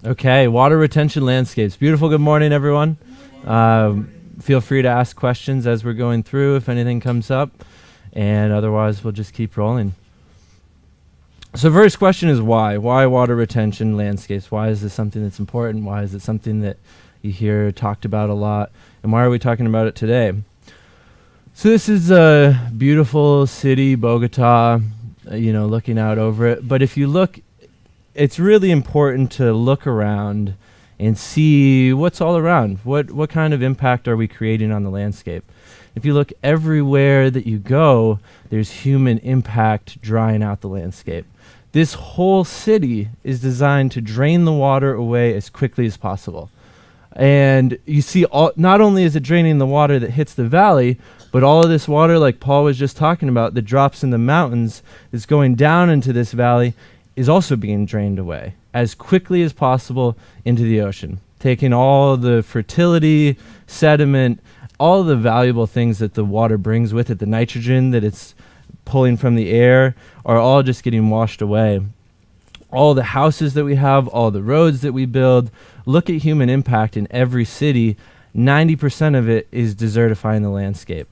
Okay, water retention landscapes. Beautiful. Good morning, everyone. Feel free to ask questions as we're going through if anything comes up, and otherwise we'll just keep rolling. So first question is why? Why water retention landscapes? Why is this something that's important? Why is it something that you hear talked about a lot? And why are we talking about it today? So this is a beautiful city, Bogota, looking out over it. But if you look, it's really important to look around and see what's all around. What kind of impact are we creating on the landscape? If you look everywhere that you go, there's human impact drying out the landscape. This whole city is designed to drain the water away as quickly as possible. And you see, not only is it draining the water that hits the valley, but all of this water, like Paul was just talking about, that drops in the mountains, that's going down into this valley, is also being drained away as quickly as possible into the ocean, taking all the fertility, sediment, all the valuable things that the water brings with it, the nitrogen that it's pulling from the air, are all just getting washed away. All the houses that we have, all the roads that we build, look at human impact in every city. 90% of it is desertifying the landscape.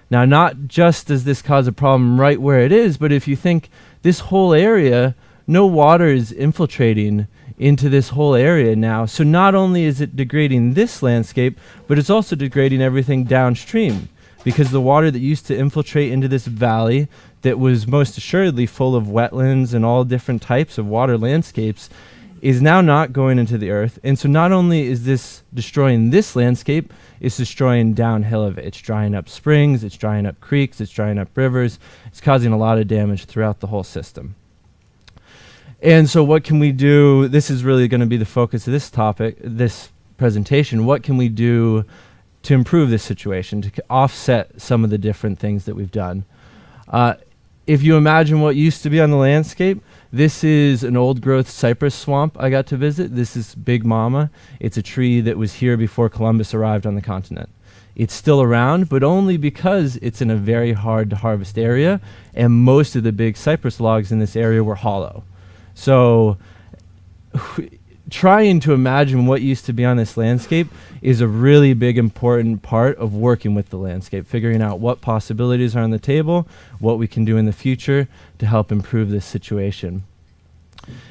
Now, not just does this cause a problem right where it is, but if you think this whole area, no water is infiltrating into this whole area now. So not only is it degrading this landscape, but it's also degrading everything downstream, because the water that used to infiltrate into this valley that was most assuredly full of wetlands and all different types of water landscapes is now not going into the earth. And so not only is this destroying this landscape, it's destroying downhill of it. It's drying up springs, it's drying up creeks, it's drying up rivers. It's causing a lot of damage throughout the whole system. And so what can we do? This is really going to be the focus of this topic, this presentation. What can we do to improve this situation, to offset some of the different things that we've done? If you imagine what used to be on the landscape, this is an old growth cypress swamp I got to visit. This is Big Mama. It's a tree that was here before Columbus arrived on the continent. It's still around, but only because it's in a very hard to harvest area, and most of the big cypress logs in this area were hollow. So trying to imagine what used to be on this landscape is a really big, important part of working with the landscape, figuring out what possibilities are on the table, what we can do in the future to help improve this situation.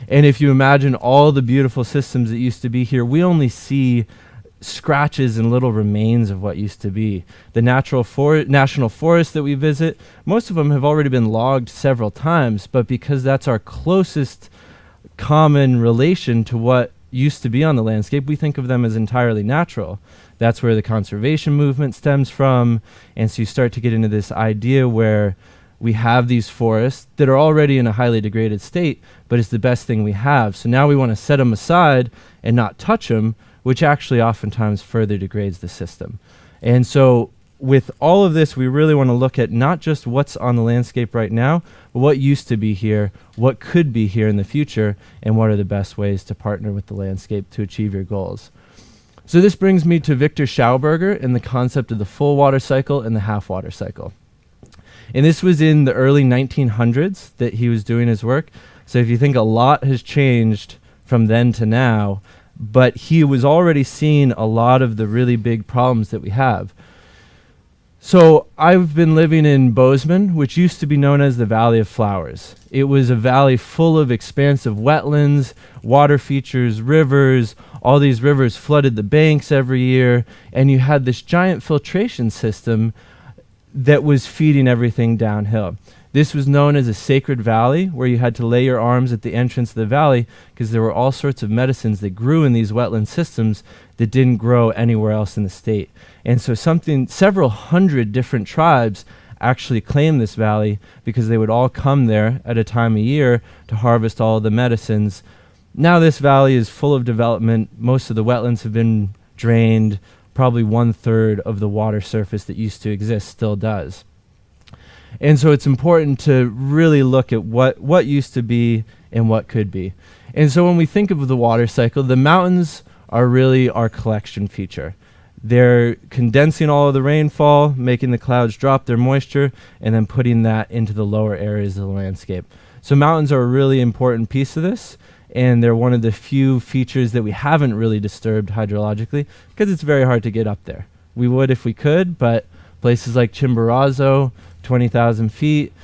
And if you imagine all the beautiful systems that used to be here, we only see scratches and little remains of what used to be. The national forests that we visit, most of them have already been logged several times, but because that's our closest common relation to what used to be on the landscape, we think of them as entirely natural. That's where the conservation movement stems from. And so you start to get into this idea where we have these forests that are already in a highly degraded state, but it's the best thing we have. So now we want to set them aside and not touch them, which actually oftentimes further degrades the system. And so with all of this, we really want to look at not just what's on the landscape right now, but what used to be here, what could be here in the future, and what are the best ways to partner with the landscape to achieve your goals. So this brings me to Victor Schauberger and the concept of the full water cycle and the half water cycle. And this was in the early 1900s that he was doing his work. So if you think, a lot has changed from then to now, but he was already seeing a lot of the really big problems that we have. So I've been living in Bozeman, which used to be known as the Valley of Flowers. It was a valley full of expansive wetlands, water features, rivers. All these rivers flooded the banks every year, and you had this giant filtration system that was feeding everything downhill. This was known as a sacred valley, where you had to lay your arms at the entrance of the valley because there were all sorts of medicines that grew in these wetland systems that didn't grow anywhere else in the state. And so several hundred different tribes actually claimed this valley because they would all come there at a time of year to harvest all of the medicines. Now this valley is full of development. Most of the wetlands have been drained. Probably 1/3 of the water surface that used to exist still does. And so it's important to really look at what used to be and what could be. And so when we think of the water cycle, the mountains are really our collection feature. They're condensing all of the rainfall, making the clouds drop their moisture, and then putting that into the lower areas of the landscape. So mountains are a really important piece of this. and they're one of the few features that we haven't really disturbed hydrologically because it's very hard to get up there. We would if we could, but places like Chimborazo, 20,000 feet,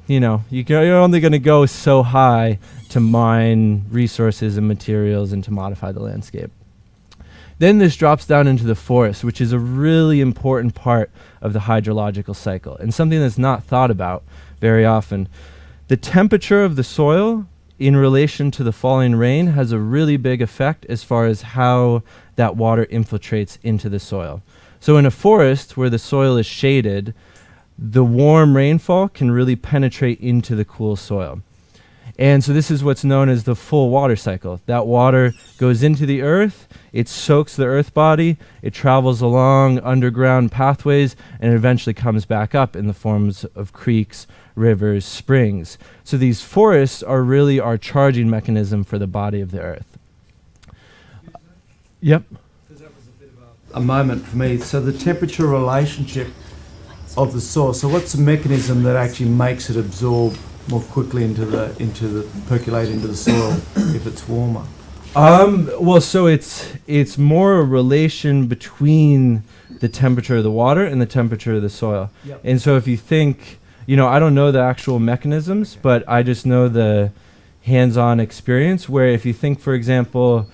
you're only going to go so high to mine resources and materials and to modify the landscape. Then this drops down into the forest, which is a really important part of the hydrological cycle and something that's not thought about very often. The temperature of the soil in relation to the falling rain has a really big effect as far as how that water infiltrates into the soil. So in a forest where the soil is shaded, the warm rainfall can really penetrate into the cool soil. And so this is what's known as the full water cycle. That water goes into the earth, it soaks the earth body, it travels along underground pathways, and it eventually comes back up in the forms of creeks, rivers, springs. So these forests are really our charging mechanism for the body of the earth. Yep. Because that was a bit of a moment for me. So the temperature relationship of the soil. So what's the mechanism that actually makes it absorb more quickly percolate into the soil if it's warmer? Well, so it's more a relation between the temperature of the water and the temperature of the soil. Yep. And so if you think, I don't know the actual mechanisms, but I just know the hands-on experience where if you think, for example,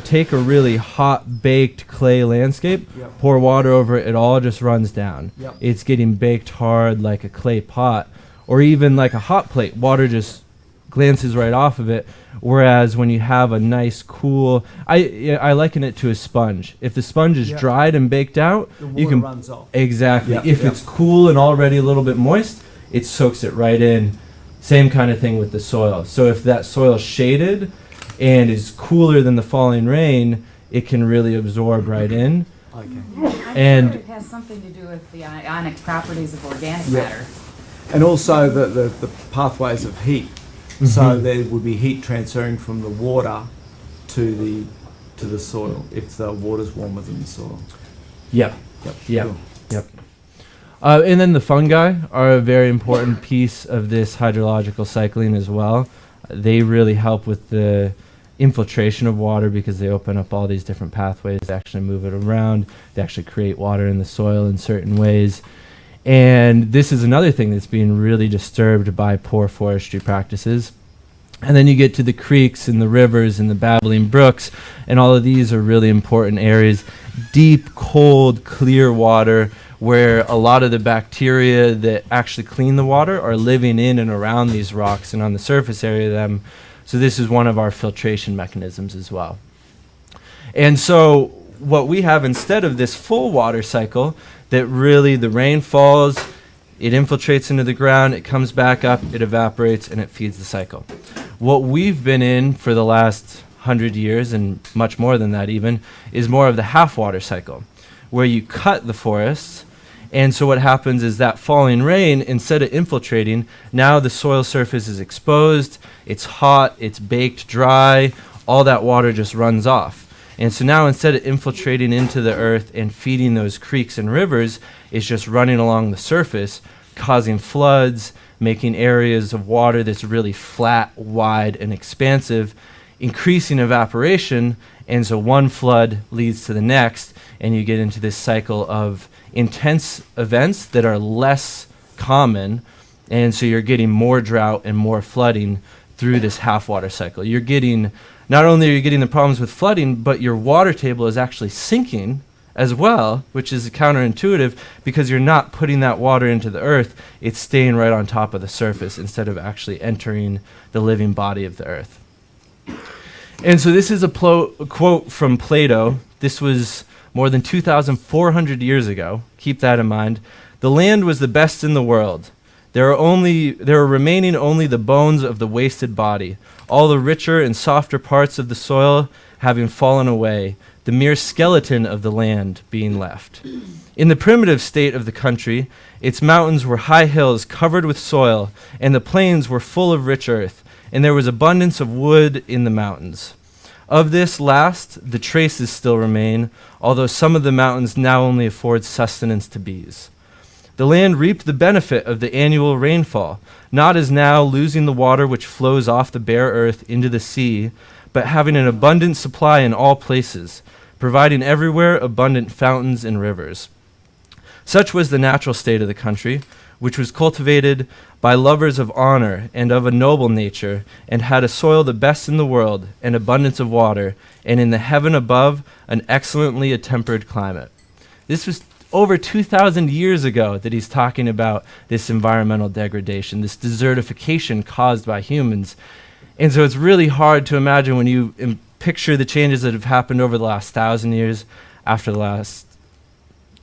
take a really hot baked clay landscape, yep. pour water over it, it all just runs down. Yep. It's getting baked hard like a clay pot, or even like a hot plate, water just glances right off of it. Whereas when you have a nice cool, I liken it to a sponge. If the sponge is dried and baked out, the water runs off. Exactly. Yep. If it's cool and already a little bit moist, it soaks it right in. Same kind of thing with the soil. So if that soil is shaded and is cooler than the falling rain, it can really absorb right in. Okay. I'm sure it has something to do with the ionic properties of organic matter. And also the pathways of heat. Mm-hmm. So there would be heat transferring from the water to the soil if the water's warmer than the soil. Yep. Yep. Yep. Cool. Yep. And then the fungi are a very important piece of this hydrological cycling as well. They really help with the infiltration of water because they open up all these different pathways to actually move it around. They actually create water in the soil in certain ways. And this is another thing that's being really disturbed by poor forestry practices. And then you get to the creeks and the rivers and the babbling brooks, and all of these are really important areas. Deep, cold, clear water where a lot of the bacteria that actually clean the water are living in and around these rocks and on the surface area of them. So this is one of our filtration mechanisms as well. And so what we have instead of this full water cycle, that really the rain falls, it infiltrates into the ground, it comes back up, it evaporates, and it feeds the cycle. What we've been in for the last 100 years, and much more than that even, is more of the half water cycle, where you cut the forests, and so what happens is that falling rain, instead of infiltrating, now the soil surface is exposed, it's hot, it's baked dry, all that water just runs off. And so now instead of infiltrating into the earth and feeding those creeks and rivers, it's just running along the surface, causing floods, making areas of water that's really flat, wide, and expansive, increasing evaporation, and so one flood leads to the next, and you get into this cycle of intense events that are less common, and so you're getting more drought and more flooding through this half water cycle. You're getting, not only are you getting the problems with flooding, but your water table is actually sinking as well, which is counterintuitive because you're not putting that water into the earth, it's staying right on top of the surface instead of actually entering the living body of the earth. And so this is a quote from Plato. This was more than 2,400 years ago. Keep that in mind. The land was the best in the world. There are remaining only the bones of the wasted body, all the richer and softer parts of the soil having fallen away, the mere skeleton of the land being left. In the primitive state of the country, its mountains were high hills covered with soil, and the plains were full of rich earth, and there was abundance of wood in the mountains. Of this last, the traces still remain, although some of the mountains now only afford sustenance to bees. The land reaped the benefit of the annual rainfall, not as now losing the water which flows off the bare earth into the sea, but having an abundant supply in all places, providing everywhere abundant fountains and rivers. Such was the natural state of the country, which was cultivated by lovers of honor and of a noble nature, and had a soil the best in the world, and abundance of water, and in the heaven above an excellently attempered climate. This was over 2,000 years ago that he's talking about this environmental degradation, this desertification caused by humans. And so it's really hard to imagine when you picture the changes that have happened over the last 1,000 years, after the last,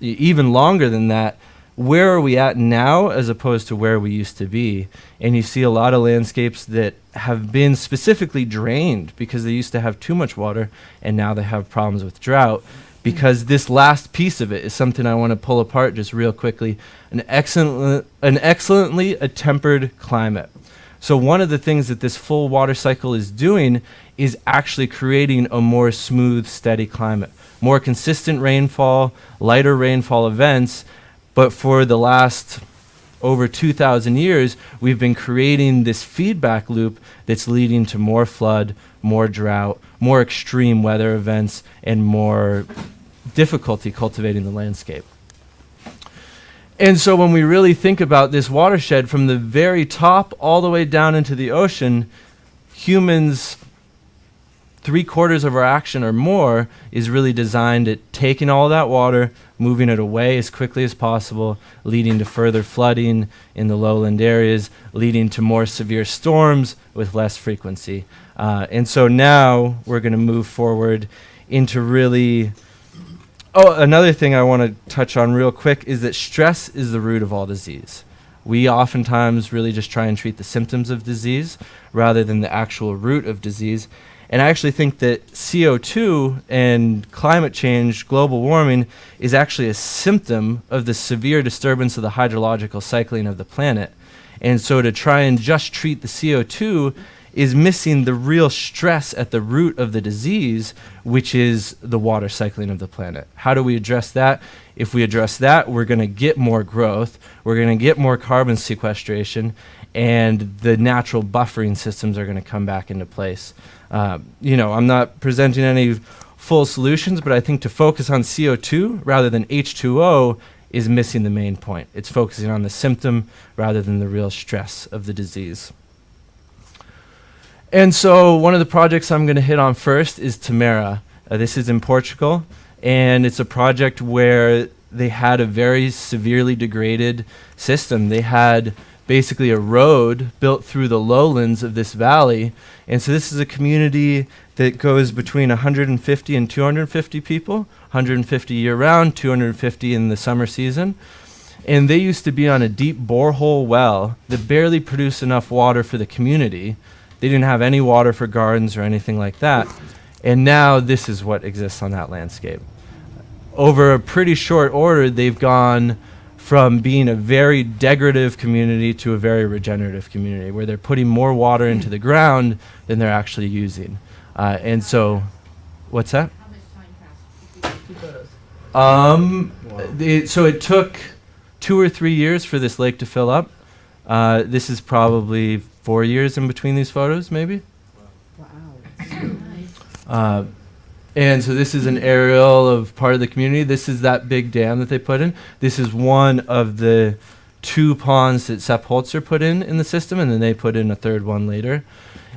even longer than that, where are we at now as opposed to where we used to be? And you see a lot of landscapes that have been specifically drained because they used to have too much water, and now they have problems with drought. Because this last piece of it is something I want to pull apart just real quickly. An excellently attempered climate. So one of the things that this full water cycle is doing is actually creating a more smooth, steady climate. More consistent rainfall, lighter rainfall events. But for the last over 2,000 years, we've been creating this feedback loop that's leading to more flood, more drought, more extreme weather events, and more difficulty cultivating the landscape. And so when we really think about this watershed from the very top all the way down into the ocean, humans, 3/4 of our action or more is really designed at taking all that water, moving it away as quickly as possible, leading to further flooding in the lowland areas, leading to more severe storms with less frequency. And so now we're going to move forward into really... Oh, another thing I want to touch on real quick is that stress is the root of all disease. We oftentimes really just try and treat the symptoms of disease rather than the actual root of disease. And I actually think that CO2 and climate change, global warming, is actually a symptom of the severe disturbance of the hydrological cycling of the planet. And so to try and just treat the CO2 is missing the real stress at the root of the disease, which is the water cycling of the planet. How do we address that? If we address that, we're going to get more growth, we're going to get more carbon sequestration, and the natural buffering systems are going to come back into place. I'm not presenting any full solutions, but I think to focus on CO2 rather than H2O is missing the main point. It's focusing on the symptom rather than the real stress of the disease. And so one of the projects I'm going to hit on first is Tamera. This is in Portugal, and it's a project where they had a very severely degraded system. They had basically a road built through the lowlands of this valley. And so this is a community that goes between 150 and 250 people, 150 year-round, 250 in the summer season. And they used to be on a deep borehole well that barely produced enough water for the community. They didn't have any water for gardens or anything like that. And now this is what exists on that landscape. Over a pretty short order, they've gone from being a very degradative community to a very regenerative community, where they're putting more water into the ground than they're actually using. And so, what's that? How much time passed? So it took 2 or 3 years for this lake to fill up. This is probably 4 years in between these photos, maybe. Wow. And so this is an aerial of part of the community. This is that big dam that they put in. This is one of the 2 ponds that Sepp Holzer put in the system, and then they put in a 3rd one later.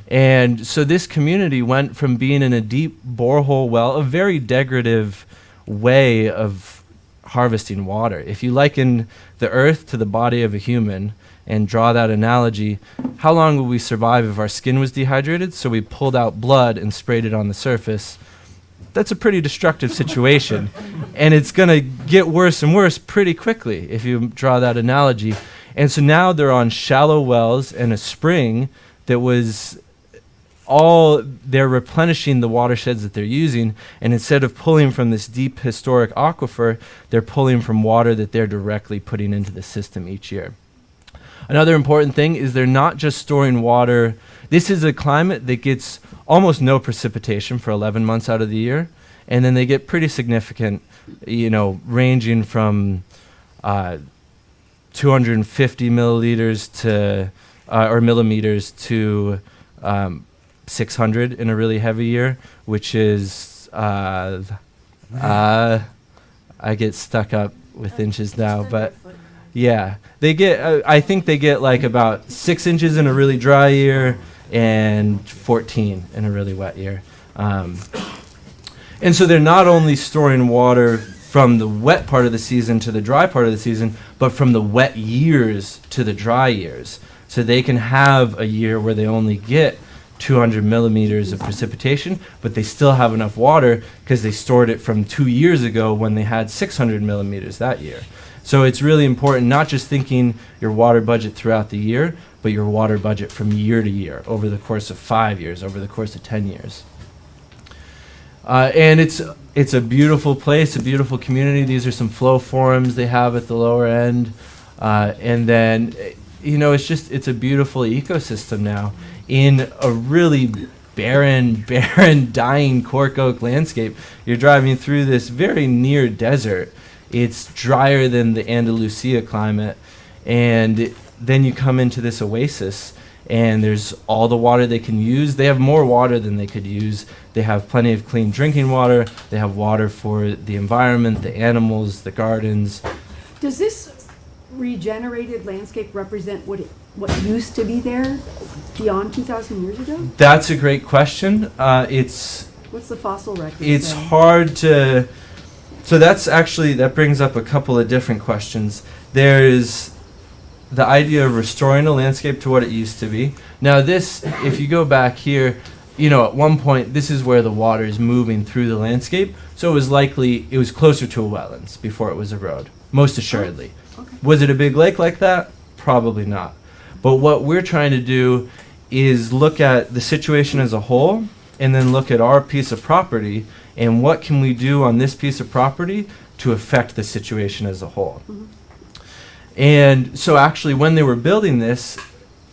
And so this community went from being in a deep borehole well, a very degradative way of harvesting water. If you liken the earth to the body of a human and draw that analogy, how long would we survive if our skin was dehydrated? So we pulled out blood and sprayed it on the surface. That's a pretty destructive situation. And it's going to get worse and worse pretty quickly if you draw that analogy. And so now they're on shallow wells and a spring that was they're replenishing the watersheds that they're using, and instead of pulling from this deep historic aquifer, they're pulling from water that they're directly putting into the system each year. Another important thing is they're not just storing water. This is a climate that gets almost no precipitation for 11 months out of the year, and then they get pretty significant, ranging from 250 milliliters to or millimeters to 600 in a really heavy year, which is I get stuck up with inches now, but yeah, they get I think they get like about 6 inches in a really dry year and 14 in a really wet year. And so they're not only storing water from the wet part of the season to the dry part of the season, but from the wet years to the dry years. So they can have a year where they only get 200 millimeters of precipitation, but they still have enough water because they stored it from 2 years ago when they had 600 millimeters that year. So it's really important not just thinking your water budget throughout the year, but your water budget from year to year, over the course of 5 years, over the course of 10 years. And it's a beautiful place, a beautiful community. These are some flow forums they have at the lower end. And then, it's a beautiful ecosystem now in a really barren, dying cork oak landscape. You're driving through this very near desert. It's drier than the Andalusia climate. And then you come into this oasis, and there's all the water they can use. They have more water than they could use. They have plenty of clean drinking water. They have water for the environment, the animals, the gardens. Does this regenerated landscape represent what used to be there beyond 2,000 years ago? That's a great question. What's the fossil record It's say? hard to... So that brings up a couple of different questions. There's the idea of restoring a landscape to what it used to be. Now this, if you go back here, at one point, this is where the water is moving through the landscape. So it was closer to a wetlands before it was a road, most assuredly. Okay. Was it a big lake like that? Probably not. But what we're trying to do is look at the situation as a whole, and then look at our piece of property, and what can we do on this piece of property to affect the situation as a whole. Mhm. And so actually when they were building this,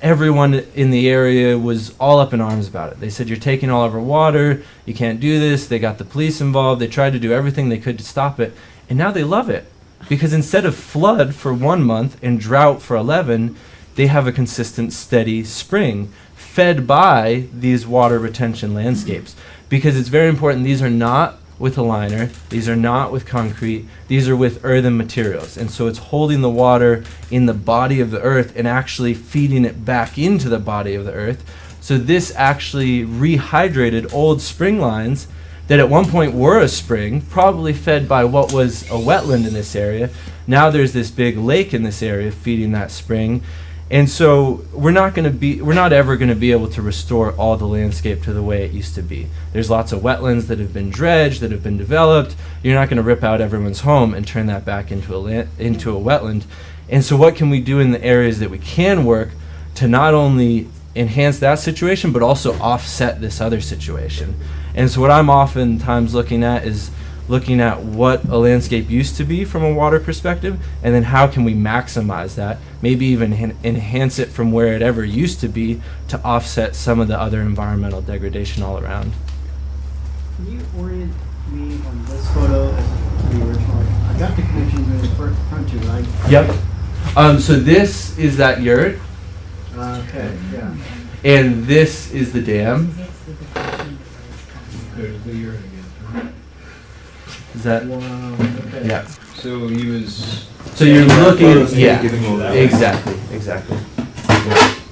everyone in the area was all up in arms about it. They said, you're taking all of our water, you can't do this. They got the police involved. They tried to do everything they could to stop it. And now they love it, because instead of flood for 1 month and drought for 11, they have a consistent, steady spring fed by these water retention landscapes. Because it's very important, these are not with a liner, these are not with concrete, these are with earthen materials. And so it's holding the water in the body of the earth and actually feeding it back into the body of the earth. So this actually rehydrated old spring lines that at one point were a spring, probably fed by what was a wetland in this area. Now there's this big lake in this area feeding that spring. And so we're not ever going to be able to restore all the landscape to the way it used to be. There's lots of wetlands that have been dredged, that have been developed. You're not going to rip out everyone's home and turn that back into a wetland. And so what can we do in the areas that we can work to not only enhance that situation, but also offset this other situation? And so what I'm oftentimes looking at is looking at what a landscape used to be from a water perspective, and then how can we maximize that, maybe even enhance it from where it ever used to be to offset some of the other environmental degradation all around. Can you orient me on this photo as the original? I got the connections in the front too, right? Yep. So this is that yurt, Okay, yeah. and this is the dam. There's the urine again. Is that? Wow, okay. Yeah. So he was. So you're looking, Giving all that. exactly.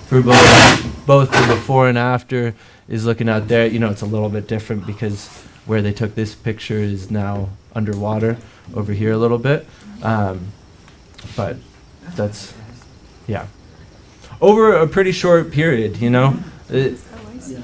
For both the before and after is looking out there. It's a little bit different because where they took this picture is now underwater over here a little bit. But that's, yeah. Over a pretty short period,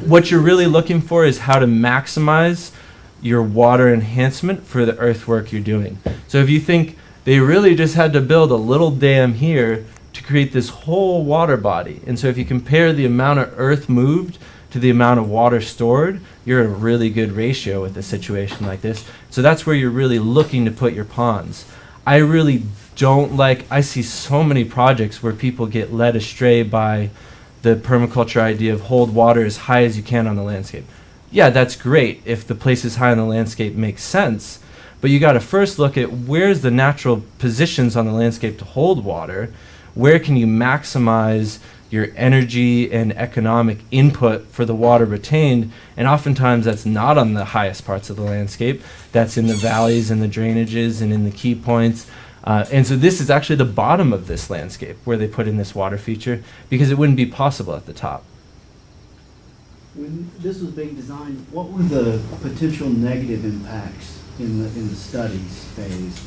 what you're really looking for is how to maximize your water enhancement for the earthwork you're doing. So if you think they really just had to build a little dam here to create this whole water body, and so if you compare the amount of earth moved to the amount of water stored, you're in a really good ratio with a situation like this. So that's where you're really looking to put your ponds. I really don't I see so many projects where people get led astray by the permaculture idea of hold water as high as you can on the landscape. Yeah, that's great if the place is high on the landscape makes sense, but you got to first look at where's the natural positions on the landscape to hold water, where can you maximize your energy and economic input for the water retained. And oftentimes that's not on the highest parts of the landscape. That's in the valleys and the drainages and in the key points. And so this is actually the bottom of this landscape where they put in this water feature, because it wouldn't be possible at the top. When this was being designed, what were the potential negative impacts in the studies phase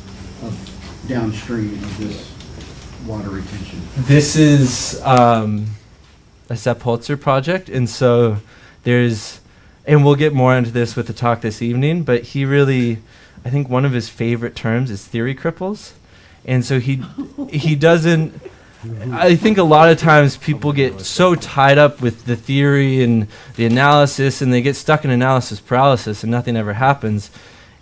of downstream of this water retention? This is a Sepp Holzer project, and so and we'll get more into this with the talk this evening, but he really, I think one of his favorite terms is theory cripples. And so he doesn't, I think a lot of times people get so tied up with the theory and the analysis, and they get stuck in analysis paralysis and nothing ever happens.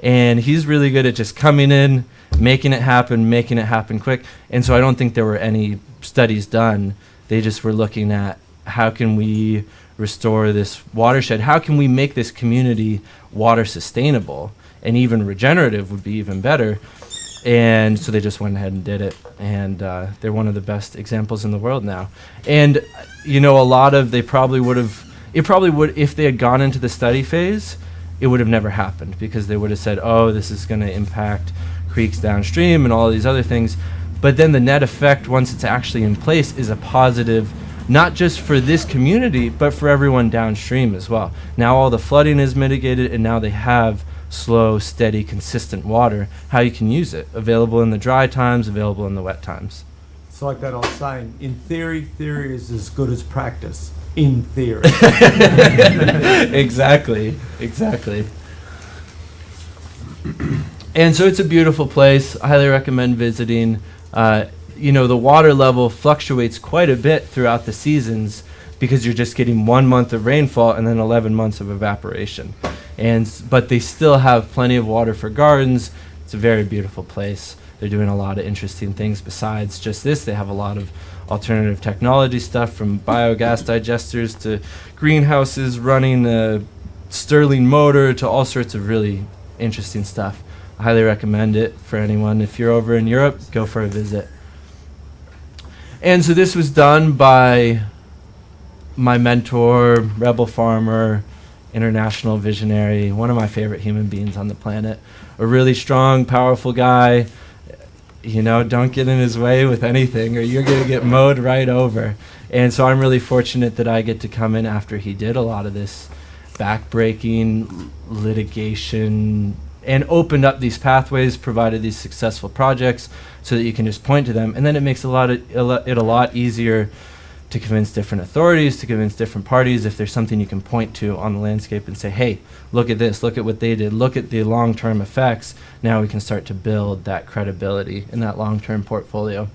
And he's really good at just coming in, making it happen quick. And so I don't think there were any studies done. They just were looking at how can we restore this watershed? How can we make this community water sustainable? And even regenerative would be even better. And so they just went ahead and did it. And they're one of the best examples in the world now. And, you know, they probably would, if they had gone into the study phase, it would have never happened, because they would have said, oh, this is going to impact creeks downstream and all these other things. But then the net effect, once it's actually in place, is a positive, not just for this community, but for everyone downstream as well. Now all the flooding is mitigated, and now they have slow, steady, consistent water, how you can use it, available in the dry times, available in the wet times. It's like that old saying, in theory is as good as practice. In theory. Exactly. And so it's a beautiful place. I highly recommend visiting. You know, the water level fluctuates quite a bit throughout the seasons, because you're just getting 1 month of rainfall and then 11 months of evaporation. But they still have plenty of water for gardens. It's a very beautiful place. They're doing a lot of interesting things besides just this. They have a lot of alternative technology stuff, from biogas digesters to greenhouses running a Stirling motor to all sorts of really interesting stuff. I highly recommend it for anyone. If you're over in Europe, go for a visit. And so this was done by my mentor, rebel farmer, international visionary, one of my favorite human beings on the planet. A really strong, powerful guy. You know, don't get in his way with anything, or you're going to get mowed right over. And so I'm really fortunate that I get to come in after he did a lot of this backbreaking litigation and opened up these pathways, provided these successful projects so that you can just point to them. And then it makes it a lot easier to convince different authorities, to convince different parties, if there's something you can point to on the landscape and say, hey, look at this, look at what they did, look at the long-term effects. Now we can start to build that credibility in that long-term portfolio.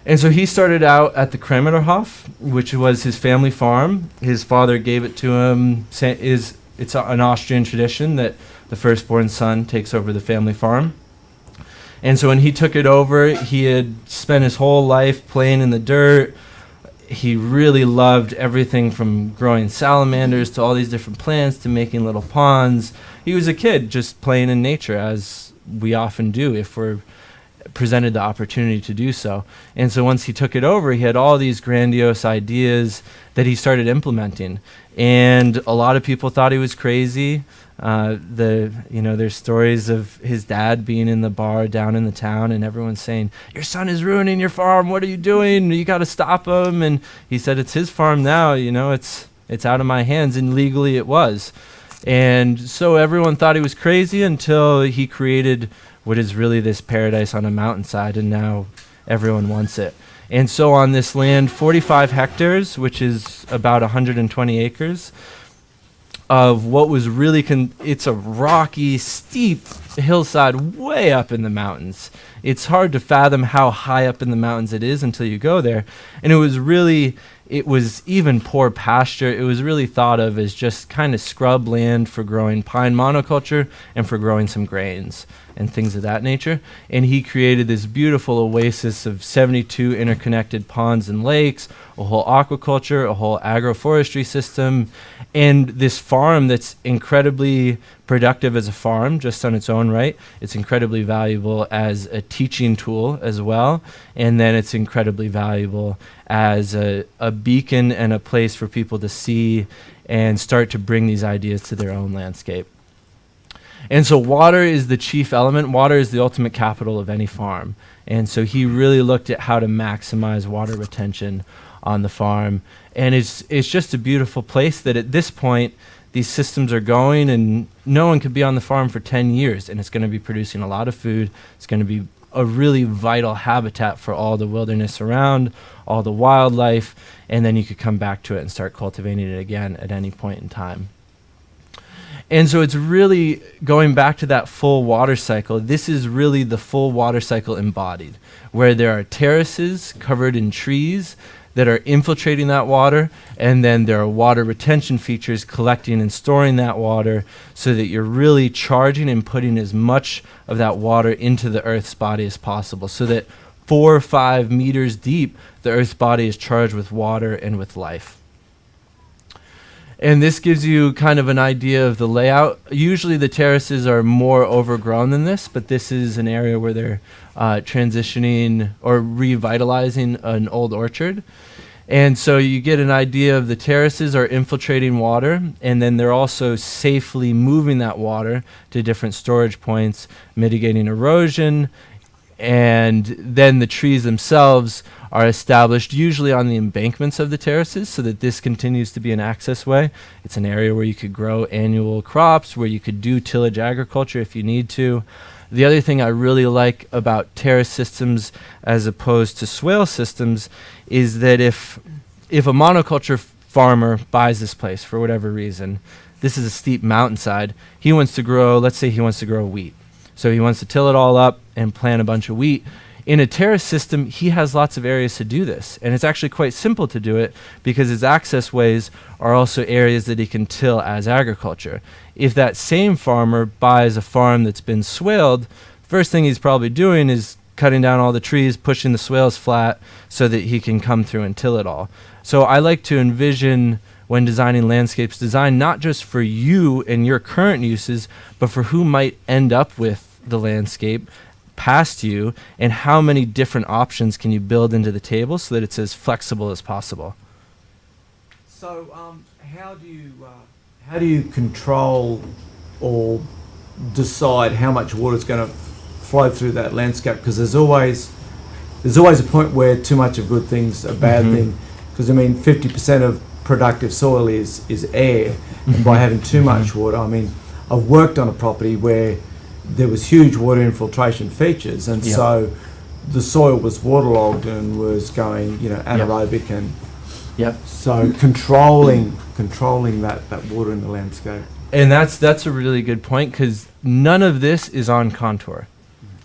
And so he started out at the Kremerhof, which was his family farm. His father gave it to him. It's an Austrian tradition that the firstborn son takes over the family farm. And so when he took it over, he had spent his whole life playing in the dirt. He really loved everything from growing salamanders to all these different plants to making little ponds. He was a kid just playing in nature, as we often do if we're presented the opportunity to do so. And so once he took it over, he had all these grandiose ideas that he started implementing. And a lot of people thought he was crazy. There's stories of his dad being in the bar down in the town and everyone's saying, your son is ruining your farm, what are you doing? You got to stop him. And he said, it's his farm now, it's out of my hands, and legally it was. And so everyone thought he was crazy until he created what is really this paradise on a mountainside, and now everyone wants it. And so on this land, 45 hectares, which is about 120 acres, of what was really, it's a rocky, steep hillside way up in the mountains. It's hard to fathom how high up in the mountains it is until you go there. And it was even poor pasture. It was really thought of as just kind of scrub land for growing pine monoculture and for growing some grains and things of that nature. And he created this beautiful oasis of 72 interconnected ponds and lakes, a whole aquaculture, a whole agroforestry system, and this farm that's incredibly productive as a farm just on its own right. It's incredibly valuable as a teaching tool as well. And then it's incredibly valuable as a beacon and a place for people to see and start to bring these ideas to their own landscape. And so water is the chief element. Water is the ultimate capital of any farm. And so he really looked at how to maximize water retention on the farm. And it's just a beautiful place that at this point, these systems are going and no one could be on the farm for 10 years and it's going to be producing a lot of food. It's going to be a really vital habitat for all the wilderness around, all the wildlife, and then you could come back to it and start cultivating it again at any point in time. And so it's really going back to that full water cycle. This is really the full water cycle embodied, where there are terraces covered in trees that are infiltrating that water, and then there are water retention features collecting and storing that water so that you're really charging and putting as much of that water into the Earth's body as possible, so that 4 or 5 meters deep, the Earth's body is charged with water and with life. And this gives you kind of an idea of the layout. Usually the terraces are more overgrown than this, but this is an area where they're transitioning or revitalizing an old orchard. And so you get an idea of the terraces are infiltrating water, and then they're also safely moving that water to different storage points, mitigating erosion. And then the trees themselves are established usually on the embankments of the terraces so that this continues to be an access way. It's an area where you could grow annual crops, where you could do tillage agriculture if you need to. The other thing I really like about terrace systems as opposed to swale systems is that if a monoculture farmer buys this place for whatever reason, this is a steep mountainside, he wants to grow, let's say he wants to grow wheat. So he wants to till it all up and plant a bunch of wheat. In a terrace system, he has lots of areas to do this. And it's actually quite simple to do it because his access ways are also areas that he can till as agriculture. If that same farmer buys a farm that's been swaled, first thing he's probably doing is cutting down all the trees, pushing the swales flat so that he can come through and till it all. So I like to envision, when designing landscapes, design not just for you and your current uses, but for who might end up with the landscape past you, and how many different options can you build into the table so that it's as flexible as possible. So how do you control or decide how much water is going to flow through that landscape? Because there's always a point where too much of good things a bad thing. Because I mean, 50% of productive soil is air, and by having too much water, I mean, I've worked on a property where there was huge water infiltration features, and so the soil was waterlogged and was going, anaerobic, and so controlling that water in the landscape. And that's a really good point, because none of this is on contour.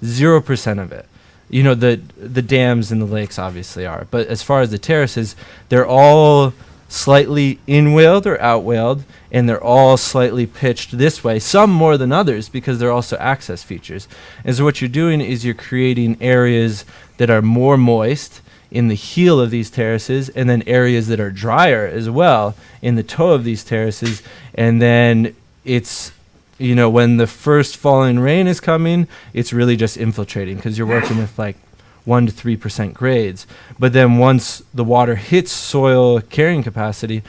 0% of it. You know, the dams and the lakes obviously are, but as far as the terraces, they're all slightly in-whaled or out-whaled, and they're all slightly pitched this way, some more than others because they're also access features. And so what you're doing is you're creating areas that are more moist in the heel of these terraces, and then areas that are drier as well in the toe of these terraces. And then it's, when the first falling rain is coming, it's really just infiltrating because you're working with like 1 to 3% grades. But then once the water hits water carrying capacity,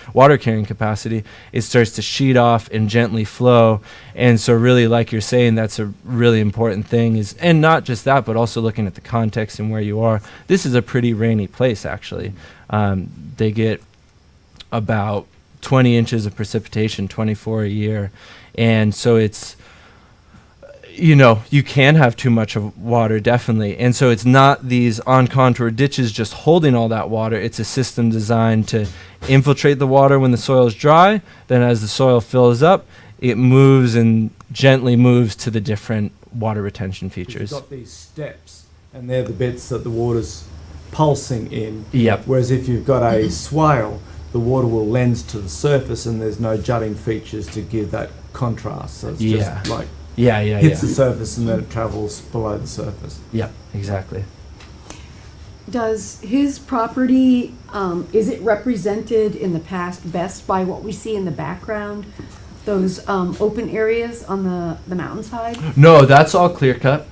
it starts to sheet off and gently flow. And so really, like you're saying, that's a really important thing and not just that, but also looking at the context and where you are. This is a pretty rainy place, actually. They get about 20 inches of precipitation, 24 a year. And so it's, you can have too much of water, definitely. And so it's not these on-contour ditches just holding all that water. It's a system designed to infiltrate the water when the soil is dry. Then as the soil fills up, it moves and gently moves to the different water retention features. You've got these steps, and they're the bits that the water's pulsing in. Yep. Whereas if you've got a swale, the water will lens to the surface, and there's no jutting features to give that contrast. So it's just like hits the surface and then it travels below the surface. Yeah, exactly. Does his property, is it represented in the past best by what we see in the background those open areas on the mountainside? No, that's all clear cut.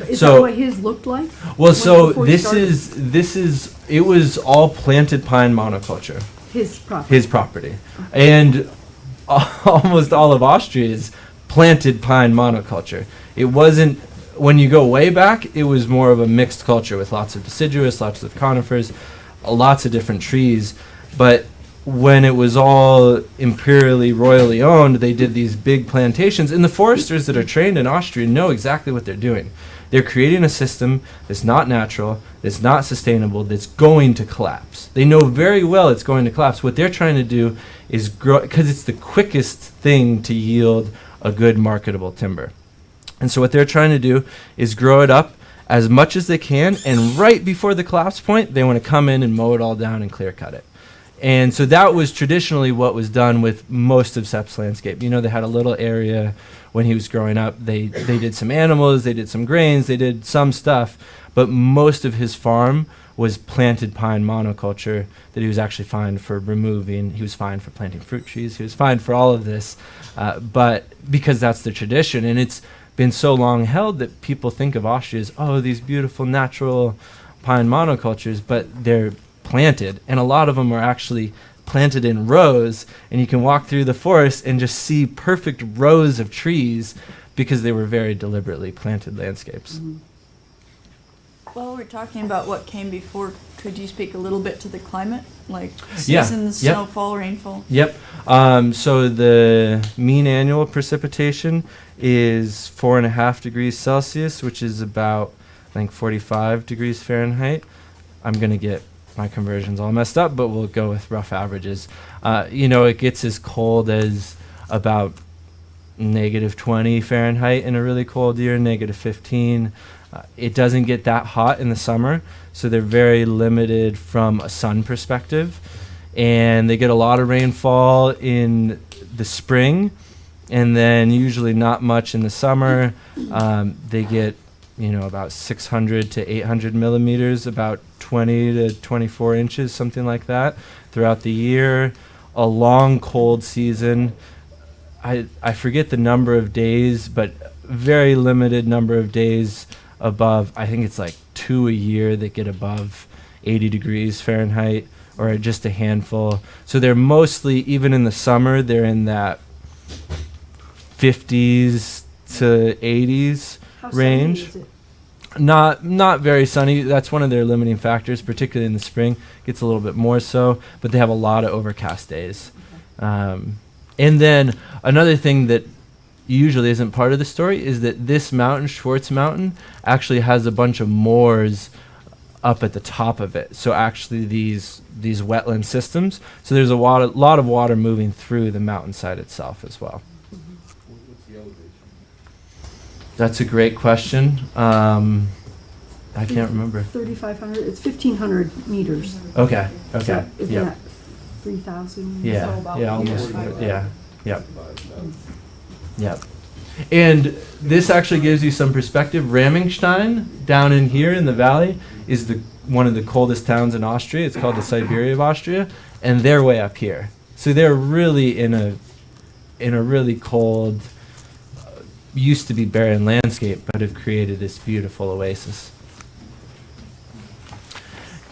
Is So- that what his looked like? Well, so before he this started? is it was all planted pine monoculture, His property? his property, and almost all of Austria is planted pine monoculture. It wasn't, when you go way back, it was more of a mixed culture with lots of deciduous, lots of conifers, lots of different trees. But when it was all imperially, royally owned, they did these big plantations. And the foresters that are trained in Austria know exactly what they're doing. They're creating a system that's not natural, that's not sustainable, that's going to collapse. They know very well it's going to collapse. What they're trying to do is grow, because it's the quickest thing to yield a good marketable timber. And so what they're trying to do is grow it up as much as they can, and right before the collapse point, they want to come in and mow it all down and clear cut it. And so that was traditionally what was done with most of Sepp's landscape. You know, they had a little area when he was growing up. They did some animals, they did some grains, they did some stuff, but most of his farm was planted pine monoculture that he was actually fined for removing. He was fined for planting fruit trees. He was fined for all of this, but because that's the tradition, and it's been so long held that people think of Austria as, oh, these beautiful natural pine monocultures, but they're planted, and a lot of them are actually planted in rows, and you can walk through the forest and just see perfect rows of trees because they were very deliberately planted landscapes. Well, we're talking about what came before. Could you speak a little bit to the climate, like Yeah, seasons, yep. snowfall, rainfall? Yep. So the mean annual precipitation is 4.5 degrees Celsius, which is about, I think, 45 degrees Fahrenheit. I'm going to get my conversions all messed up, but we'll go with rough averages. You know, it gets as cold as about -20 Fahrenheit in a really cold year, -15. It doesn't get that hot in the summer, so they're very limited from a sun perspective. And they get a lot of rainfall in the spring, and then usually not much in the summer. They get, you know, about 600 to 800 millimeters, about 20 to 24 inches, something like that, throughout the year. A long cold season. I forget the number of days, but very limited number of days above, I think it's like 2 a year that get above 80 degrees Fahrenheit, or just a handful. So they're mostly, even in the summer, they're in that 50s to 80s How sunny range. is it? Not very sunny. That's one of their limiting factors, particularly in the spring. Gets a little bit more so, but they have a lot of overcast days. And then another thing that usually isn't part of the story is that this mountain, Schwartz Mountain, actually has a bunch of moors up at the top of it. So actually these wetland systems. So there's a lot of water moving through the mountainside itself as well. That's a great question. I can't remember. 3,500, it's 1,500 meters. Okay. So Okay. isn't Yeah. that 3,000? Yeah. So about Yeah. Almost. here. Yeah. Yep. Yep. And this actually gives you some perspective. Ramingstein, down in here in the valley, is one of the coldest towns in Austria. It's called the Siberia of Austria, and they're way up here. So they're really in a really cold, used to be barren landscape, but have created this beautiful oasis.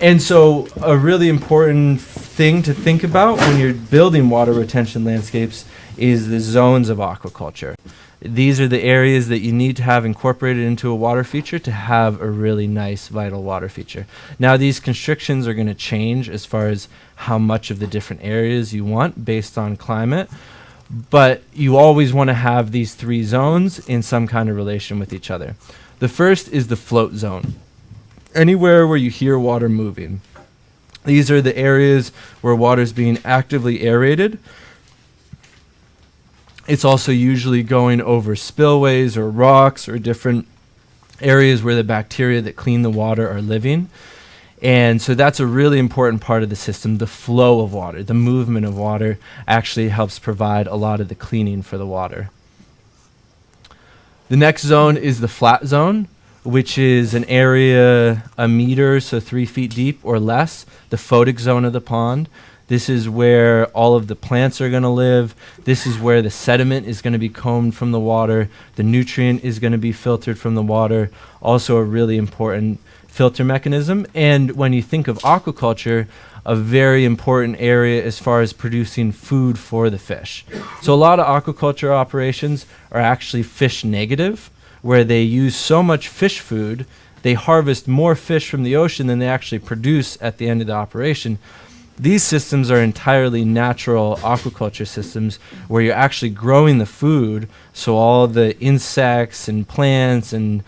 And so a really important thing to think about when you're building water retention landscapes is the zones of aquaculture. These are the areas that you need to have incorporated into a water feature to have a really nice vital water feature. Now these constrictions are going to change as far as how much of the different areas you want based on climate, but you always want to have these three zones in some kind of relation with each other. The first is the float zone. Anywhere where you hear water moving. These are the areas where water is being actively aerated. It's also usually going over spillways or rocks or different areas where the bacteria that clean the water are living. And so that's a really important part of the system. The flow of water, the movement of water actually helps provide a lot of the cleaning for the water. The next zone is the flat zone, which is an area a meter, so 3 feet deep or less, the photic zone of the pond. This is where all of the plants are going to live. This is where the sediment is going to be combed from the water. The nutrient is going to be filtered from the water. Also a really important filter mechanism. And when you think of aquaculture, a very important area as far as producing food for the fish. So a lot of aquaculture operations are actually fish negative, where they use so much fish food, they harvest more fish from the ocean than they actually produce at the end of the operation. These systems are entirely natural aquaculture systems where you're actually growing the food, so all the insects and plants and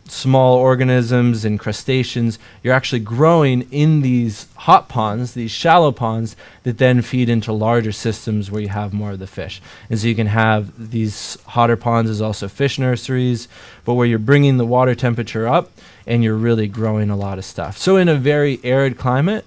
small organisms and crustaceans, you're actually growing in these hot ponds, these shallow ponds that then feed into larger systems where you have more of the fish. And so you can have these hotter ponds as also fish nurseries, but where you're bringing the water temperature up and you're really growing a lot of stuff. So in a very arid climate,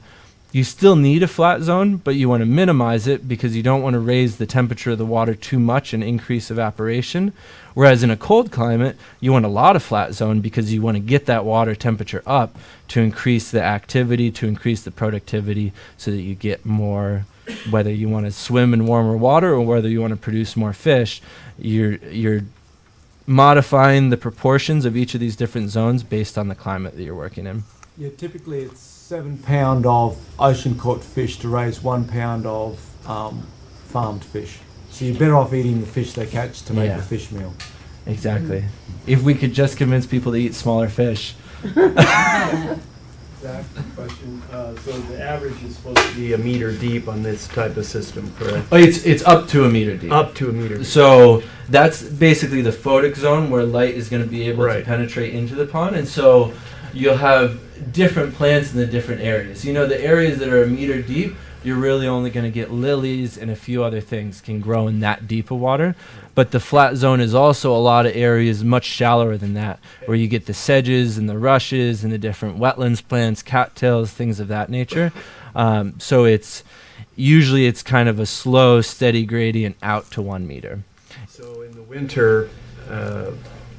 you still need a flat zone, but you want to minimize it because you don't want to raise the temperature of the water too much and increase evaporation. Whereas in a cold climate, you want a lot of flat zone because you want to get that water temperature up to increase the activity, to increase the productivity so that you get more, whether you want to swim in warmer water or whether you want to produce more fish, you're modifying the proportions of each of these different zones based on the climate that you're working in. Yeah, typically it's 7 pound of ocean caught fish to raise 1 pound of farmed fish. So you're better off eating the fish they catch to make Yeah. the fish meal. Exactly. If we could just convince people to eat smaller fish. Zach, question. So the average is supposed to be a meter deep on this type of system, correct? Oh, it's up to a meter deep. Up to a meter deep. So that's basically the photic zone where light is going to be able to Right. penetrate into the pond. And so you'll have different plants in the different areas. You know, the areas that are a meter deep, you're really only going to get lilies and a few other things can grow in that deep of water. But the flat zone is also a lot of areas much shallower than that, where you get the sedges and the rushes and the different wetlands plants, cattails, things of that nature. So it's usually it's kind of a slow, steady gradient out to 1 meter. So in the winter,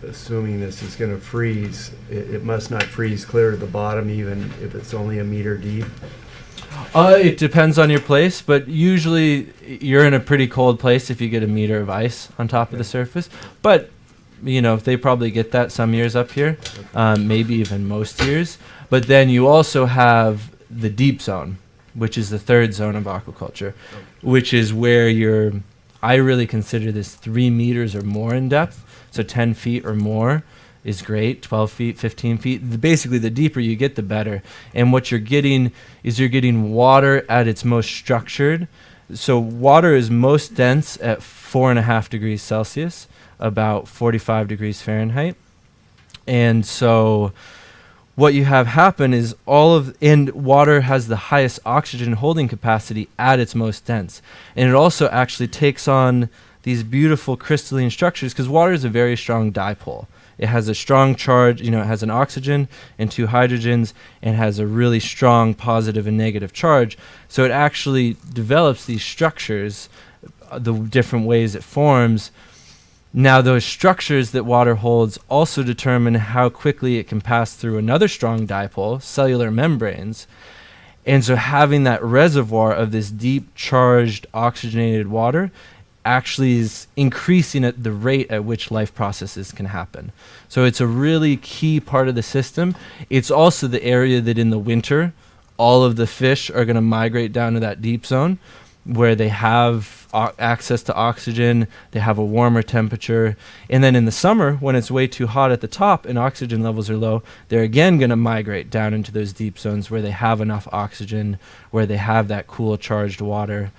assuming this is going to freeze, it must not freeze clear to the bottom even if it's only a meter deep. It depends on your place, but usually you're in a pretty cold place if you get a meter of ice on top of the surface. But, you know, they probably get that some years up here, maybe even most years. But then you also have the deep zone, which is the third zone of aquaculture, which is where I really consider this 3 meters or more in depth, so 10 feet or more is great, 12 feet, 15 feet. Basically, the deeper you get, the better. And what you're getting is you're getting water at its most structured. So water is most dense at 4.5 degrees Celsius, about 45 degrees Fahrenheit. And so what you have happen is and water has the highest oxygen holding capacity at its most dense. And it also actually takes on these beautiful crystalline structures because water is a very strong dipole. It has a strong charge, it has an oxygen and 2 hydrogens and has a really strong positive and negative charge. So it actually develops these structures, the different ways it forms. Now those structures that water holds also determine how quickly it can pass through another strong dipole, cellular membranes. And so having that reservoir of this deep charged oxygenated water actually is increasing at the rate at which life processes can happen. So it's a really key part of the system. It's also the area that in the winter, all of the fish are going to migrate down to that deep zone where they have access to oxygen, they have a warmer temperature. And then in the summer, when it's way too hot at the top and oxygen levels are low, they're again going to migrate down into those deep zones where they have enough oxygen, where they have that cool charged water.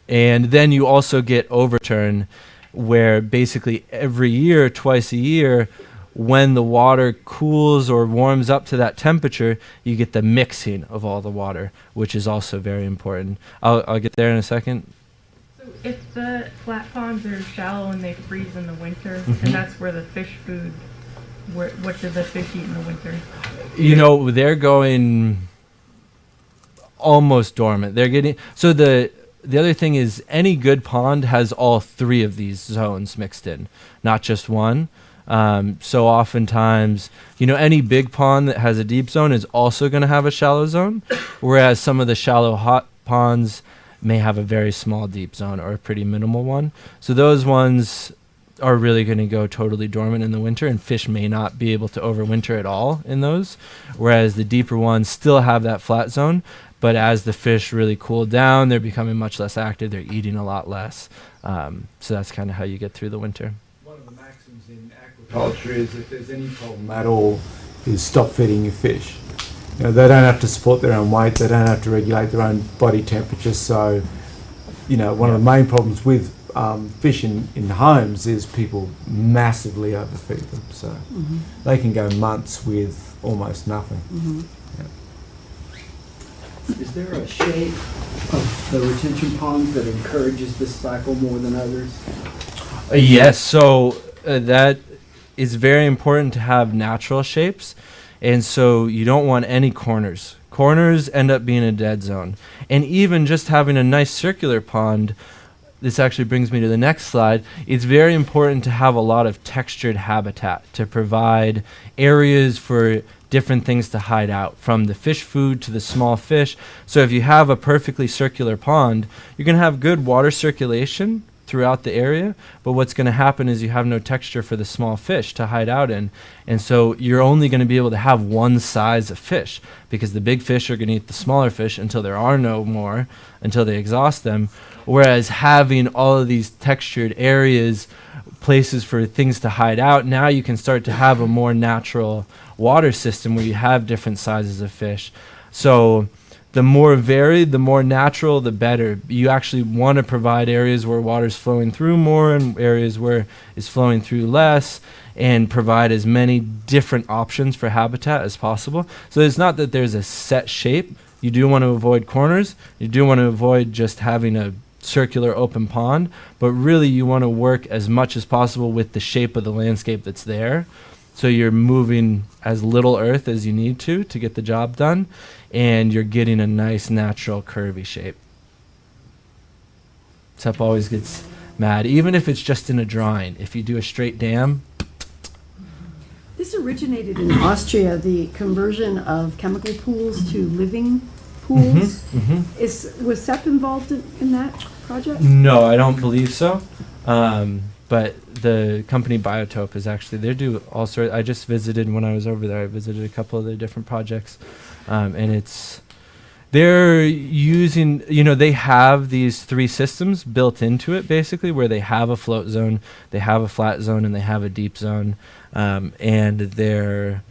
And then you also get overturn where basically every year, twice a year, when the water cools or warms up to that temperature, you get the mixing of all the water, which is also very important. I'll get there in a second. So if the flat ponds are shallow and they freeze in the winter, and that's where the fish food, what do the fish eat in the winter? They're going almost dormant. They're getting the other thing is any good pond has all 3 of these zones mixed in, not just one. So oftentimes, any big pond that has a deep zone is also going to have a shallow zone, whereas some of the shallow hot ponds may have a very small deep zone or a pretty minimal one. So those ones are really going to go totally dormant in the winter, and fish may not be able to overwinter at all in those, whereas the deeper ones still have that flat zone, but as the fish really cool down, they're becoming much less active, they're eating a lot less. So that's kind of how you get through the winter. One of the maxims in aquaculture is if there's any problem at all, is stop feeding your fish. They don't have to support their own weight, they don't have to regulate their own body temperature, so one of the main problems with fish in homes is people massively overfeed them, so they can go months with almost nothing. Is there a shape of the retention ponds that encourages this cycle more than others? Yes, so that is very important to have natural shapes, and so you don't want any corners. Corners end up being a dead zone, and even just having a nice circular pond, this actually brings me to the next slide, it's very important to have a lot of textured habitat to provide areas for different things to hide out, from the fish food to the small fish. So if you have a perfectly circular pond, you're going to have good water circulation throughout the area, but what's going to happen is you have no texture for the small fish to hide out in, and so you're only going to be able to have one size of fish, because the big fish are going to eat the smaller fish until there are no more, until they exhaust them, whereas having all of these textured areas, places for things to hide out, now you can start to have a more natural water system where you have different sizes of fish. So the more varied, the more natural, the better. You actually want to provide areas where water's flowing through more and areas where it's flowing through less, and provide as many different options for habitat as possible. So it's not that there's a set shape. You do want to avoid corners. You do want to avoid just having a circular open pond, but really you want to work as much as possible with the shape of the landscape that's there. So you're moving as little earth as you need to get the job done, and you're getting a nice natural curvy shape. Sep always gets mad, even if it's just in a drawing. If you do a straight dam. This originated in Austria, the conversion of chemical pools to living pools. Was SEP involved in that project? No, I don't believe so. But the company Biotope is actually, they do all sorts. I just visited when I was over there. I visited a couple of their different projects, and they're using, they have these three systems built into it, basically, where they have a float zone, they have a flat zone, and they have a deep zone, and they're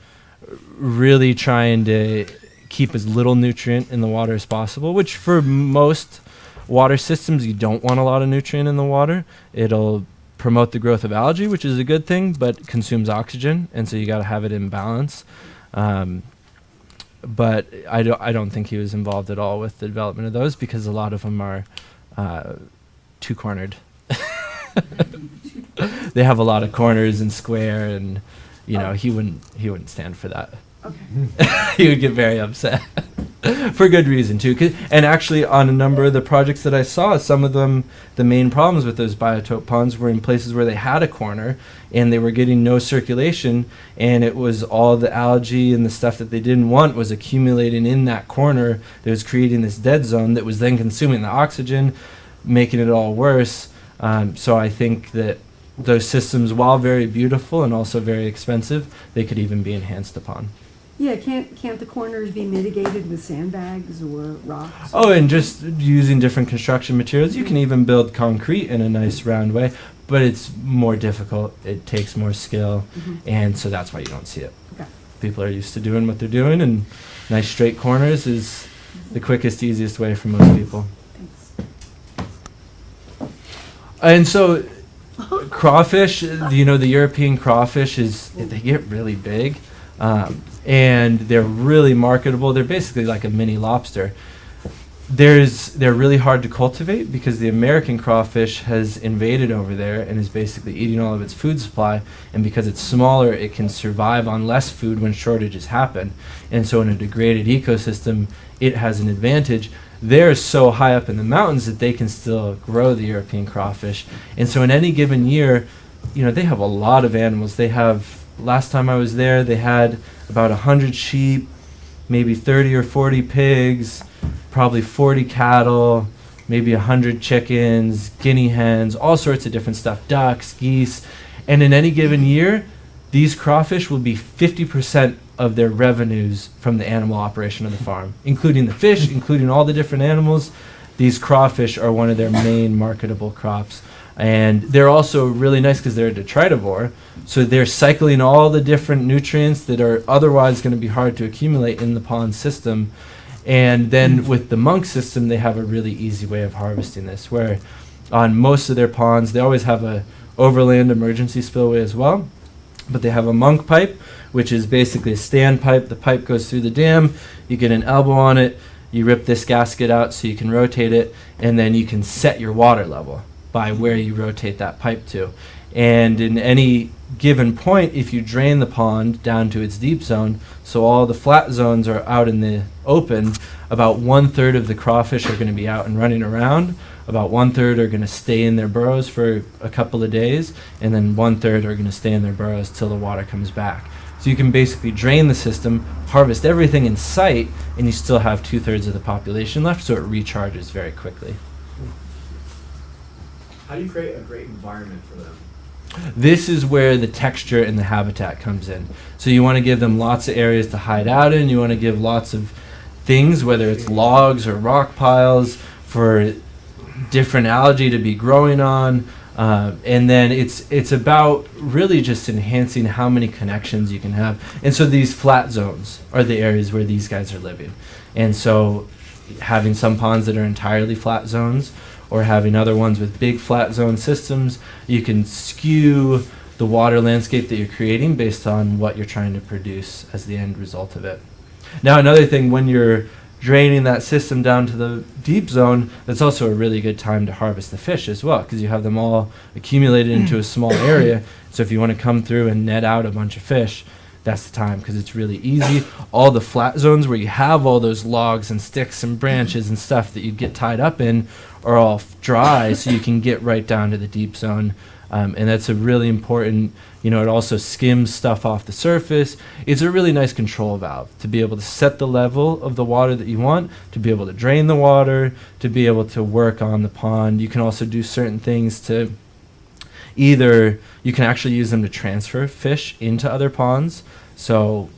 really trying to keep as little nutrient in the water as possible, which for most water systems, you don't want a lot of nutrient in the water. It'll promote the growth of algae, which is a good thing, but consumes oxygen, and so you got to have it in balance. But I don't think he was involved at all with the development of those, because a lot of them are two cornered. They have a lot of corners and square, and he wouldn't stand for that. Okay. He would get very upset. For good reason too, and actually on a number of the projects that I saw, some of them, the main problems with those biotope ponds were in places where they had a corner and they were getting no circulation, and it was all the algae and the stuff that they didn't want was accumulating in that corner that was creating this dead zone that was then consuming the oxygen, making it all worse. So I think that those systems, while very beautiful and also very expensive, they could even be enhanced upon. Yeah, can't the corners be mitigated with sandbags or rocks? Oh, and just using different construction materials. You can even build concrete in a nice round way, but it's more difficult. It takes more skill, and so that's why you don't see it. Okay. People are used to doing what they're doing, and nice straight corners is the quickest, easiest way for most people. Thanks. And so crawfish, the European crawfish they get really big. And they're really marketable. They're basically like a mini lobster. They're really hard to cultivate because the American crawfish has invaded over there and is basically eating all of its food supply. And because it's smaller, it can survive on less food when shortages happen. And so in a degraded ecosystem, it has an advantage. They're so high up in the mountains that they can still grow the European crawfish. And so in any given year, they have a lot of animals. They have, last time I was there, they had about 100 sheep, maybe 30 or 40 pigs, probably 40 cattle, maybe 100 chickens, guinea hens, all sorts of different stuff, ducks, geese. And in any given year, these crawfish will be 50% of their revenues from the animal operation of the farm, including the fish, including all the different animals. These crawfish are one of their main marketable crops. And they're also really nice because they're a detritivore, so they're cycling all the different nutrients that are otherwise going to be hard to accumulate in the pond system. And then with the monk system, they have a really easy way of harvesting this, where on most of their ponds, they always have a overland emergency spillway as well, but they have a monk pipe, which is basically a stand pipe. The pipe goes through the dam, you get an elbow on it, you rip this gasket out so you can rotate it, and then you can set your water level by where you rotate that pipe to. And in any given point, if you drain the pond down to its deep zone, so all the flat zones are out in the open, about 1/3 of the crawfish are going to be out and running around, about 1/3 are going to stay in their burrows for a couple of days, and then 1/3 are going to stay in their burrows till the water comes back. So you can basically drain the system, harvest everything in sight, and you still have 2/3 of the population left, so it recharges very quickly. How do you create a great environment for them? This is where the texture and the habitat comes in. So you want to give them lots of areas to hide out in. You want to give lots of things, whether it's logs or rock piles, for different algae to be growing on. And then it's about really just enhancing how many connections you can have. And so these flat zones are the areas where these guys are living. And so having some ponds that are entirely flat zones, or having other ones with big flat zone systems, you can skew the water landscape that you're creating based on what you're trying to produce as the end result of it. Now, another thing, when you're draining that system down to the deep zone, that's also a really good time to harvest the fish as well, because you have them all accumulated into a small area. So if you want to come through and net out a bunch of fish, that's the time, because it's really easy. All the flat zones where you have all those logs and sticks and branches and stuff that you'd get tied up in are all dry, so you can get right down to the deep zone. And that's a really important, it also skims stuff off the surface. It's a really nice control valve to be able to set the level of the water that you want, to be able to drain the water, to be able to work on the pond. You can also do certain things to either, you can actually use them to transfer fish into other ponds. So,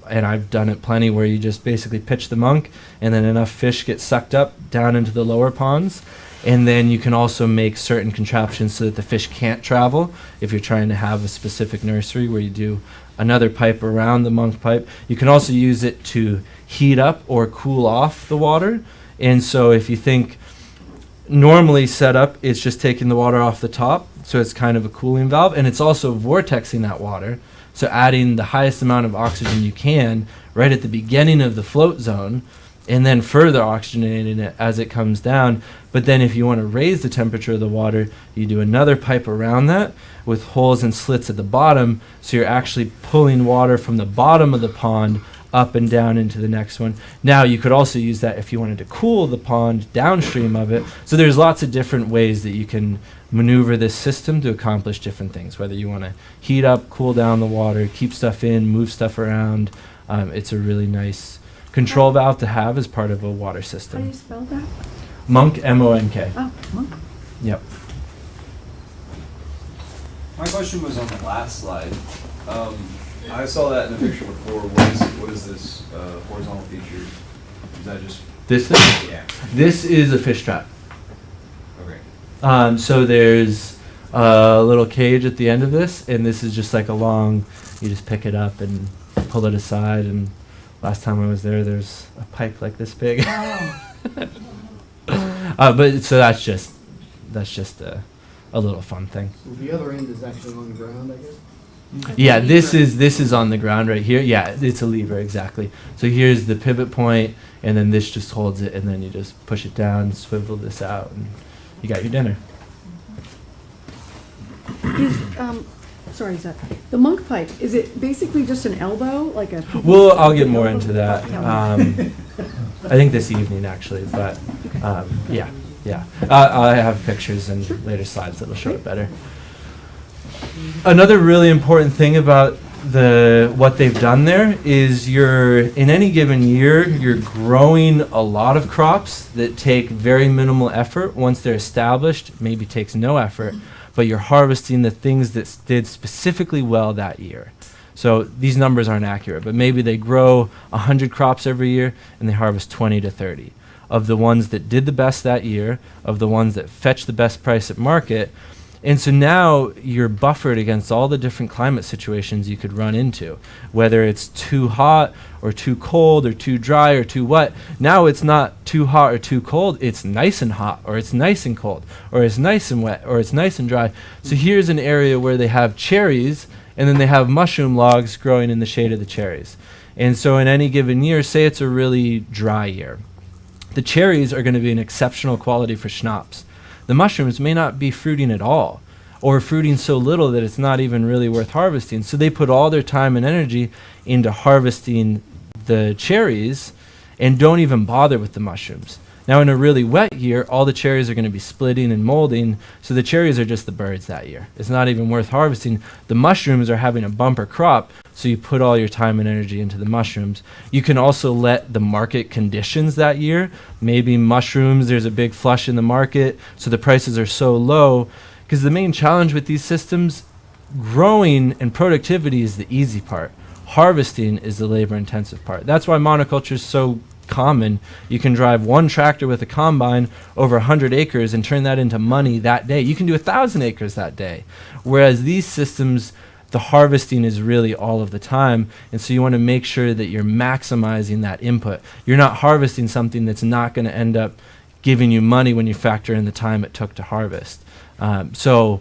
and I've done it plenty, where you just basically pitch the monk and then enough fish get sucked up down into the lower ponds. And then you can also make certain contraptions so that the fish can't travel. If you're trying to have a specific nursery where you do another pipe around the monk pipe, you can also use it to heat up or cool off the water. And so if you think normally set up, it's just taking the water off the top, so it's kind of a cooling valve, and it's also vortexing that water, so adding the highest amount of oxygen you can right at the beginning of the float zone, and then further oxygenating it as it comes down. But then if you want to raise the temperature of the water, you do another pipe around that with holes and slits at the bottom, so you're actually pulling water from the bottom of the pond up and down into the next one. Now you could also use that if you wanted to cool the pond downstream of it. So there's lots of different ways that you can maneuver this system to accomplish different things, whether you want to heat up, cool down the water, keep stuff in, move stuff around. It's a really nice control valve to have as part of a water How do system. you spell that? Monk, M-O-N-K. Oh, monk. Yep. My question was on the last slide. I saw that in the picture before. What is this horizontal feature? Is that just This is? yeah? This is a fish trap. Okay. So there's a little cage at the end of this, and this is just like a long, you just pick it up and pull it aside, and last time I was there, there's a pipe like this big. But so that's just a little fun thing. So the other end is actually on the ground, I guess? Yeah, this is on the ground right here. Yeah, it's a lever, exactly. So here's the pivot point, and then this just holds it, and then you just push it down, swivel this out, and you got your dinner. Sorry, Zach. The monk pipe, is it basically just an elbow, like a? Well, I'll get more into that. Okay. I think this evening, actually, but yeah. I have pictures and later slides that'll show it better. Another really important thing about what they've done there is in any given year, you're growing a lot of crops that take very minimal effort. Once they're established, maybe takes no effort, but you're harvesting the things that did specifically well that year. So these numbers aren't accurate, but maybe they grow 100 crops every year and they harvest 20 to 30. Of the ones that did the best that year, of the ones that fetch the best price at market. And so now you're buffered against all the different climate situations you could run into, whether it's too hot or too cold or too dry or too wet. Now it's not too hot or too cold, it's nice and hot, or it's nice and cold, or it's nice and wet, or it's nice and dry. So here's an area where they have cherries, and then they have mushroom logs growing in the shade of the cherries. And so in any given year, say it's a really dry year, the cherries are going to be an exceptional quality for schnapps. The mushrooms may not be fruiting at all, or fruiting so little that it's not even really worth harvesting. So they put all their time and energy into harvesting the cherries and don't even bother with the mushrooms. Now in a really wet year, all the cherries are going to be splitting and molding, so the cherries are just the birds that year. It's not even worth harvesting. The mushrooms are having a bumper crop, so you put all your time and energy into the mushrooms. You can also let the market conditions that year. Maybe mushrooms, there's a big flush in the market, so the prices are so low, because the main challenge with these systems, growing and productivity is the easy part. Harvesting is the labor-intensive part. That's why monoculture is so common. You can drive one tractor with a combine over 100 acres and turn that into money that day. You can do 1,000 acres that day. Whereas these systems, the harvesting is really all of the time, and so you want to make sure that you're maximizing that input. You're not harvesting something that's not going to end up giving you money when you factor in the time it took to harvest. So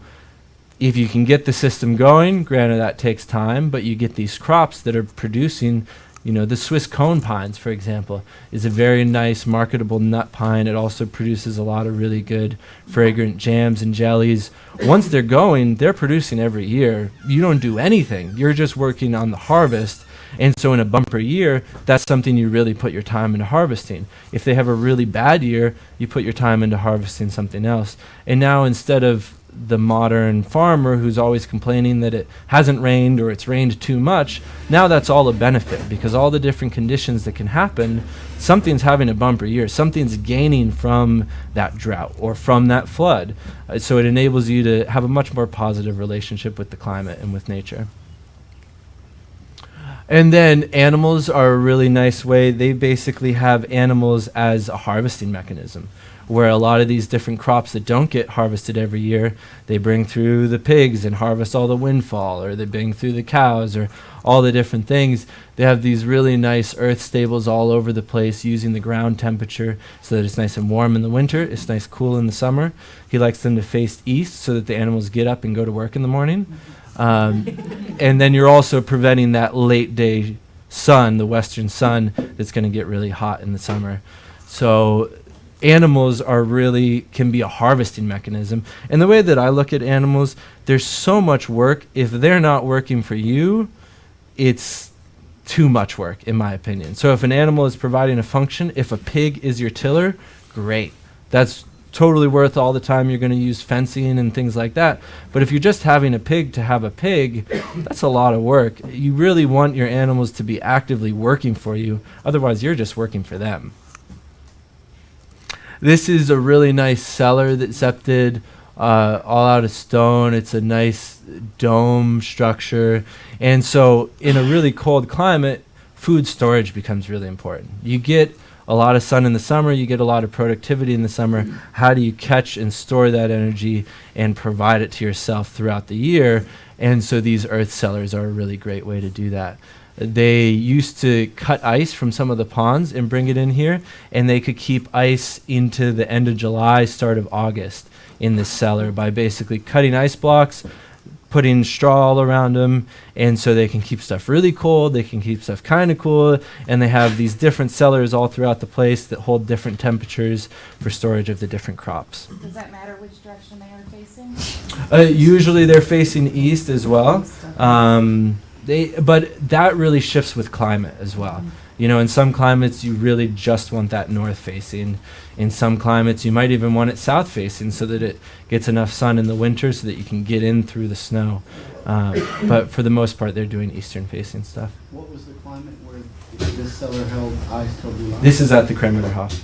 if you can get the system going, granted that takes time, but you get these crops that are producing, the Swiss cone pines, for example, is a very nice marketable nut pine. It also produces a lot of really good fragrant jams and jellies. Once they're going, they're producing every year. You don't do anything. You're just working on the harvest. And so in a bumper year, that's something you really put your time into harvesting. If they have a really bad year, you put your time into harvesting something else. And now instead of the modern farmer who's always complaining that it hasn't rained or it's rained too much, now that's all a benefit, because all the different conditions that can happen, something's having a bumper year, something's gaining from that drought or from that flood. So it enables you to have a much more positive relationship with the climate and with nature. And then animals are a really nice way. They basically have animals as a harvesting mechanism, where a lot of these different crops that don't get harvested every year, they bring through the pigs and harvest all the windfall, or they bring through the cows, or all the different things. They have these really nice earth stables all over the place using the ground temperature so that it's nice and warm in the winter, it's nice cool in the summer. He likes them to face east so that the animals get up and go to work in the morning. And then you're also preventing that late day sun, the western sun, that's going to get really hot in the summer. So animals can be a harvesting mechanism. And the way that I look at animals, there's so much work. If they're not working for you, it's too much work, in my opinion. So if an animal is providing a function, if a pig is your tiller, great. That's totally worth all the time you're going to use fencing and things like that. But if you're just having a pig to have a pig, that's a lot of work. You really want your animals to be actively working for you. Otherwise, you're just working for them. This is a really nice cellar that Sepp did, all out of stone. It's a nice dome structure. And so in a really cold climate, food storage becomes really important. You get a lot of sun in the summer, you get a lot of productivity in the summer. How do you catch and store that energy and provide it to yourself throughout the year? And so these earth cellars are a really great way to do that. They used to cut ice from some of the ponds and bring it in here, and they could keep ice into the end of July, start of August in this cellar by basically cutting ice blocks, putting straw all around them, and so they can keep stuff really cold, they can keep stuff kind of cool, and they have these different cellars all throughout the place that hold different temperatures for storage of the different crops. Does that matter which direction they are facing? Usually they're facing east as well, but that really shifts with climate as well. You know, in some climates, you really just want that north facing. In some climates, you might even want it south facing so that it gets enough sun in the winter so that you can get in through the snow. But for the most part, they're doing eastern facing stuff. What was the climate where this cellar held ice till July? This is at the Kremerterhof.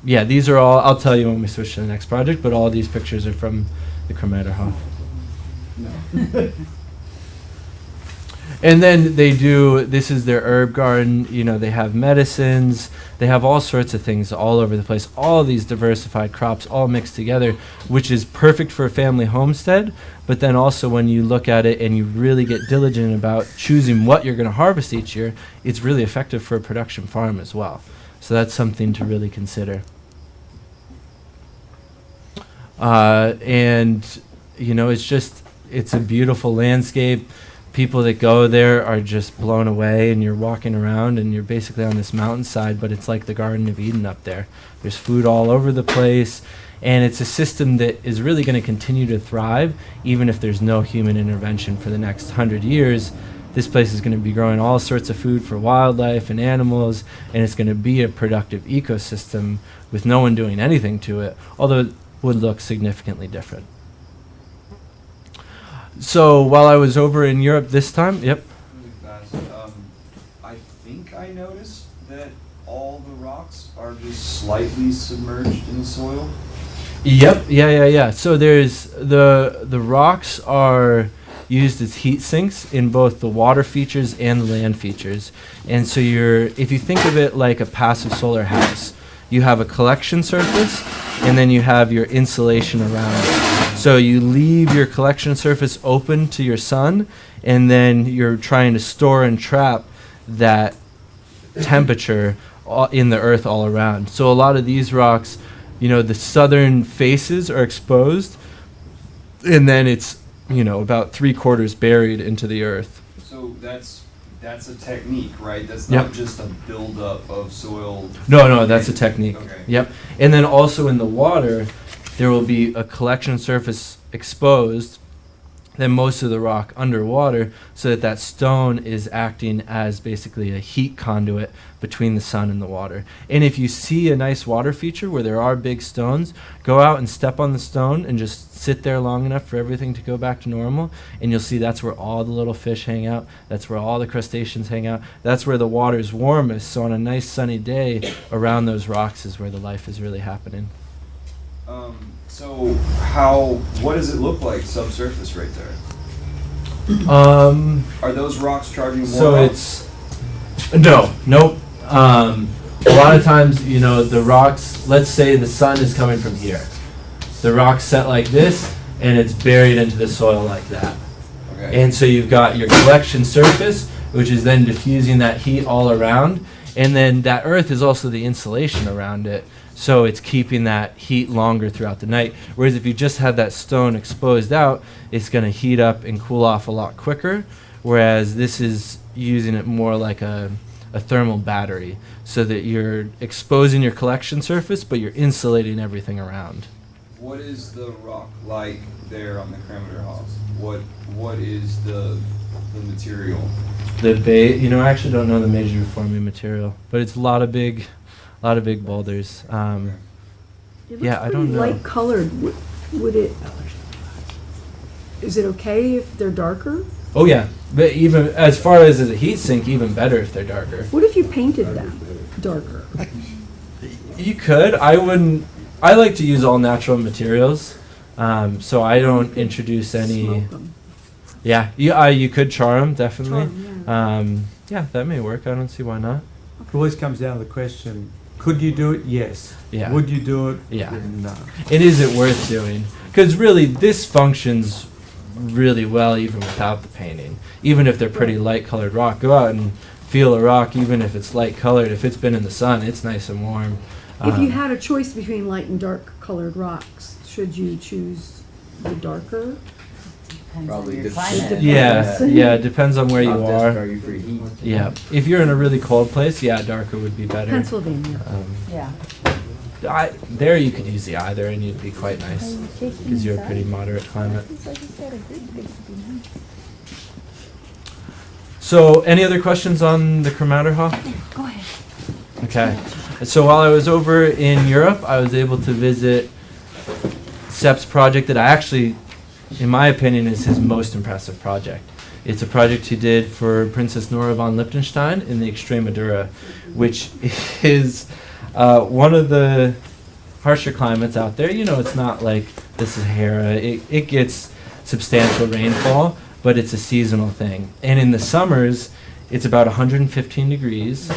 Yeah, these are all, I'll tell you when we switch to the next project, but all these pictures are from the Kremerterhof. No. And then they do, this is their herb garden, you know, they have medicines, they have all sorts of things all over the place, all these diversified crops all mixed together, which is perfect for a family homestead, but then also when you look at it and you really get diligent about choosing what you're going to harvest each year, it's really effective for a production farm as well. So that's something to really consider. And, you know, it's a beautiful landscape. People that go there are just blown away, and you're walking around and you're basically on this mountainside, but it's like the Garden of Eden up there. There's food all over the place, and it's a system that is really going to continue to thrive even if there's no human intervention for the next 100 years. This place is going to be growing all sorts of food for wildlife and animals, and it's going to be a productive ecosystem with no one doing anything to it, although it would look significantly different. So while I was over in Europe this time, yep. Really fast. I think I noticed that all the rocks are just slightly submerged in the soil. Yep, yeah. So there's the rocks are used as heat sinks in both the water features and the land features. And so if you think of it like a passive solar house, you have a collection surface and then you have your insulation around it. So you leave your collection surface open to your sun, and then you're trying to store and trap that temperature in the earth all around. So a lot of these rocks, you know, the southern faces are exposed, and then it's, you know, about 3/4 buried into the earth. So that's a technique, right? That's Yep. not just a buildup of soil. No, that's a technique. Okay. Yep. And then also in the water, there will be a collection surface exposed, then most of the rock underwater, so that that stone is acting as basically a heat conduit between the sun and the water. And if you see a nice water feature where there are big stones, go out and step on the stone and just sit there long enough for everything to go back to normal, and you'll see that's where all the little fish hang out, that's where all the crustaceans hang out, that's where the water's warmest. So on a nice sunny day, around those rocks is where the life is really happening. So what does it look like subsurface right there? Are those rocks charging more? So up? nope. A lot of times, you know, the rocks, let's say the sun is coming from here. The rock's set like this, and it's buried into the soil like that. Okay. And so you've got your collection surface, which is then diffusing that heat all around, and then that earth is also the insulation around it. So it's keeping that heat longer throughout the night. Whereas if you just had that stone exposed out, it's going to heat up and cool off a lot quicker. Whereas this is using it more like a thermal battery, so that you're exposing your collection surface, but you're insulating everything around. What is the rock like there on the Kremerterhof? What is the material? You know, I actually don't know the major forming material, but it's a lot of big boulders. It Yeah, looks I don't pretty know. light colored. Would it? Is it okay if they're darker? Oh yeah, but even as far as a heat sink, even better if they're darker. What if you painted them darker? You could. I wouldn't. I like to use all natural materials, so I don't introduce any. Smoke 'em. Yeah, you could char them definitely. Char 'em, Yeah, that may work. I don't see why not. It always comes down to the question, could you do it? Yes. Yeah. Would you do it? Yeah. No. And is it worth doing? Because really, this functions really well even without the painting. Even if they're pretty light colored rock, go out and feel a rock, even if it's light colored. If it's been in the sun, it's nice and warm. If you had a choice between light and dark colored rocks, should you choose the darker? Depends Probably on your depends. climate. Yeah, it depends on where you How desperate are. you for heat? Yeah, if you're in a really cold place, yeah, darker would be better. Pennsylvania. Yeah. There you could use the either, and you'd be quite nice because you're a pretty moderate climate. So any other questions on the Chromaterhof? Go ahead. Okay. So while I was over in Europe, I was able to visit Sepp's project that I actually, in my opinion, is his most impressive project. It's a project he did for Princess Nora von Liechtenstein in the Extremadura, which is one of the harsher climates out there. You know, it's not like the Sahara. It gets substantial rainfall, but it's a seasonal thing. And in the summers, it's about 115 degrees,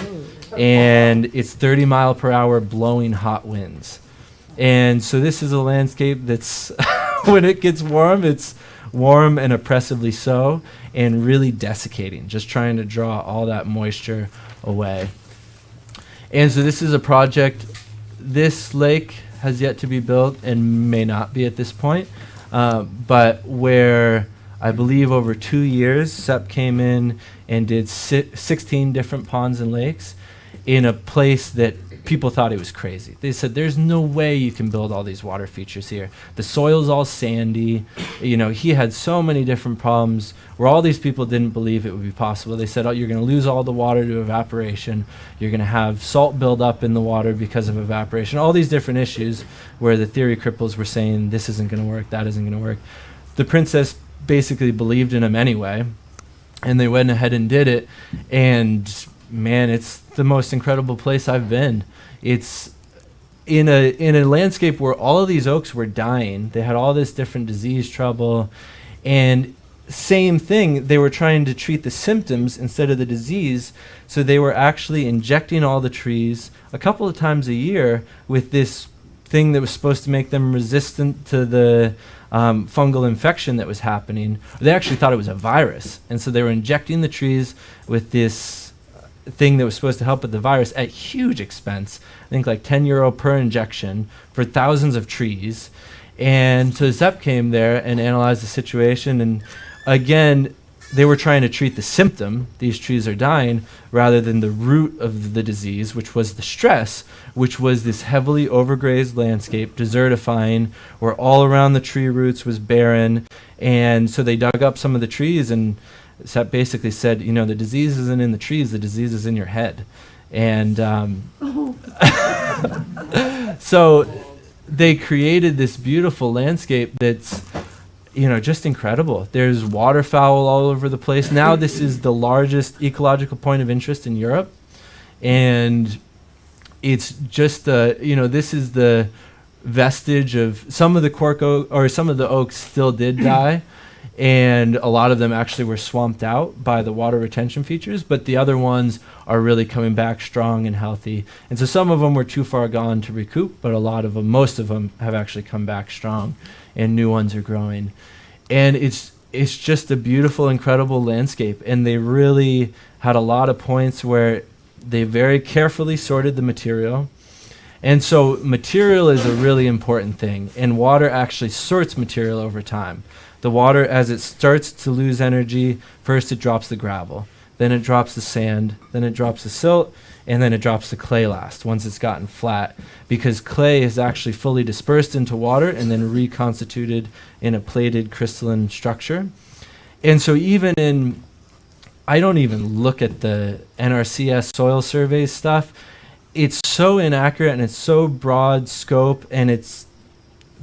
and it's 30-mile-per-hour blowing hot winds. And so this is a landscape that's, when it gets warm, it's warm and oppressively so, and really desiccating, just trying to draw all that moisture away. And so this is a project, this lake has yet to be built and may not be at this point, but where I believe over 2 years, Sepp came in and did 16 different ponds and lakes in a place that people thought it was crazy. They said, there's no way you can build all these water features here. The soil's all sandy. You know, he had so many different problems where all these people didn't believe it would be possible. They said, oh, you're going to lose all the water to evaporation. You're going to have salt build up in the water because of evaporation. All these different issues where the theory cripples were saying, this isn't going to work, that isn't going to work. The princess basically believed in him anyway, and they went ahead and did it. And man, it's the most incredible place I've been. It's in a landscape where all of these oaks were dying. They had all this different disease trouble, and same thing, they were trying to treat the symptoms instead of the disease. So they were actually injecting all the trees a couple of times a year with this thing that was supposed to make them resistant to the fungal infection that was happening. They actually thought it was a virus, and so they were injecting the trees with this thing that was supposed to help with the virus at huge expense. I think like €10 per injection for thousands of trees. And so Sepp came there and analyzed the situation, and again, they were trying to treat the symptom, these trees are dying, rather than the root of the disease, which was the stress, which was this heavily overgrazed landscape, desertifying, where all around the tree roots was barren. And so they dug up some of the trees, and Sepp basically said, you know, the disease isn't in the trees, the disease is in your head. And so they created this beautiful landscape that's, you know, just incredible. There's waterfowl all over the place. Now this is the largest ecological point of interest in Europe. And it's just, you know, this is the vestige of some of the cork oak, or some of the oaks still did die. And a lot of them actually were swamped out by the water retention features, but the other ones are really coming back strong and healthy. And so some of them were too far gone to recoup, but a lot of them, most of them, have actually come back strong, and new ones are growing. And it's just a beautiful, incredible landscape. And they really had a lot of points where they very carefully sorted the material. And so material is a really important thing, and water actually sorts material over time. The water, as it starts to lose energy, first it drops the gravel, then it drops the sand, then it drops the silt, and then it drops the clay last, once it's gotten flat, because clay is actually fully dispersed into water and then reconstituted in a plated crystalline structure. And so even in, I don't even look at the NRCS soil survey stuff, it's so inaccurate and it's so broad scope, and it's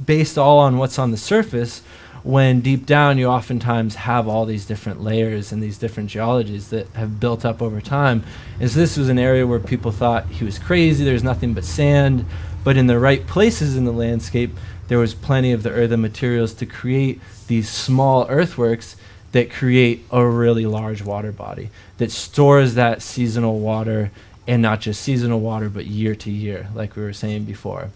based all on what's on the surface, when deep down you oftentimes have all these different layers and these different geologies that have built up over time. And so this was an area where people thought he was crazy, there's nothing but sand, but in the right places in the landscape, there was plenty of the earthen materials to create these small earthworks that create a really large water body that stores that seasonal water, and not just seasonal water, but year to year, like we were saying before.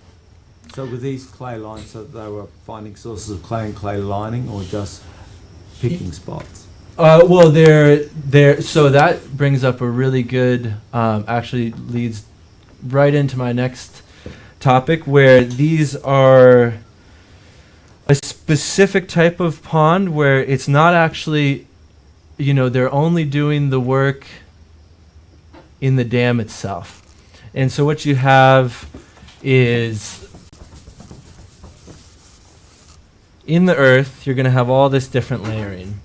So with these clay lines, so they were finding sources of clay and clay lining, or just picking spots? Well, so that brings up a really good, actually leads right into my next topic, where these are a specific type of pond where it's not actually, you know, they're only doing the work in the dam itself. And so what you have is, in the earth, you're going to have all this different layering.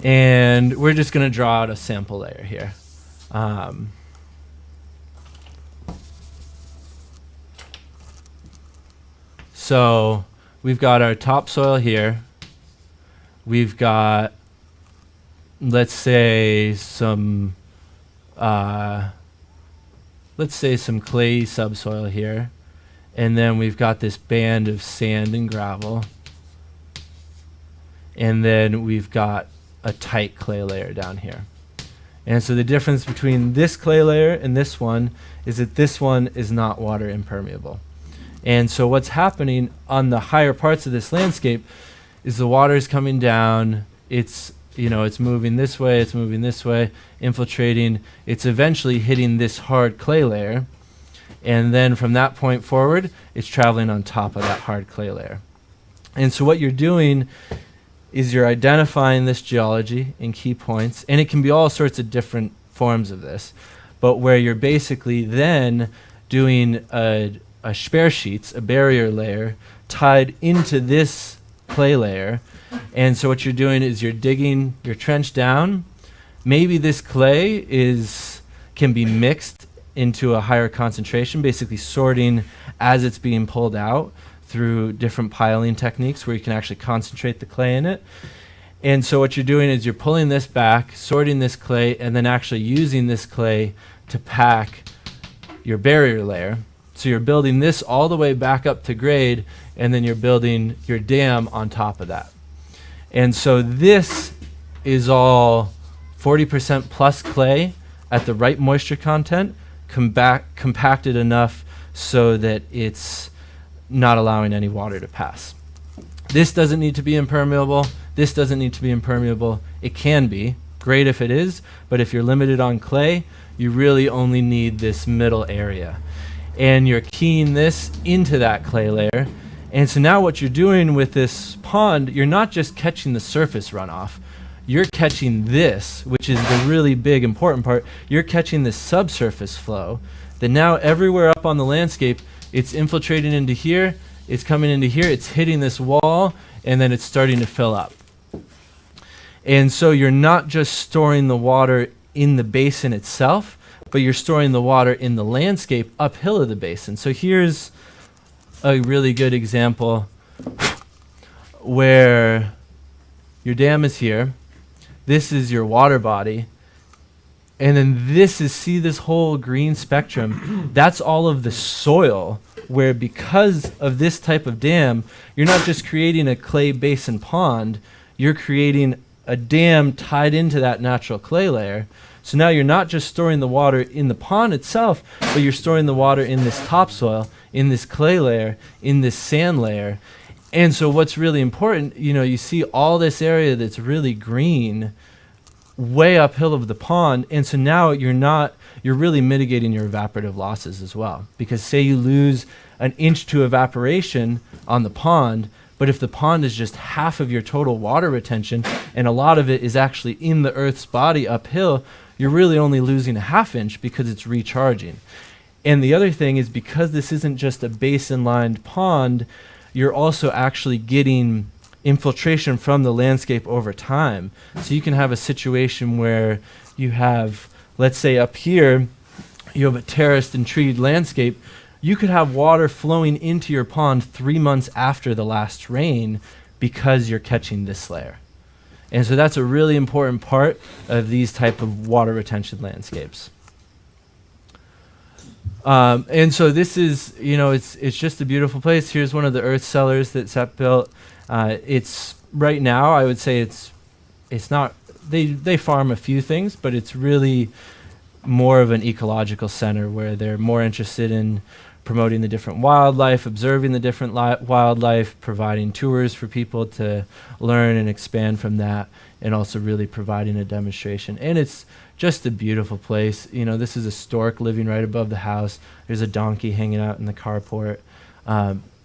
And we're just going to draw out a sample layer here. So we've got our topsoil here. We've got, let's say some clay subsoil here. And then we've got this band of sand and gravel. And then we've got a tight clay layer down here. And so the difference between this clay layer and this one is that this one is not water impermeable. And so what's happening on the higher parts of this landscape is the water is coming down, it's moving this way, it's moving this way, infiltrating, it's eventually hitting this hard clay layer. And then from that point forward, it's traveling on top of that hard clay layer. And so what you're doing is you're identifying this geology in key points, and it can be all sorts of different forms of this, but where you're basically then doing a Sperrsheets, a barrier layer, tied into this clay layer. And so what you're doing is you're digging your trench down. Maybe this clay can be mixed into a higher concentration, basically sorting as it's being pulled out through different piling techniques where you can actually concentrate the clay in it. And so what you're doing is you're pulling this back, sorting this clay, and then actually using this clay to pack your barrier layer. So you're building this all the way back up to grade, and then you're building your dam on top of that. And so this is all 40% plus clay at the right moisture content, compacted enough so that it's not allowing any water to pass. This doesn't need to be impermeable. This doesn't need to be impermeable. It can be. Great if it is, but if you're limited on clay, you really only need this middle area. And you're keying this into that clay layer. And so now what you're doing with this pond, you're not just catching the surface runoff. You're catching this, which is the really big important part. You're catching the subsurface flow that now everywhere up on the landscape, it's infiltrating into here, it's coming into here, it's hitting this wall, and then it's starting to fill up. And so you're not just storing the water in the basin itself, but you're storing the water in the landscape uphill of the basin. So here's a really good example where your dam is here. This is your water body. And then see this whole green spectrum? That's all of the soil where, because of this type of dam, you're not just creating a clay basin pond, you're creating a dam tied into that natural clay layer. So now you're not just storing the water in the pond itself, but you're storing the water in this topsoil, in this clay layer, in this sand layer. And so what's really important, you see all this area that's really green way uphill of the pond. And so now you're really mitigating your evaporative losses as well. Because say you lose an inch to evaporation on the pond, but if the pond is just half of your total water retention, and a lot of it is actually in the Earth's body uphill, you're really only losing a ½ inch because it's recharging. And the other thing is, because this isn't just a basin-lined pond, you're also actually getting infiltration from the landscape over time. So you can have a situation where you have, let's say up here, you have a terraced and treed landscape. You could have water flowing into your pond 3 months after the last rain because you're catching this layer. And so that's a really important part of these type of water retention landscapes. And so this is, it's just a beautiful place. Here's one of the earth cellars that Sepp built. It's right now, I would say it's not, they farm a few things, but it's really more of an ecological center where they're more interested in promoting the different wildlife, observing the different wildlife, providing tours for people to learn and expand from that, and also really providing a demonstration. And it's just a beautiful place. This is a stork living right above the house. There's a donkey hanging out in the carport.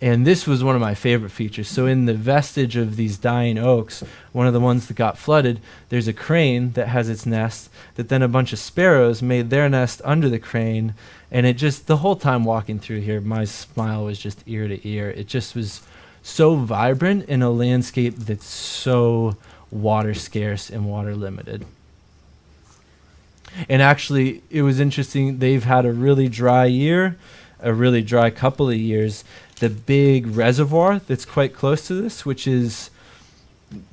And this was one of my favorite features. So in the vestige of these dying oaks, one of the ones that got flooded, there's a crane that has its nest, that then a bunch of sparrows made their nest under the crane. And it just, the whole time walking through here, my smile was just ear to ear. It just was so vibrant in a landscape that's so water scarce and water limited. And actually, it was interesting, they've had a really dry year, a really dry couple of years. The big reservoir that's quite close to this, which is,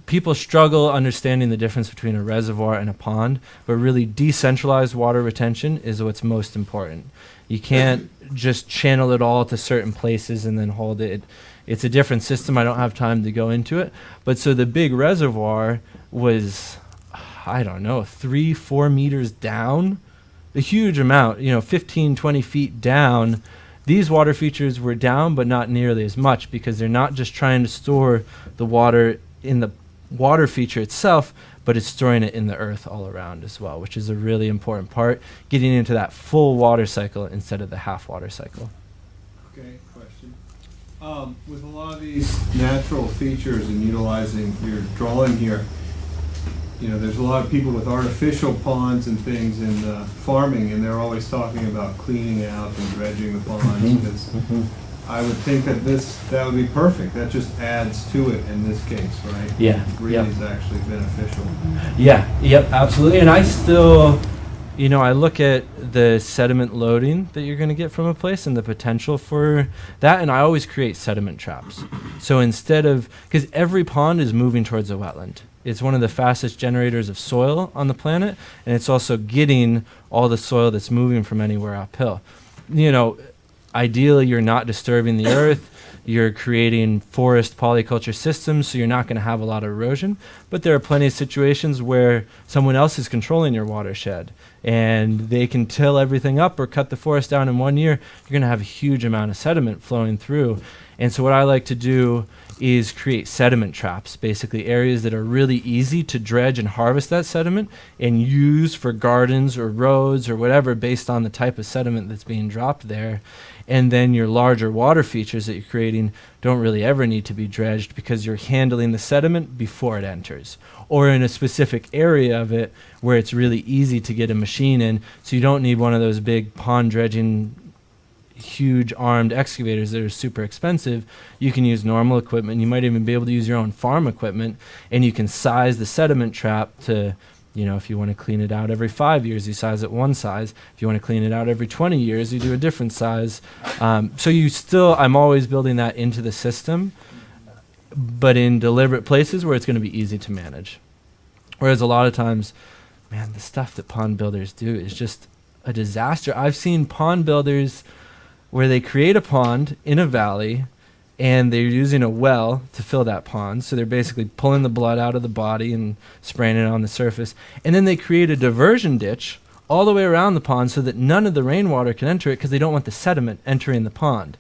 people struggle understanding the difference between a reservoir and a pond, but really decentralized water retention is what's most important. You can't just channel it all to certain places and then hold it. It's a different system. I don't have time to go into it. But so the big reservoir was, I don't know, 3-4 meters down, a huge amount, 15, 20 feet down. These water features were down, but not nearly as much, because they're not just trying to store the water in the water feature itself, but it's storing it in the earth all around as well, which is a really important part, getting into that full water cycle instead of the half water cycle. Okay, question. With a lot of these natural features and utilizing your drawing here, there's a lot of people with artificial ponds and things in farming, and they're always talking about cleaning out and dredging the ponds, because I would think that would be perfect. That just adds to it in this case, right? Yeah. It really is actually beneficial. Yeah, yep, absolutely. And I still, I look at the sediment loading that you're going to get from a place and the potential for that, and I always create sediment traps. So instead of, because every pond is moving towards a wetland. It's one of the fastest generators of soil on the planet, and it's also getting all the soil that's moving from anywhere uphill. Ideally, you're not disturbing the earth. You're creating forest polyculture systems, so you're not going to have a lot of erosion. But there are plenty of situations where someone else is controlling your watershed, and they can till everything up or cut the forest down in 1 year. You're going to have a huge amount of sediment flowing through. And so what I like to do is create sediment traps, basically areas that are really easy to dredge and harvest that sediment and use for gardens or roads or whatever based on the type of sediment that's being dropped there. And then your larger water features that you're creating don't really ever need to be dredged, because you're handling the sediment before it enters, or in a specific area of it where it's really easy to get a machine in, so you don't need one of those big pond dredging huge armed excavators that are super expensive. You can use normal equipment. You might even be able to use your own farm equipment, and you can size the sediment trap to, if you want to clean it out every 5 years, you size it one size. If you want to clean it out every 20 years, you do a different size. So I'm always building that into the system, but in deliberate places where it's going to be easy to manage. Whereas a lot of times, man, the stuff that pond builders do is just a disaster. I've seen pond builders where they create a pond in a valley, and they're using a well to fill that pond. So they're basically pulling the blood out of the body and spraying it on the surface. And then they create a diversion ditch all the way around the pond so that none of the rainwater can enter it, because they don't want the sediment entering the pond.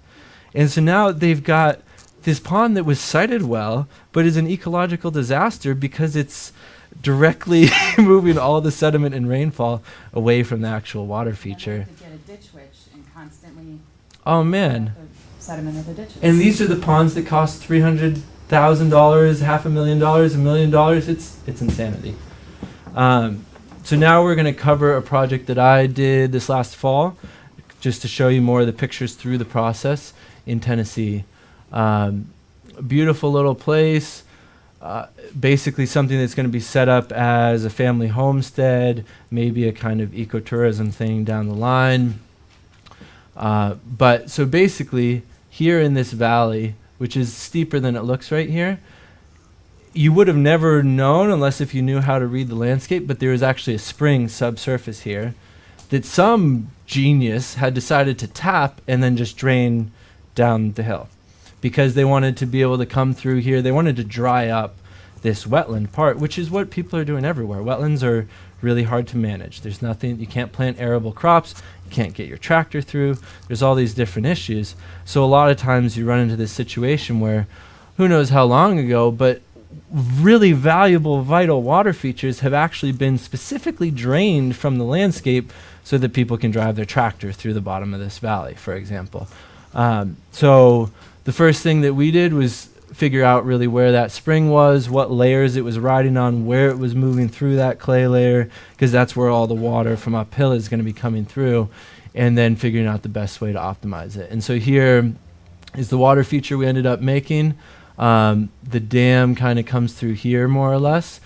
And so now they've got this pond that was sited well, but is an ecological disaster because it's directly moving all the sediment and rainfall away from the actual water feature. To get a ditch witch and constantly. Oh man. Sediment of the ditches. And these are the ponds that cost $300,000, $500,000, $1 million. It's insanity. So now we're going to cover a project that I did this last fall, just to show you more of the pictures through the process in Tennessee. Beautiful little place. Basically something that's going to be set up as a family homestead, maybe a kind of ecotourism thing down the line. But so basically, here in this valley, which is steeper than it looks right here, you would have never known unless if you knew how to read the landscape, but there is actually a spring subsurface here that some genius had decided to tap and then just drain down the hill, because they wanted to be able to come through here. They wanted to dry up this wetland part, which is what people are doing everywhere. Wetlands are really hard to manage. There's nothing, you can't plant arable crops, you can't get your tractor through, there's all these different issues. So a lot of times you run into this situation where, who knows how long ago, but really valuable, vital water features have actually been specifically drained from the landscape so that people can drive their tractor through the bottom of this valley, for example. So the first thing that we did was figure out really where that spring was, what layers it was riding on, where it was moving through that clay layer, because that's where all the water from uphill is going to be coming through, and then figuring out the best way to optimize it. And so here is the water feature we ended up making. The dam kind of comes through here more or less.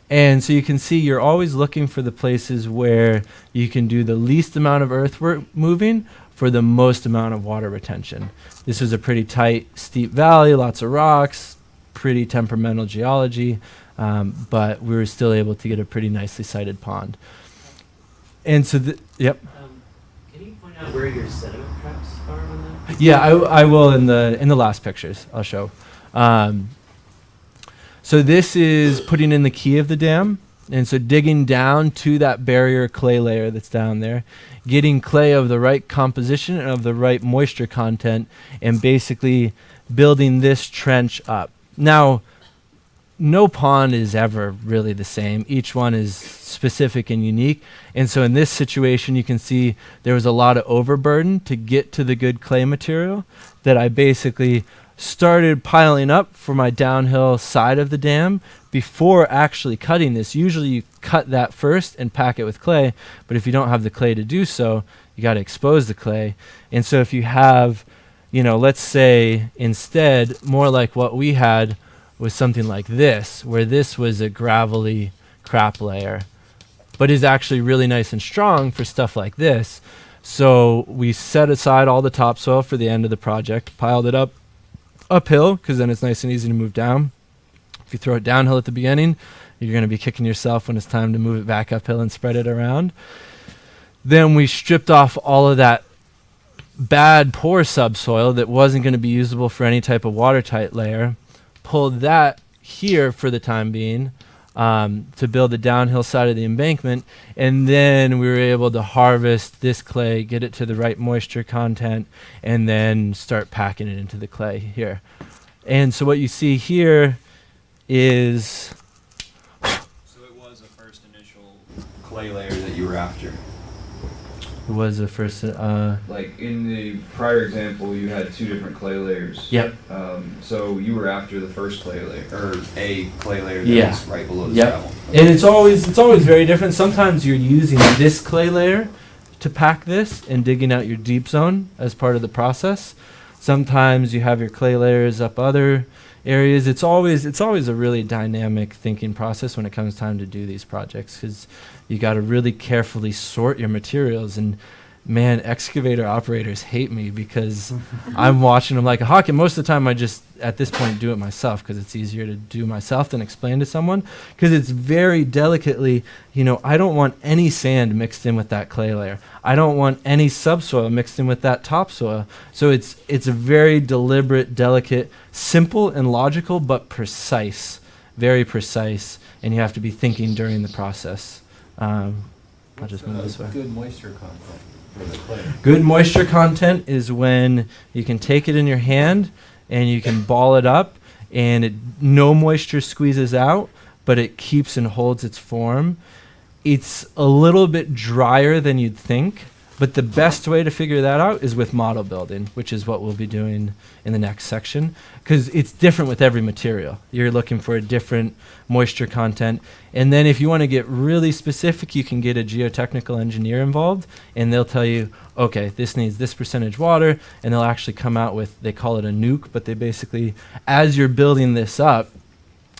And so you can see you're always looking for the places where you can do the least amount of earthwork moving for the most amount of water retention. This was a pretty tight, steep valley, lots of rocks, pretty temperamental geology, but we were still able to get a pretty nicely sited pond. And so, yep. Can you point out where your sediment traps are on that? Yeah, I will in the last pictures. I'll show. So this is putting in the key of the dam, and so digging down to that barrier clay layer that's down there, getting clay of the right composition and of the right moisture content, and basically building this trench up. Now, no pond is ever really the same. Each one is specific and unique. And so in this situation, you can see there was a lot of overburden to get to the good clay material that I basically started piling up for my downhill side of the dam before actually cutting this. Usually you cut that first and pack it with clay, but if you don't have the clay to do so, you got to expose the clay. And so if you have, let's say instead more like what we had was something like this, where this was a gravelly crap layer, but is actually really nice and strong for stuff like this. So we set aside all the topsoil for the end of the project, piled it up uphill, because then it's nice and easy to move down. If you throw it downhill at the beginning, you're going to be kicking yourself when it's time to move it back uphill and spread it around. Then we stripped off all of that bad, poor subsoil that wasn't going to be usable for any type of watertight layer, pulled that here for the time being to build the downhill side of the embankment, and then we were able to harvest this clay, get it to the right moisture content, and then start packing it into the clay here. And so what you see here is... So it was a first initial clay layer that you were after? It was the first... like in the prior example, you had two different clay layers. Yep. So you were after the first clay layer, or a clay layer that Yeah. was right below the Yep. gravel. And it's always very different. Sometimes you're using this clay layer to pack this and digging out your deep zone as part of the process. Sometimes you have your clay layers up other areas. It's always a really dynamic thinking process when it comes time to do these projects, because you got to really carefully sort your materials. And man, excavator operators hate me because I'm watching them like a hawk, and most of the time I just at this point do it myself because it's easier to do myself than explain to someone, because it's very delicately, I don't want any sand mixed in with that clay layer. I don't want any subsoil mixed in with that topsoil. So it's a very deliberate, delicate, simple and logical, but precise, very precise, and you have to be thinking during the process. I'll just move this way. Good moisture content for the clay. Good moisture content is when you can take it in your hand and you can ball it up, and no moisture squeezes out, but it keeps and holds its form. It's a little bit drier than you'd think, but the best way to figure that out is with model building, which is what we'll be doing in the next section, because it's different with every material. You're looking for a different moisture content. And then if you want to get really specific, you can get a geotechnical engineer involved, and they'll tell you, okay, this needs this percentage water, and they'll actually come out with, they call it a nuke, but they basically, as you're building this up,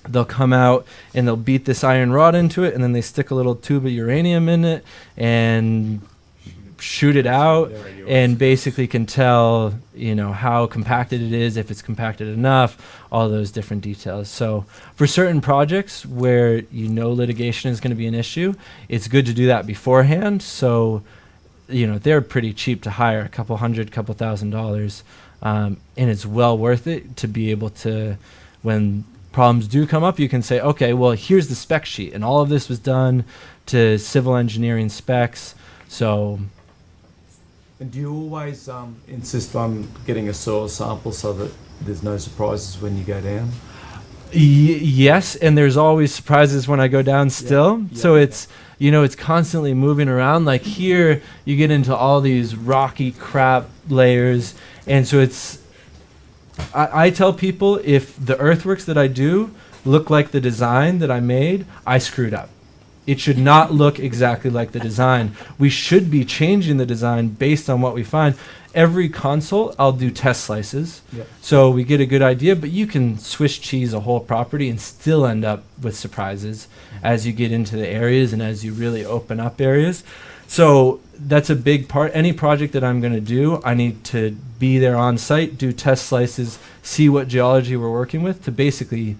they'll come out and they'll beat this iron rod into it, and then they stick a little tube of uranium in it and shoot it out, and basically can tell, how compacted it is, if it's compacted enough, all those different details. So for certain projects where litigation is going to be an issue, it's good to do that beforehand. So, they're pretty cheap to hire, a couple $1,000s, and it's well worth it to be able to, when problems do come up, you can say, okay, well, here's the spec sheet, and all of this was done to civil engineering specs. So... And do you always insist on getting a soil sample so that there's no surprises when you go down? Yes, and there's always surprises when I go down still. Yeah. So it's, it's constantly moving around. Like here, you get into all these rocky crap layers. And so I tell people, if the earthworks that I do look like the design that I made, I screwed up. It should not look exactly like the design. We should be changing the design based on what we find. Every consult, I'll do test slices. Yep. So we get a good idea, but you can Swiss cheese a whole property and still end up with surprises as you get into the areas and as you really open up areas. So that's a big part. Any project that I'm going to do, I need to be there on site, do test slices, see what geology we're working with to basically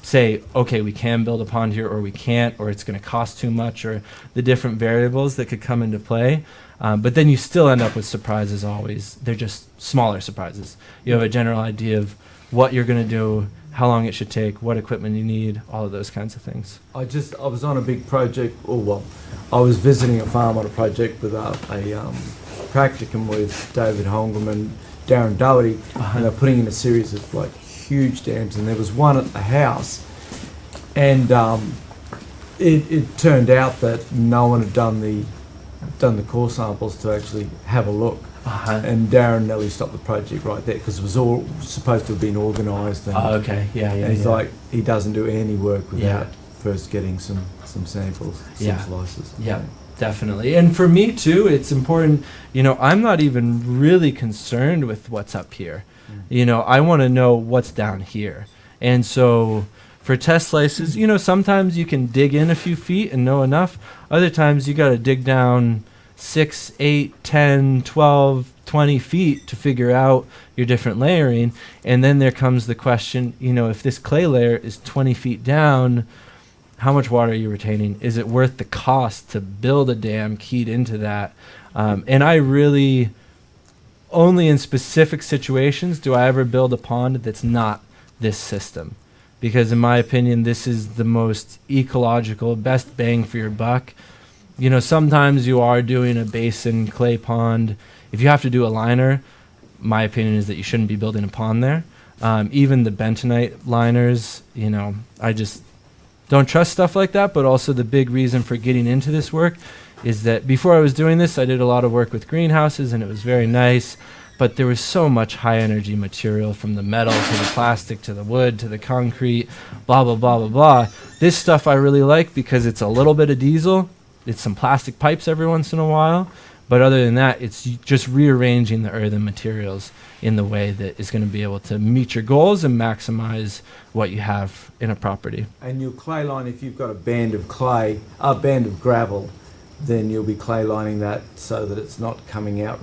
say, okay, we can build a pond here or we can't, or it's going to cost too much, or the different variables that could come into play. But then you still end up with surprises always. They're just smaller surprises. You have a general idea of what you're going to do, how long it should take, what equipment you need, all of those kinds of things. I was on a big project, I was visiting a farm on a project with a practicum with David Holmgren and Darren Doherty, and they're putting in a series of like huge dams, and there was one at the house, and it turned out that no one had done the core samples to actually have a look. And Darren nearly stopped the project right there because it was all supposed to have been organised. Okay, and he's like, he doesn't do any work without first getting some samples, some slices. Yeah, definitely. And for me too, it's important, I'm not even really concerned with what's up here. I want to know what's down here. And so for test slices, sometimes you can dig in a few feet and know enough. Other times you got to dig down 6, 8, 10, 12, 20 feet to figure out your different layering. And then there comes the question, if this clay layer is 20 feet down, how much water are you retaining? Is it worth the cost to build a dam keyed into that? And I really, only in specific situations do I ever build a pond that's not this system. Because in my opinion, this is the most ecological, best bang for your buck. Sometimes you are doing a basin clay pond. If you have to do a liner, my opinion is that you shouldn't be building a pond there. Even the bentonite liners, I just don't trust stuff like that. But also the big reason for getting into this work is that before I was doing this, I did a lot of work with greenhouses, and it was very nice. But there was so much high energy material, from the metal to the plastic to the wood to the concrete, blah, blah, blah, blah, blah. This stuff I really like because it's a little bit of diesel. It's some plastic pipes every once in a while. But other than that, it's just rearranging the earthen materials in the way that is going to be able to meet your goals and maximize what you have in a property. And your clay line, if you've got a band of gravel, then you'll be clay lining that so that it's not coming out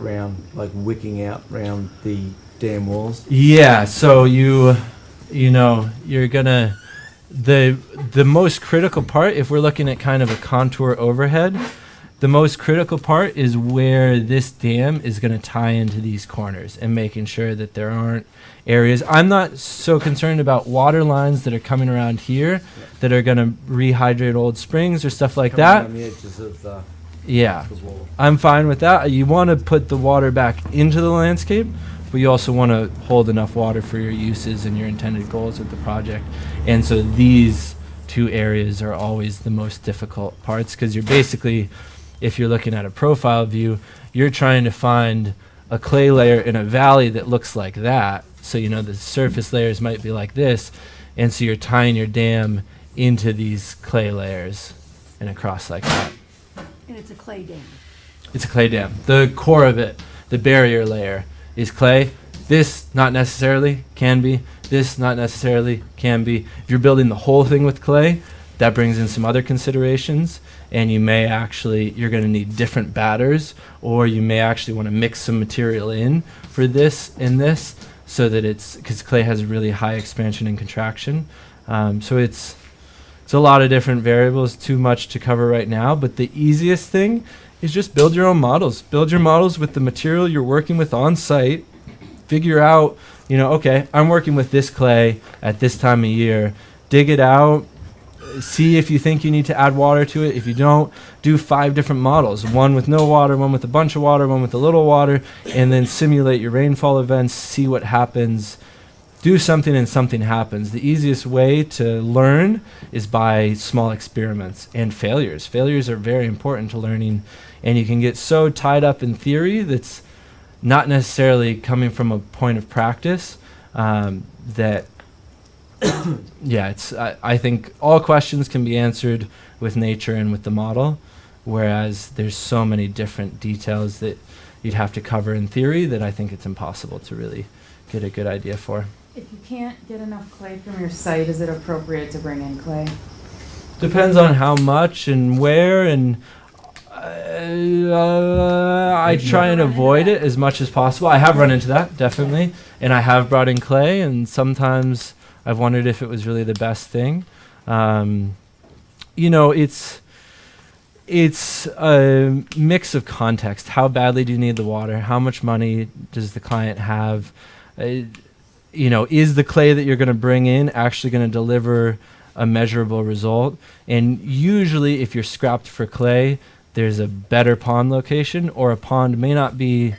wicking out round the dam walls. Yeah, so you're gonna, the most critical part, if we're looking at kind of a contour overhead, the most critical part is where this dam is going to tie into these corners and making sure that there aren't areas. I'm not so concerned about water lines that are coming around here that are going to rehydrate old springs or stuff like that. On the edges of the wall. I'm fine with that. You want to put the water back into the landscape, but you also want to hold enough water for your uses and your intended goals with the project. And so these two areas are always the most difficult parts, because you're basically, if you're looking at a profile view, you're trying to find a clay layer in a valley that looks like that. So, the surface layers might be like this. And so you're tying your dam into these clay layers and across like that. And it's a clay dam. It's a clay dam. The core of it, the barrier layer, is clay. This, not necessarily, can be. This, not necessarily, can be. If you're building the whole thing with clay, that brings in some other considerations. And you're going to need different batters, or you may actually want to mix some material in for this and this, so that because clay has really high expansion and contraction. So it's a lot of different variables, too much to cover right now. But the easiest thing is just build your own models. Build your models with the material you're working with on site. Figure out, okay, I'm working with this clay at this time of year. Dig it out. See if you think you need to add water to it. If you don't, do 5 different models. One with no water, one with a bunch of water, one with a little water, and then simulate your rainfall events, see what happens. Do something and something happens. The easiest way to learn is by small experiments and failures. Failures are very important to learning, and you can get so tied up in theory that's not necessarily coming from a point of practice that yeah, I think all questions can be answered with nature and with the model, whereas there's so many different details that you'd have to cover in theory that I think it's impossible to really get a good idea for. If you can't get enough clay from your site, is it appropriate to bring in clay? Depends on how much and where, and I try and avoid it as much as possible. I have run into that, definitely, and I have brought in clay, and sometimes I've wondered if it was really the best thing. You know, it's a mix of context. How badly do you need the water? How much money does the client have? You know, is the clay that you're going to bring in actually going to deliver a measurable result? And usually if you're scrapped for clay, there's a better pond location, or a pond may not be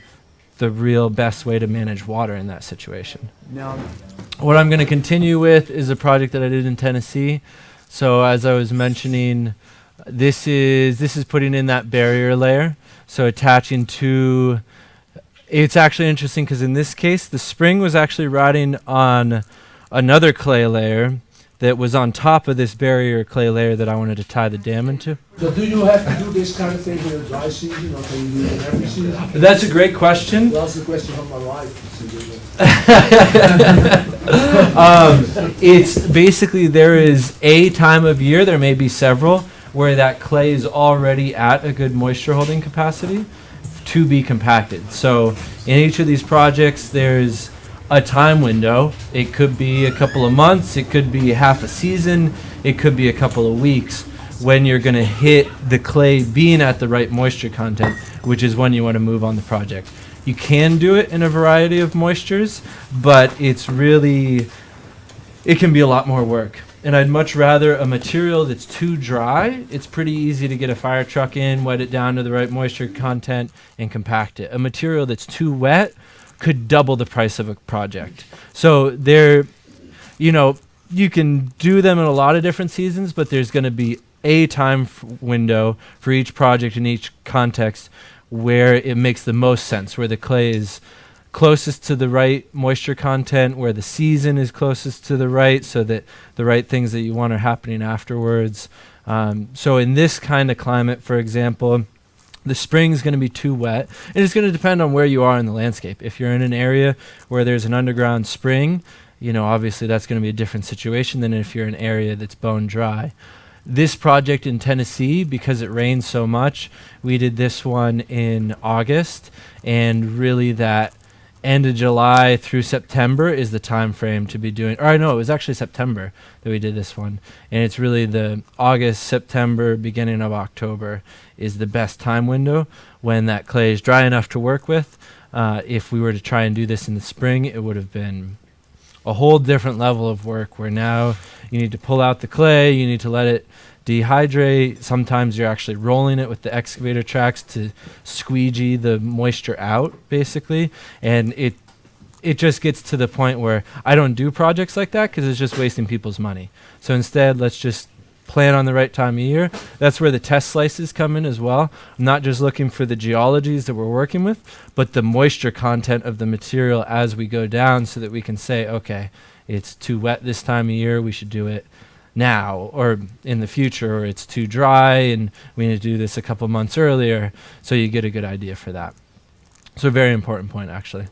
the real best way to manage water in that situation. Now, what I'm going to continue with is a project that I did in Tennessee. So as I was mentioning, this is putting in that barrier layer. So attaching to, it's actually interesting because in this case, the spring was actually riding on another clay layer that was on top of this barrier clay layer that I wanted to tie the dam into. So do you have to do this kind of thing in the dry season, or can you do it in every season? That's a great question. That's the question from my wife. It's basically, there is a time of year, there may be several, where that clay is already at a good moisture holding capacity to be compacted. So in each of these projects, there's a time window. It could be a couple of months, it could be half a season, it could be a couple of weeks when you're going to hit the clay being at the right moisture content, which is when you want to move on the project. You can do it in a variety of moistures, but it's really, it can be a lot more work. And I'd much rather a material that's too dry. It's pretty easy to get a fire truck in, wet it down to the right moisture content, and compact it. A material that's too wet could double the price of a project. So there, you know, you can do them in a lot of different seasons, but there's going to be a time window for each project in each context where it makes the most sense, where the clay is closest to the right moisture content, where the season is closest to the right, so that the right things that you want are happening afterwards. So in this kind of climate, for example, the spring is going to be too wet, and it's going to depend on where you are in the landscape. If you're in an area where there's an underground spring, you know, obviously that's going to be a different situation than if you're in an area that's bone dry. This project in Tennessee, because it rained so much, we did this one in August, and really that end of July through September is the time frame to be doing, or I know it was actually September that we did this one, and it's really the August, September, beginning of October is the best time window when that clay is dry enough to work with. If we were to try and do this in the spring, it would have been a whole different level of work, where now you need to pull out the clay, you need to let it dehydrate. Sometimes you're actually rolling it with the excavator tracks to squeegee the moisture out, basically. And it just gets to the point where I don't do projects like that because it's just wasting people's money. So instead, let's just plan on the right time of year. That's where the test slices come in as well. I'm not just looking for the geologies that we're working with, but the moisture content of the material as we go down, so that we can say, okay, it's too wet this time of year, we should do it now or in the future, or it's too dry and we need to do this a couple months earlier, so you get a good idea for that. So a very important point, actually.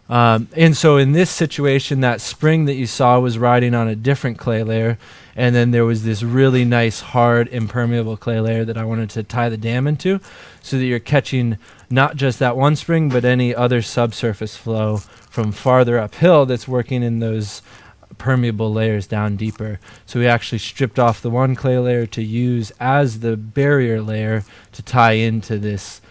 And so in this situation, that spring that you saw was riding on a different clay layer, and then there was this really nice, hard, impermeable clay layer that I wanted to tie the dam into, so that you're catching not just that one spring, but any other subsurface flow from farther uphill that's working in those permeable layers down deeper. So we actually stripped off the one clay layer to use as the barrier layer to tie into this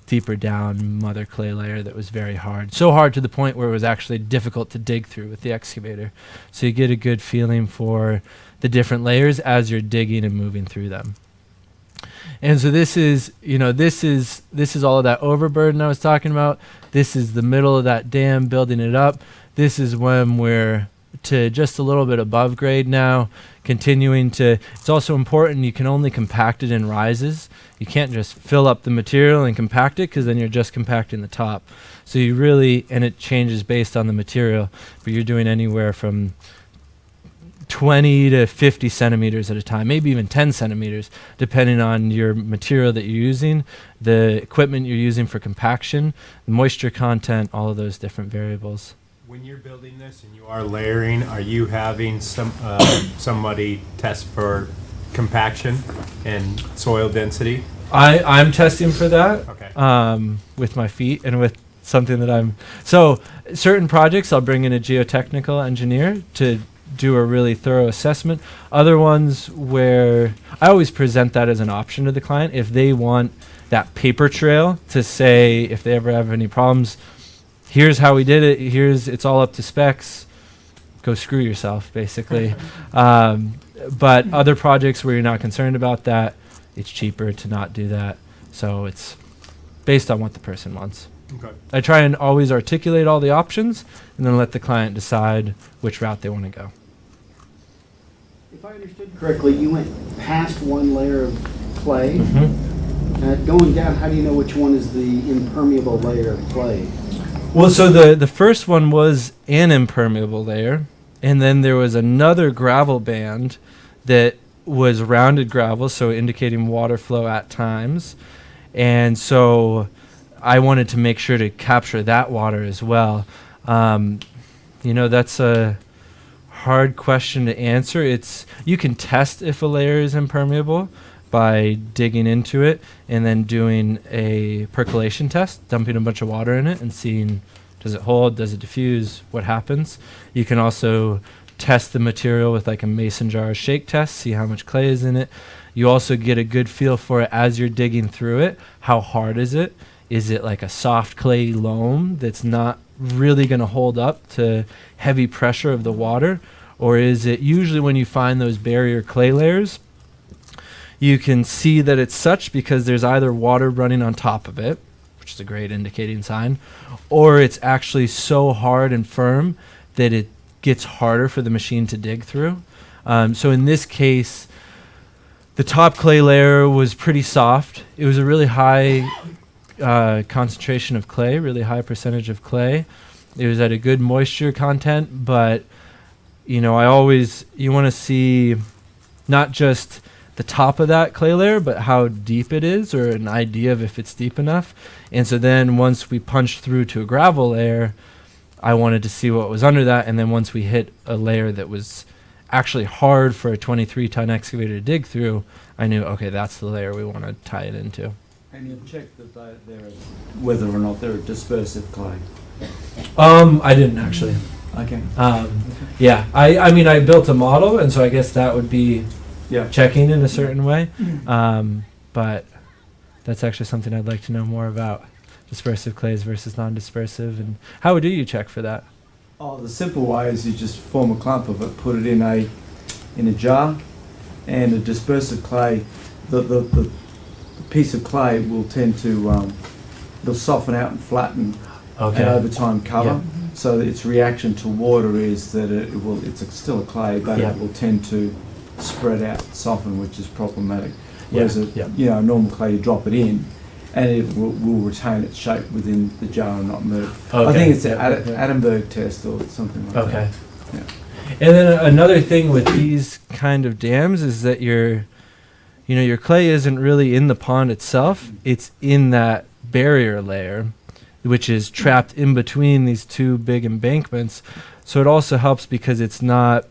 deeper down mother clay layer that was very hard. So hard to the point where it was actually difficult to dig through with the excavator. So you get a good feeling for the different layers as you're digging and moving through them. And so this is, you know, this is all of that overburden I was talking about. This is the middle of that dam, building it up. This is when we're to just a little bit above grade now, continuing to, it's also important you can only compact it in rises. You can't just fill up the material and compact it, because then you're just compacting the top. So you really, and it changes based on the material, but you're doing anywhere from 20 to 50 centimeters at a time, maybe even 10 centimeters, depending on your material that you're using, the equipment you're using for compaction, the moisture content, all of those different variables. When you're building this and you are layering, are you having somebody test for compaction and soil density? I'm testing for that. Okay. With my feet and with something that so certain projects I'll bring in a geotechnical engineer to do a really thorough assessment. Other ones where I always present that as an option to the client if they want that paper trail to say if they ever have any problems, here's how we did it, it's all up to specs, go screw yourself basically. But other projects where you're not concerned about that, it's cheaper to not do that. So it's based on what the person wants. Okay. I try and always articulate all the options and then let the client decide which route they want to go. If I understood correctly, you went past one layer of clay. Mm-hmm. Going down, how do you know which one is the impermeable layer of clay? Well, so the first one was an impermeable layer, and then there was another gravel band that was rounded gravel, so indicating water flow at times. And so I wanted to make sure to capture that water as well. That's a hard question to answer. You can test if a layer is impermeable by digging into it and then doing a percolation test, dumping a bunch of water in it and seeing does it hold, does it diffuse, what happens. You can also test the material with like a mason jar shake test, see how much clay is in it. You also get a good feel for it as you're digging through it. How hard is it? Is it like a soft clay loam that's not really going to hold up to heavy pressure of the water? Or is it usually when you find those barrier clay layers, you can see that it's such because there's either water running on top of it, which is a great indicating sign, or it's actually so hard and firm that it gets harder for the machine to dig through. So in this case, the top clay layer was pretty soft. It was a really high concentration of clay, really high percentage of clay. It was at a good moisture content, but you want to see not just the top of that clay layer, but how deep it is, or an idea of if it's deep enough. And so then once we punched through to a gravel layer, I wanted to see what was under that. And then once we hit a layer that was actually hard for a 23-ton excavator to dig through, I knew, okay, that's the layer we want to tie it into. And you'll check that whether or not they're a dispersive clay. I didn't actually. Okay. Yeah, I built a model, and so I guess that would be checking in a certain way. But that's actually something I'd like to know more about, dispersive clays versus non-dispersive, and how do you check for that? Oh, the simple way is you just form a clump of it, put it in a jar, and a dispersive clay, the piece of clay will tend to it'll soften out and flatten, and over time cover. So that its reaction to water is that it's still a clay, but it will tend to spread out, soften, which is problematic. Whereas a normal clay, you drop it in, and it will retain its shape within the jar and not move. I think it's an Attenberg test or something like that. Yeah. And then another thing with these kind of dams is that your clay isn't really in the pond itself. It's in that barrier layer, which is trapped in between these two big embankments. So it also helps because it's not,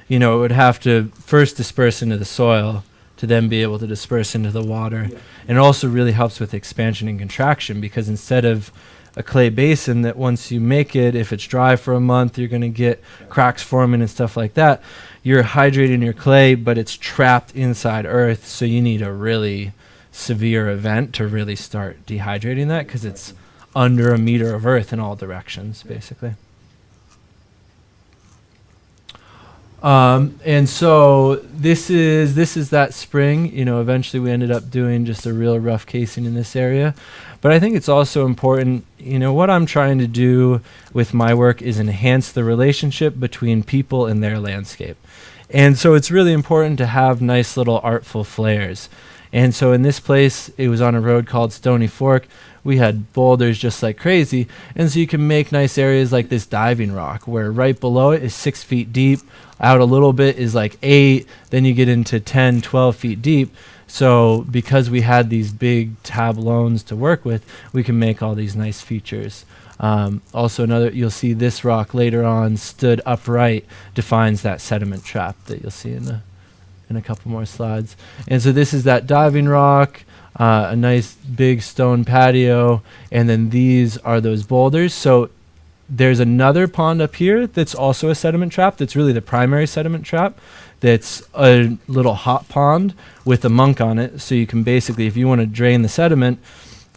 it would have to first disperse into the soil to then be able to disperse into the water. Yeah. And it also really helps with expansion and contraction, because instead of a clay basin that once you make it, if it's dry for a month, you're going to get cracks forming and stuff like that, you're hydrating your clay, but it's trapped inside earth, so you need a really severe event to really start dehydrating that, because it's under a meter of earth in all directions, basically. And so this is that spring. Eventually we ended up doing just a real rough casing in this area. But I think it's also important, what I'm trying to do with my work is enhance the relationship between people and their landscape. And so it's really important to have nice little artful flares. And so in this place, it was on a road called Stony Fork. We had boulders just like crazy. And so you can make nice areas like this diving rock, where right below it is 6 feet deep, out a little bit is like 8, then you get into 10, 12 feet deep. So because we had these big tablones to work with, we can make all these nice features. Also another, you'll see this rock later on stood upright, defines that sediment trap that you'll see in a couple more slides. And so this is that diving rock, a nice big stone patio, and then these are those boulders. So there's another pond up here that's also a sediment trap, that's really the primary sediment trap, that's a little hot pond with a monk on it. So you can basically, if you want to drain the sediment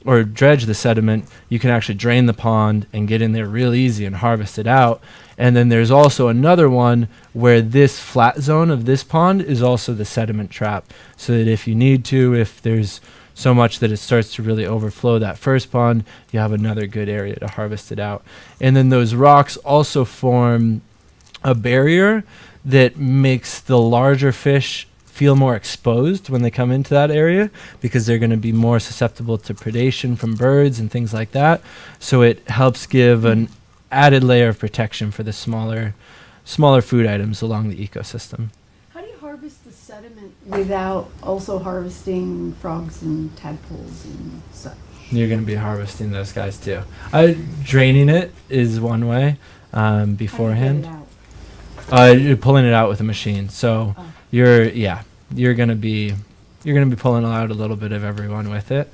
or dredge the sediment, you can actually drain the pond and get in there real easy and harvest it out. And then there's also another one where this flat zone of this pond is also the sediment trap, so that if you need to, if there's so much that it starts to really overflow that first pond, you have another good area to harvest it out. And then those rocks also form a barrier that makes the larger fish feel more exposed when they come into that area, because they're going to be more susceptible to predation from birds and things like that. So it helps give an added layer of protection for the smaller food items along the ecosystem. How do you harvest the sediment without also harvesting frogs and tadpoles and such? You're going to be harvesting those guys too. Draining it is one way beforehand. How do you get it out? You're pulling it out with a machine. So you're going to be pulling out a little bit of everyone with it,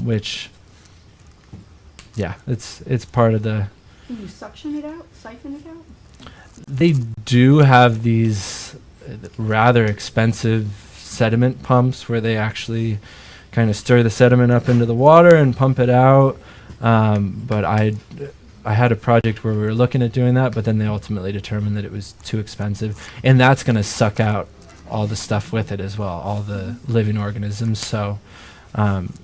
which it's part of the. Can you suction it out, siphon it out? They do have these rather expensive sediment pumps where they actually kind of stir the sediment up into the water and pump it out. But I had a project where we were looking at doing that, but then they ultimately determined that it was too expensive, and that's going to suck out all the stuff with it as well, all the living organisms. So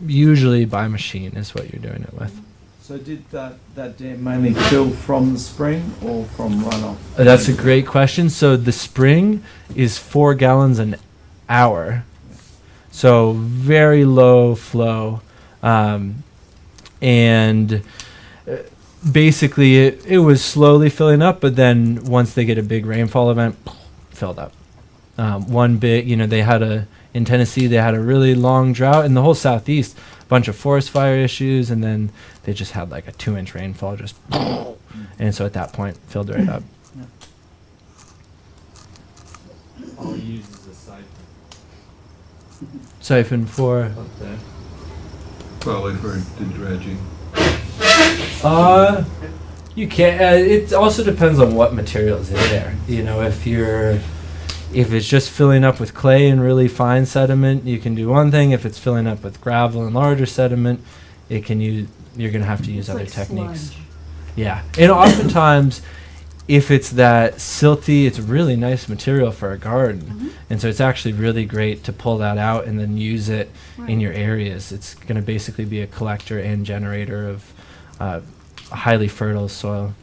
usually by machine is what you're doing it with. So did that dam mainly fill from the spring or from runoff? That's a great question. So the spring is 4 gallons an hour, so very low flow, and basically it was slowly filling up, but then once they get a big rainfall event, filled up. One big, they had in Tennessee, they had a really long drought, in the whole southeast, a bunch of forest fire issues, and then they just had like a 2-inch rainfall, just, and so at that point, filled right up. All you use is a siphon. Siphon for? Probably for the dredging. You can't. It also depends on what materials are there. If it's just filling up with clay and really fine sediment, you can do one thing. If it's filling up with gravel and larger sediment, you're going to have to use other techniques. Sludge. Yeah, and oftentimes, if it's that silty, it's a really nice material for a garden, and so it's actually really great to pull that out and then use it in your areas. It's going to basically be a collector and generator of highly fertile soil.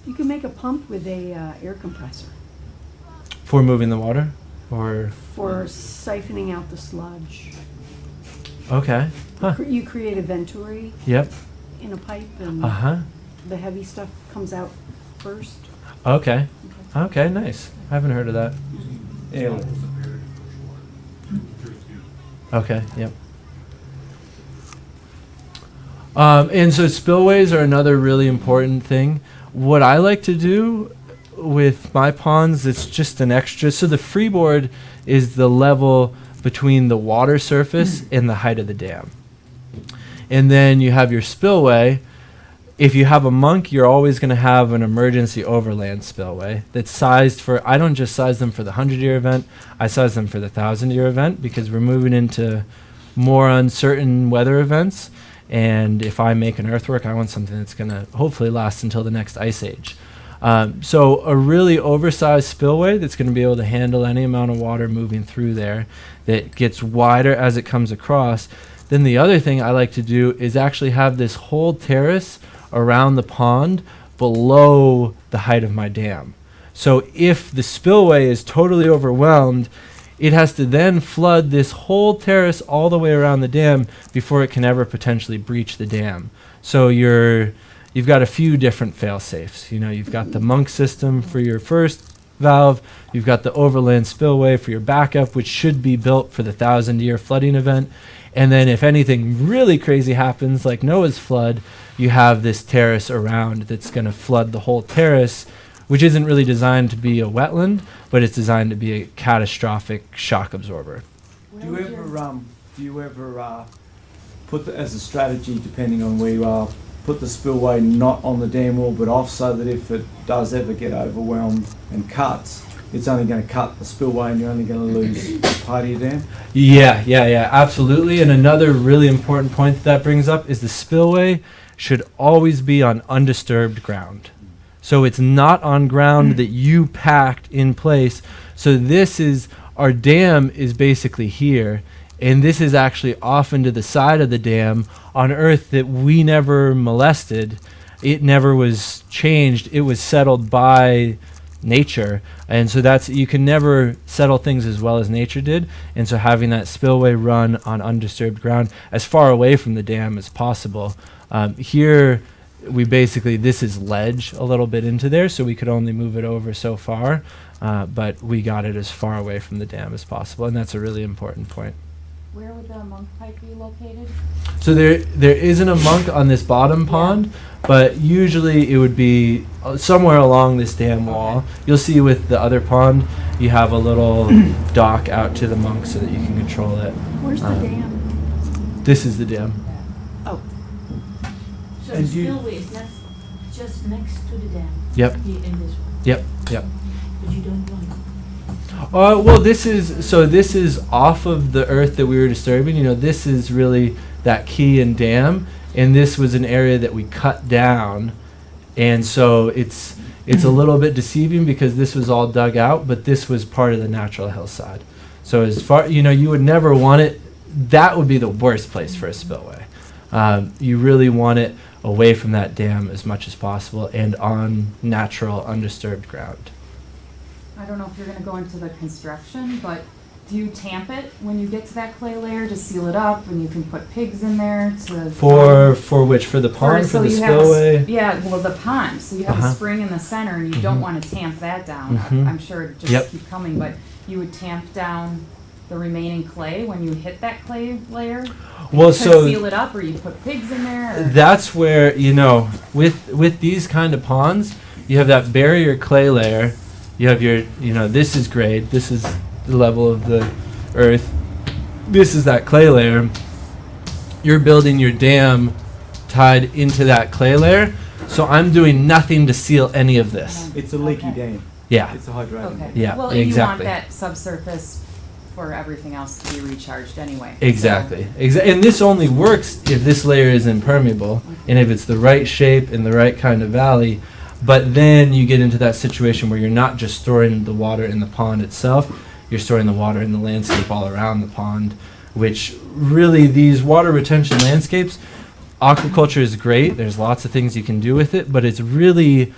You can make a pump with a air compressor For moving the water, or for siphoning out the sludge. okay, huh? You create a venturi Yep. in a pipe, and the heavy stuff comes out first. Okay. Okay, nice. I haven't heard of that. Yeah. Okay, yep. And so spillways are another really important thing. What I like to do with my ponds, it's just an extra. So the freeboard is the level between the water surface and the height of the dam. And then you have your spillway. If you have a monk, you're always going to have an emergency overland spillway that's sized for, I don't just size them for the 100-year event, I size them for the 1,000-year event, because we're moving into more uncertain weather events. And if I make an earthwork, I want something that's going to hopefully last until the next ice age. So a really oversized spillway that's going to be able to handle any amount of water moving through there, that gets wider as it comes across. Then the other thing I like to do is actually have this whole terrace around the pond below the height of my dam. So if the spillway is totally overwhelmed, it has to then flood this whole terrace all the way around the dam before it can ever potentially breach the dam. So you've got a few different fail safes. You know, you've got the monk system for your first valve, you've got the overland spillway for your backup, which should be built for the 1,000-year flooding event. And then if anything really crazy happens, like Noah's flood, you have this terrace around that's going to flood the whole terrace, which isn't really designed to be a wetland, but it's designed to be a catastrophic shock absorber. Do you ever put as a strategy, depending on where you are, put the spillway not on the dam wall but off, so that if it does ever get overwhelmed and cuts, it's only going to cut the spillway and you're only going to lose part of your dam? Yeah, absolutely. And another really important point that brings up is the spillway should always be on undisturbed ground. So it's not on ground that you packed in place. So our dam is basically here, and this is actually off into the side of the dam on earth that we never molested. It never was changed. It was settled by nature. And so you can never settle things as well as nature did. And so having that spillway run on undisturbed ground as far away from the dam as possible. Here, this is ledge a little bit into there, so we could only move it over so far, but we got it as far away from the dam as possible, and that's a really important point. Where would the monk pipe be located? So there isn't a monk on this bottom pond, but usually it would be somewhere along this dam wall. You'll see with the other pond, you have a little dock out to the monk so that you can control it. Where's the dam? This is the dam. Oh. So the spillway is not just next to the dam? Yep. Here in this one? Yep. But you don't want it? Well, this is off of the earth that we were disturbing. You know, this is really that key and dam, and this was an area that we cut down, and so it's a little bit deceiving because this was all dug out, but this was part of the natural hillside. So as far, you would never want it. That would be the worst place for a spillway. You really want it away from that dam as much as possible and on natural, undisturbed ground. I don't know if you're going to go into the construction, but do you tamp it when you get to that clay layer to seal it up, and you can put pigs in there to... For which? For the pond? For the spillway? The pond. So you have a spring in the center, and you don't want to tamp that down. I'm sure it just keep coming, but you would tamp down the remaining clay when you hit that clay layer? Well, so seal it up, or you put pigs in there? Or? That's where, with these kind of ponds, you have that barrier clay layer. You have your, this is grade. This is the level of the earth. This is that clay layer. You're building your dam tied into that clay layer. So I'm doing nothing to seal any of this. It's a leaky dam. Yeah. It's a hydrating dam. Yeah, well, exactly. You want that subsurface for everything else to be recharged anyway. Exactly. And this only works if this layer is impermeable and if it's the right shape and the right kind of valley. But then you get into that situation where you're not just storing the water in the pond itself, you're storing the water in the landscape all around the pond, which really these water retention landscapes, aquaculture is great. There's lots of things you can do with it, but it's really,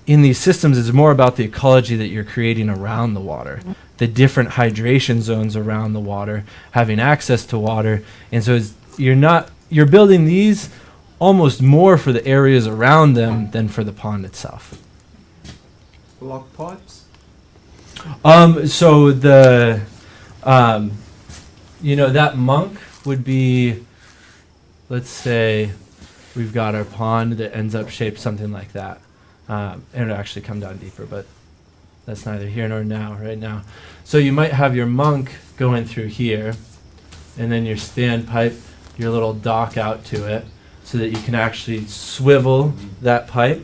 in these systems, it's more about the ecology that you're creating around the water, the different hydration zones around the water, having access to water. And so you're building these almost more for the areas around them than for the pond itself. Block pipes? So the, that monk would be, let's say we've got our pond that ends up shaped something like that. And it'll actually come down deeper, but that's neither here nor right now. So you might have your monk going through here, and then your standpipe, your little dock out to it, so that you can actually swivel that pipe.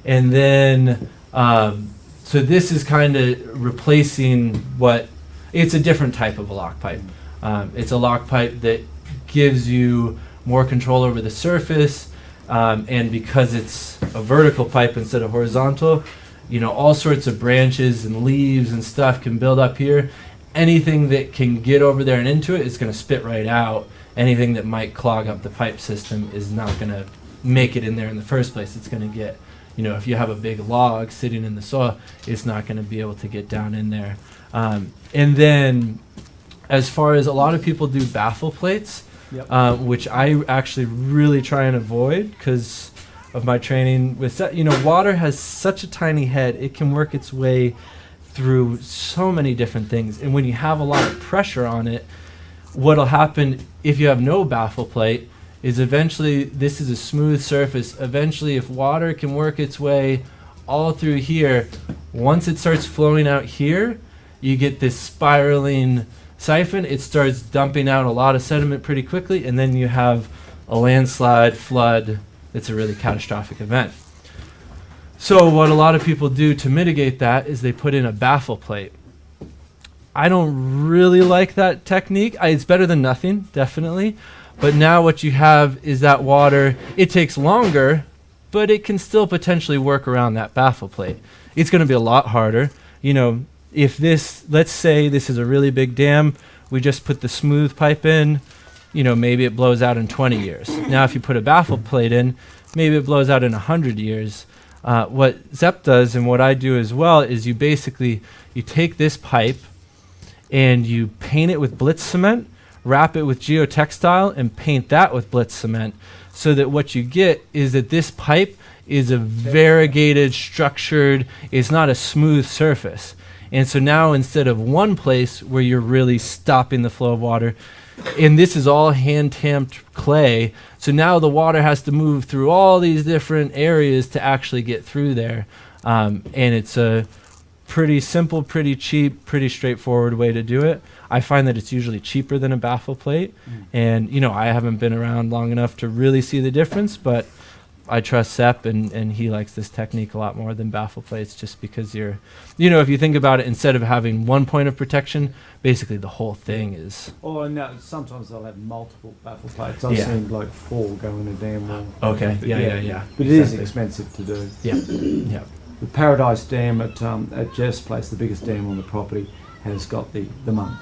And then, so this is kind of replacing it's a different type of a lock pipe. It's a lock pipe that gives you more control over the surface, and because it's a vertical pipe instead of horizontal, all sorts of branches and leaves and stuff can build up here. Anything that can get over there and into it is going to spit right out. Anything that might clog up the pipe system is not going to make it in there in the first place. It's going to get, if you have a big log sitting in the soil, it's not going to be able to get down in there. And then as far as a lot of people do baffle plates, which I actually really try and avoid because of my training with, water has such a tiny head, it can work its way through so many different things. And when you have a lot of pressure on it, what'll happen if you have no baffle plate is eventually, this is a smooth surface, eventually if water can work its way all through here, once it starts flowing out here, you get this spiraling siphon, it starts dumping out a lot of sediment pretty quickly, and then you have a landslide, flood. It's a really catastrophic event. So what a lot of people do to mitigate that is they put in a baffle plate. I don't really like that technique. It's better than nothing, definitely. But now what you have is that water, it takes longer, but it can still potentially work around that baffle plate. It's going to be a lot harder. If this, let's say this is a really big dam, we just put the smooth pipe in, maybe it blows out in 20 years. Now if you put a baffle plate in, maybe it blows out in 100 years. What Zepp does and what I do as well is you take this pipe and you paint it with blitz cement, wrap it with geotextile and paint that with blitz cement, so that what you get is that this pipe is a variegated, structured, it's not a smooth surface. And so now instead of one place where you're really stopping the flow of water, and this is all hand-tamped clay, so now the water has to move through all these different areas to actually get through there. And it's a pretty simple, pretty cheap, pretty straightforward way to do it. I find that it's usually cheaper than a baffle plate. And, I haven't been around long enough to really see the difference, but I trust Sepp, and he likes this technique a lot more than baffle plates, just because if you think about it, instead of having one point of protection, basically the whole thing is. Oh, no, sometimes they'll have multiple baffle plates. I've seen 4 go in a dam wall. Okay, yeah. But it is expensive to do. Yeah. The Paradise Dam at Jeff's place, the biggest dam on the property, has got the monk.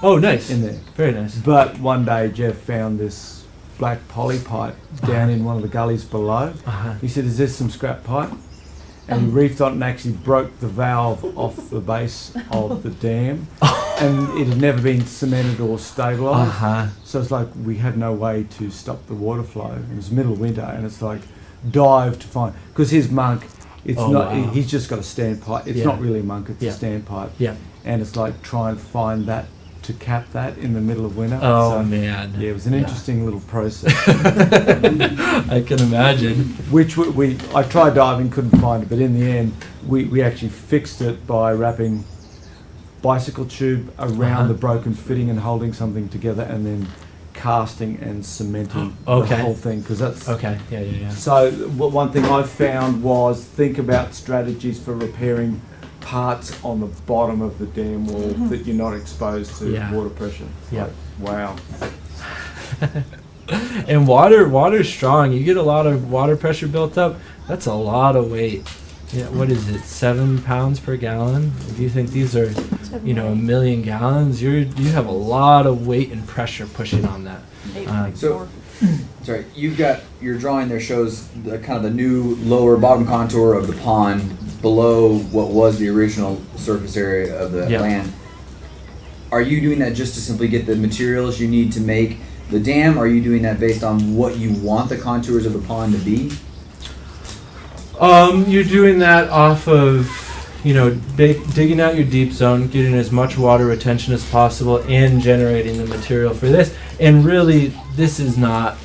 Oh, nice. In there. Very nice. But one day Jeff found this black poly pipe down in one of the gullies below. He said, "Is this some scrap pipe?" And he reefed on it and actually broke the valve off the base of the dam. And it had never been cemented or stabilised. So it's like we had no way to stop the water flow. It was middle of winter, and it's like dive to find, because his monk, he's just got a standpipe. It's not really a monk, it's a standpipe. And it's like try and find that to cap that in the middle of winter. Man. Yeah, it was an interesting little process. I can imagine. Which I tried diving, couldn't find it, but in the end, we actually fixed it by wrapping bicycle tube around the broken fitting and holding something together, and then casting and cementing the whole thing, because that's yeah. So one thing I found was think about strategies for repairing parts on the bottom of the dam wall that you're not exposed to water pressure. Wow. And water's strong. You get a lot of water pressure built up. That's a lot of weight. Yeah, what is it? 7 pounds per gallon. If you think these are, 1 million gallons, you have a lot of weight and pressure pushing on that. Sorry, you've got your drawing there shows the kind of the new lower bottom contour of the pond below what was the original surface area of the land. Are you doing that just to simply get the materials you need to make the dam? Or are you doing that based on what you want the contours of the pond to be? You're doing that off of, digging out your deep zone, getting as much water retention as possible, and generating the material for this. And really, this is not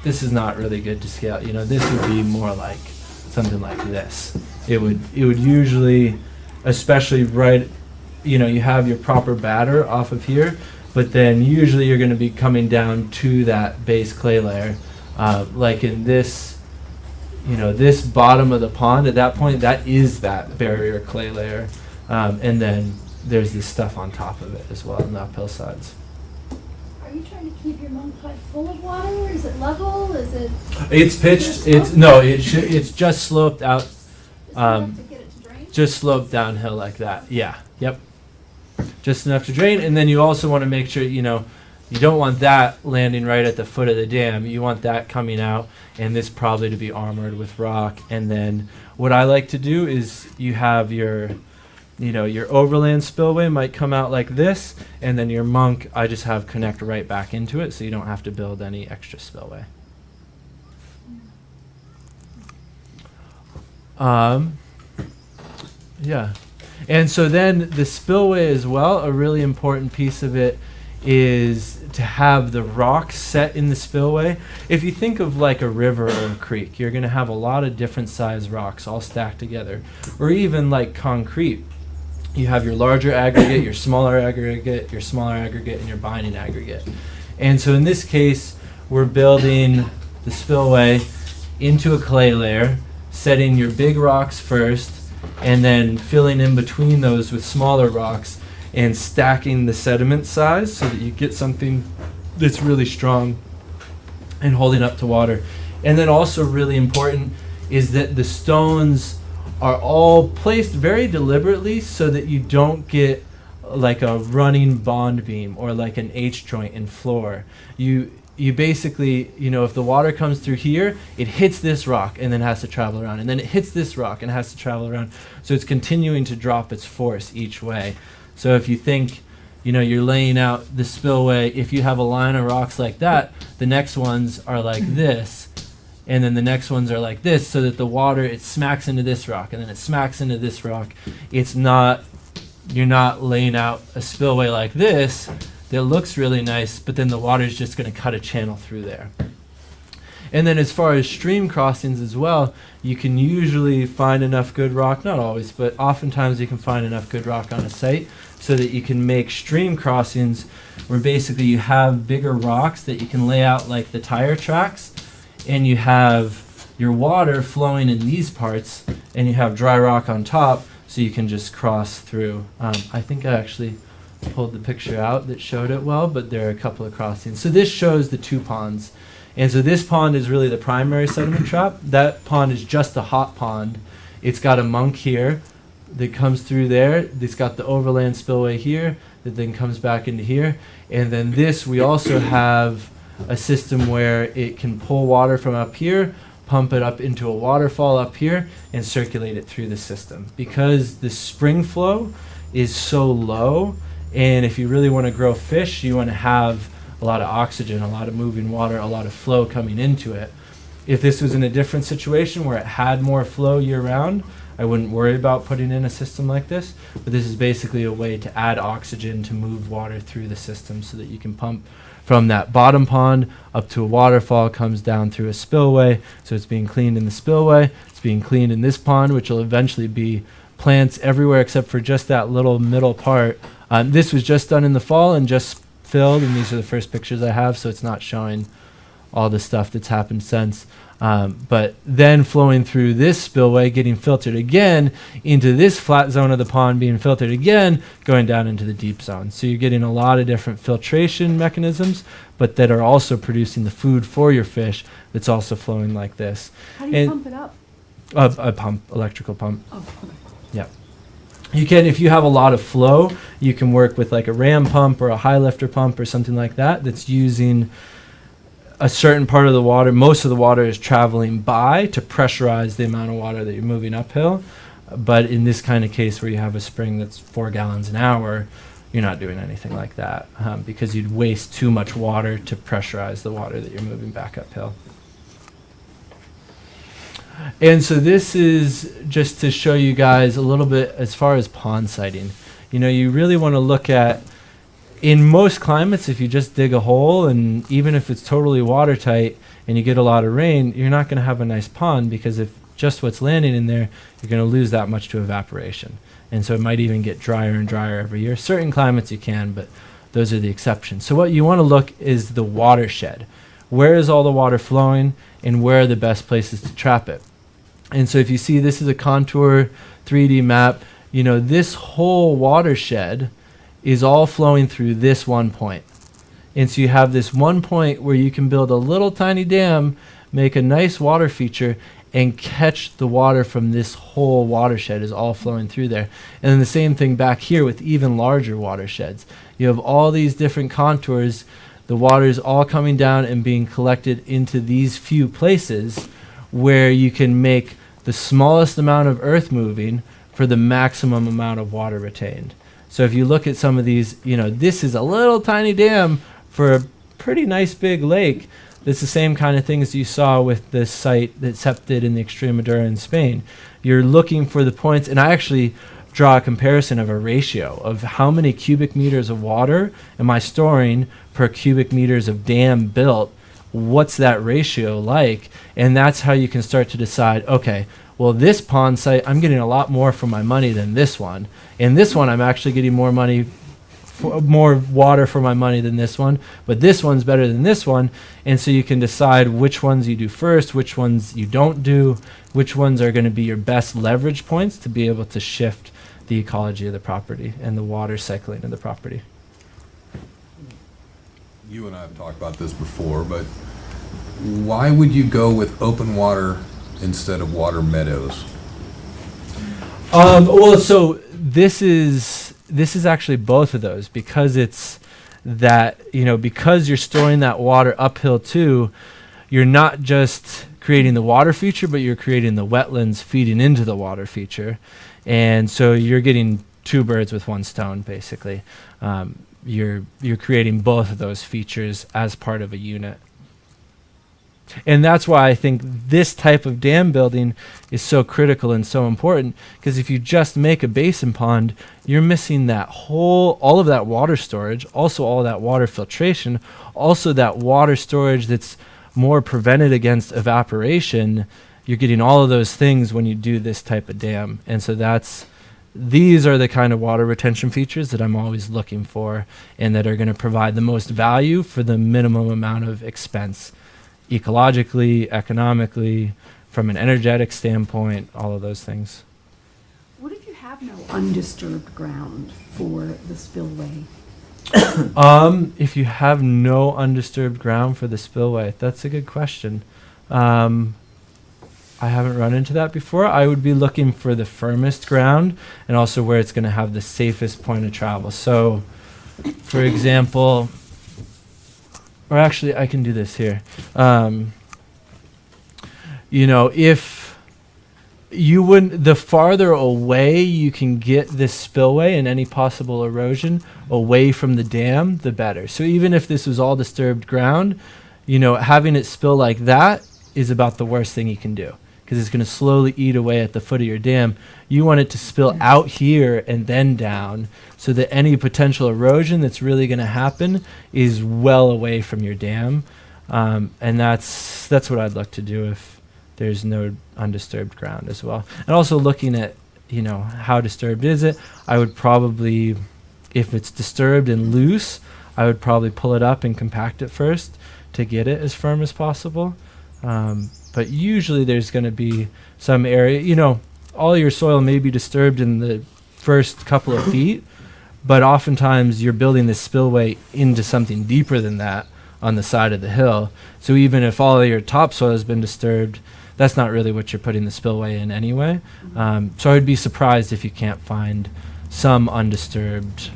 really good to scale. This would be more like something like this. It would usually, especially you have your proper batter off of here, but then usually you're going to be coming down to that base clay layer, like in this. This bottom of the pond, at that point, that is that barrier clay layer. And then there's this stuff on top of it as well on the uphill sides. Are you trying to keep your monk pipe full of water? Is it level? Is it? It's pitched. It's just sloped out. Just sloped downhill like that. Yeah. Yep. Just enough to drain, and then you also want to make sure you don't want that landing right at the foot of the dam. You want that coming out, and this probably to be armored with rock. And then what I like to do is you have your your overland spillway might come out like this, and then your monk, I just have connect right back into it, so you don't have to build any extra spillway. Yeah. And so then the spillway as well, a really important piece of it is to have the rocks set in the spillway. If you think of like a river or a creek, you're going to have a lot of different size rocks all stacked together. Or even like concrete. You have your larger aggregate, your smaller aggregate, and your binding aggregate. And so in this case, we're building the spillway into a clay layer, setting your big rocks first, and then filling in between those with smaller rocks and stacking the sediment size so that you get something that's really strong and holding up to water. And then also really important is that the stones are all placed very deliberately so that you don't get like a running bond beam or like an H joint in floor. You basically, if the water comes through here, it hits this rock and then has to travel around, and then it hits this rock and has to travel around. So it's continuing to drop its force each way. So if you think, you're laying out the spillway, if you have a line of rocks like that, the next ones are like this, and then the next ones are like this, so that the water, it smacks into this rock, and then it smacks into this rock. You're not laying out a spillway like this that looks really nice, but then the water is just going to cut a channel through there. And then as far as stream crossings as well, you can usually find enough good rock, not always, but oftentimes you can find enough good rock on a site so that you can make stream crossings where basically you have bigger rocks that you can lay out like the tire tracks, and you have your water flowing in these parts, and you have dry rock on top, so you can just cross through. I think I actually pulled the picture out that showed it well, but there are a couple of crossings. So this shows the two ponds. And so this pond is really the primary sediment trap. That pond is just a hot pond. It's got a monk here that comes through there. It's got the overland spillway here that then comes back into here. And then this, we also have a system where it can pull water from up here, pump it up into a waterfall up here, and circulate it through the system. Because the spring flow is so low, and if you really want to grow fish, you want to have a lot of oxygen, a lot of moving water, a lot of flow coming into it. If this was in a different situation where it had more flow year round, I wouldn't worry about putting in a system like this. But this is basically a way to add oxygen to move water through the system so that you can pump from that bottom pond up to a waterfall, comes down through a spillway. So it's being cleaned in the spillway. It's being cleaned in this pond, which will eventually be plants everywhere except for just that little middle part. This was just done in the fall and just filled, and these are the first pictures I have, so it's not showing all the stuff that's happened since. But then flowing through this spillway, getting filtered again into this flat zone of the pond, being filtered again, going down into the deep zone. So you're getting a lot of different filtration mechanisms, but that are also producing the food for your fish that's also flowing like this. How do you pump it up? A pump, electrical pump. Oh, okay. Yeah. You can, if you have a lot of flow, you can work with like a ram pump or a high lifter pump or something like that that's using a certain part of the water. Most of the water is traveling by to pressurize the amount of water that you're moving uphill. But in this kind of case where you have a spring that's 4 gallons an hour, you're not doing anything like that because you'd waste too much water to pressurize the water that you're moving back uphill. And so this is just to show you guys a little bit as far as pond siting. You really want to look at, in most climates, if you just dig a hole, and even if it's totally watertight and you get a lot of rain, you're not going to have a nice pond, because if just what's landing in there, you're going to lose that much to evaporation. And so it might even get drier and drier every year. Certain climates you can, but those are the exceptions. So what you want to look is the watershed. Where is all the water flowing, and where are the best places to trap it? And so if you see, this is a contour 3D map. This whole watershed is all flowing through this one point. And so you have this one point where you can build a little tiny dam, make a nice water feature, and catch the water from this whole watershed is all flowing through there. And then the same thing back here with even larger watersheds. You have all these different contours. The water is all coming down and being collected into these few places where you can make the smallest amount of earth moving for the maximum amount of water retained. So if you look at some of these, this is a little tiny dam for a pretty nice big lake. It's the same kind of things you saw with this site that Sepp did in the Extremadura in Spain. You're looking for the points, and I actually draw a comparison of a ratio of how many cubic meters of water am I storing per cubic meters of dam built. What's that ratio like? And that's how you can start to decide, okay, well, this pond site, I'm getting a lot more for my money than this one. And this one, I'm actually getting more water for my money than this one, but this one's better than this one. And so you can decide which ones you do first, which ones you don't do, which ones are going to be your best leverage points to be able to shift the ecology of the property and the water cycling of the property. You and I have talked about this before, but why would you go with open water instead of water meadows? Well, so this is actually both of those, because it's that, because you're storing that water uphill too, you're not just creating the water feature, but you're creating the wetlands feeding into the water feature. And so you're getting two birds with one stone, basically. You're creating both of those features as part of a unit. And that's why I think this type of dam building is so critical and so important, because if you just make a basin pond, you're missing all of that water storage, also all that water filtration, also that water storage that's more prevented against evaporation. You're getting all of those things when you do this type of dam. And so these are the kind of water retention features that I'm always looking for, and that are going to provide the most value for the minimum amount of expense, ecologically, economically, from an energetic standpoint, all of those things. What if you have no undisturbed ground for the spillway? If you have no undisturbed ground for the spillway, that's a good question. I haven't run into that before. I would be looking for the firmest ground, and also where it's going to have the safest point of travel. So, for example, or actually I can do this here. If you wouldn't, the farther away you can get this spillway and any possible erosion away from the dam, the better. So even if this was all disturbed ground, having it spill like that is about the worst thing you can do, because it's going to slowly eat away at the foot of your dam. You want it to spill out here and then down, so that any potential erosion that's really going to happen is well away from your dam. And that's what I'd look to do if there's no undisturbed ground as well. And also looking at, how disturbed is it? I would probably, if it's disturbed and loose, I would probably pull it up and compact it first to get it as firm as possible. But usually there's going to be some area, all your soil may be disturbed in the first couple of feet, but oftentimes you're building this spillway into something deeper than that on the side of the hill. So even if all of your topsoil has been disturbed, that's not really what you're putting the spillway in anyway. So I would be surprised if you can't find some undisturbed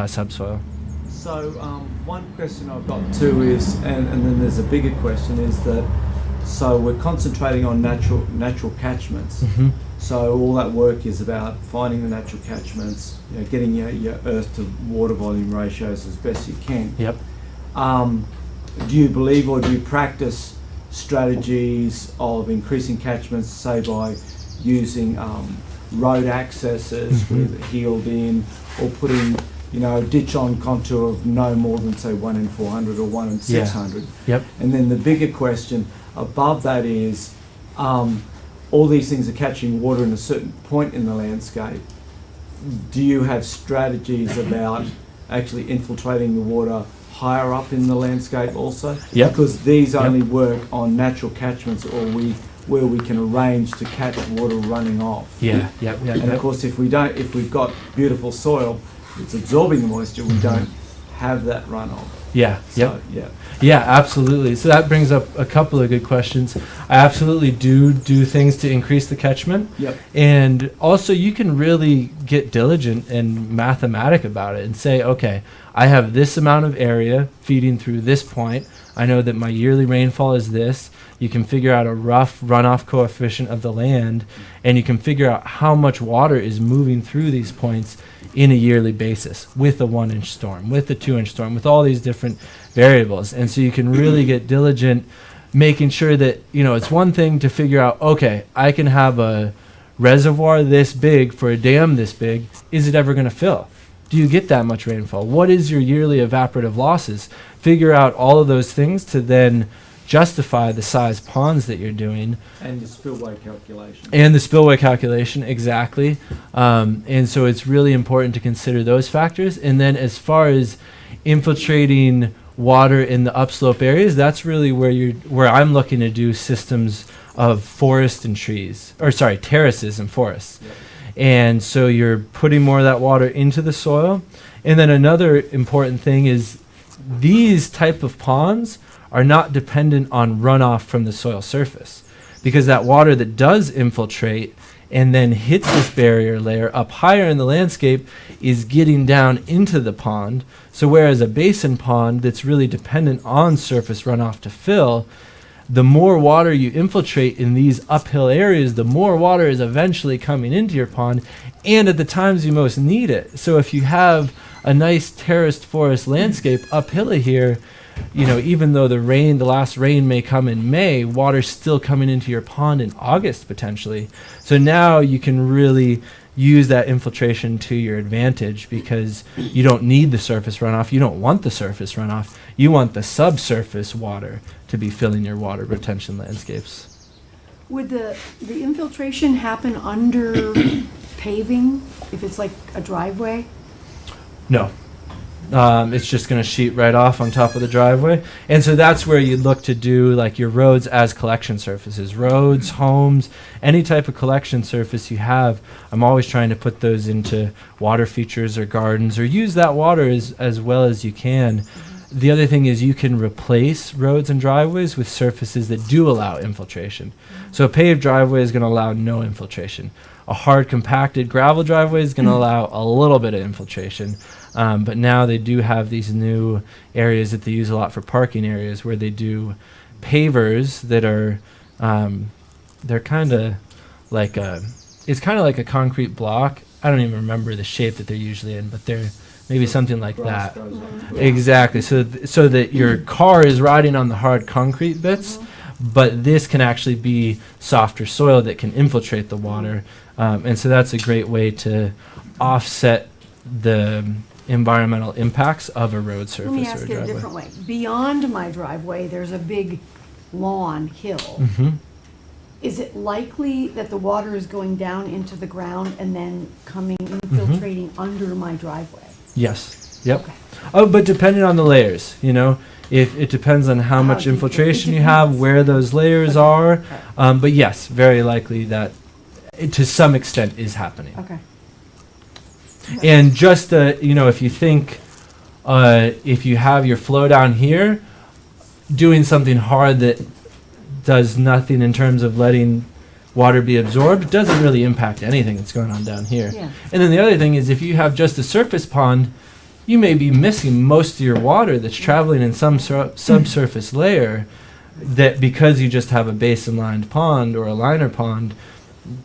subsoil. So one question I've got too is, and then there's a bigger question, is that, so we're concentrating on natural catchments. Mm-hmm. So all that work is about finding the natural catchments, getting your earth to water volume ratios as best you can. Yep. Do you believe, or do you practice strategies of increasing catchments, say by using road accesses with healed in, or putting a ditch on contour of no more than, say, 1 in 400 or 1 in 600? Yep. And then the bigger question above that is, all these things are catching water in a certain point in the landscape. Do you have strategies about actually infiltrating the water higher up in the landscape also? Yep. Because these only work on natural catchments, or where we can arrange to catch water running off. Yeah. And of course, if we've got beautiful soil, it's absorbing the moisture, we don't have that runoff. Yeah. So, Yep. Yeah, absolutely. So that brings up a couple of good questions. I absolutely do things to increase the catchment. Yep. And also you can really get diligent and mathematic about it and say, okay, I have this amount of area feeding through this point. I know that my yearly rainfall is this. You can figure out a rough runoff coefficient of the land, and you can figure out how much water is moving through these points in a yearly basis with a 1-inch storm, with a 2-inch storm, with all these different variables. And so you can really get diligent making sure that, it's one thing to figure out, okay, I can have a reservoir this big for a dam this big. Is it ever going to fill? Do you get that much rainfall? What is your yearly evaporative losses? Figure out all of those things to then justify the size ponds that you're doing. And the spillway calculation. And the spillway calculation, exactly. And so it's really important to consider those factors. And then as far as infiltrating water in the upslope areas, that's really where I'm looking to do systems of forest and trees, terraces and forests. Yep. And so you're putting more of that water into the soil. And then another important thing is these type of ponds are not dependent on runoff from the soil surface, because that water that does infiltrate and then hits this barrier layer up higher in the landscape is getting down into the pond. So whereas a basin pond that's really dependent on surface runoff to fill, the more water you infiltrate in these uphill areas, the more water is eventually coming into your pond, and at the times you most need it. So if you have a nice terraced forest landscape uphill here, even though the last rain may come in May, water's still coming into your pond in August potentially. So now you can really use that infiltration to your advantage, because you don't need the surface runoff. You don't want the surface runoff. You want the subsurface water to be filling your water retention landscapes. Would the infiltration happen under paving if it's like a driveway? No. It's just going to sheet right off on top of the driveway. And so that's where you'd look to do like your roads as collection surfaces. Roads, homes, any type of collection surface you have, I'm always trying to put those into water features or gardens, or use that water as well as you can. The other thing is you can replace roads and driveways with surfaces that do allow infiltration. So a paved driveway is going to allow no infiltration. A hard compacted gravel driveway is going to allow a little bit of infiltration. But now they do have these new areas that they use a lot for parking areas, where they do pavers that are, they're kind of like it's kind of like a concrete block. I don't even remember the shape that they're usually in, but they're maybe something like that. Exactly. So that your car is riding on the hard concrete bits, but this can actually be softer soil that can infiltrate the water. And so that's a great way to offset the environmental impacts of a road surface. Let me or ask a it a driveway. different way. Beyond my driveway, there's a big lawn hill. Mm-hmm. Is it likely that the water is going down into the ground and then infiltrating under my driveway? Yes. Yep. Okay. Oh, but depending on the layers, if it depends on how much deep infiltration it you have, depends. where those layers are. But yes, very likely that it, to some extent, is happening. Okay. And just if you think, if you have your flow down here, doing something hard that does nothing in terms of letting water be absorbed doesn't really impact anything that's going on down here. Yeah. And then the other thing is, if you have just a surface pond, you may be missing most of your water that's traveling in some subsurface layer, that because you just have a basin-lined pond or a liner pond,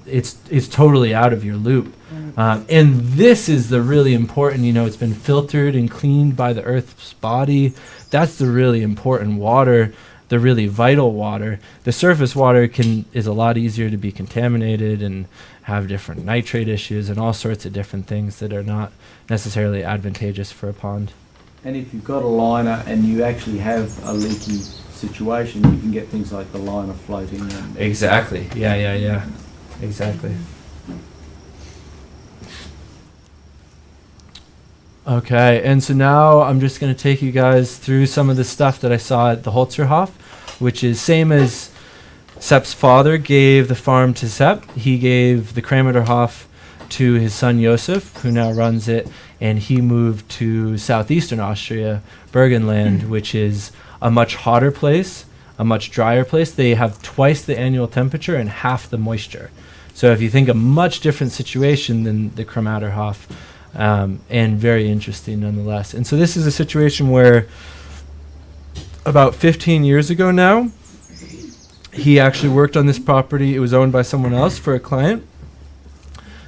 it's totally out of your loop. And this is the really important, it's been filtered and cleaned by the Earth's body. That's the really important water, the really vital water. The surface water is a lot easier to be contaminated and have different nitrate issues and all sorts of different things that are not necessarily advantageous for a pond. And if you've got a liner and you actually have a leaky situation, you can get things like the liner floating. And Exactly. Yeah. Exactly. Okay, and so now I'm just going to take you guys through some of the stuff that I saw at the Holzerhof, which is same as Sepp's father gave the farm to Sepp. He gave the Kramerhof to his son Josef, who now runs it, and he moved to southeastern Austria, Burgenland, which is a much hotter place, a much drier place. They have twice the annual temperature and half the moisture. So if you think a much different situation than the Kramerhof, and very interesting nonetheless. And so this is a situation where about 15 years ago now, he actually worked on this property. It was owned by someone else for a client.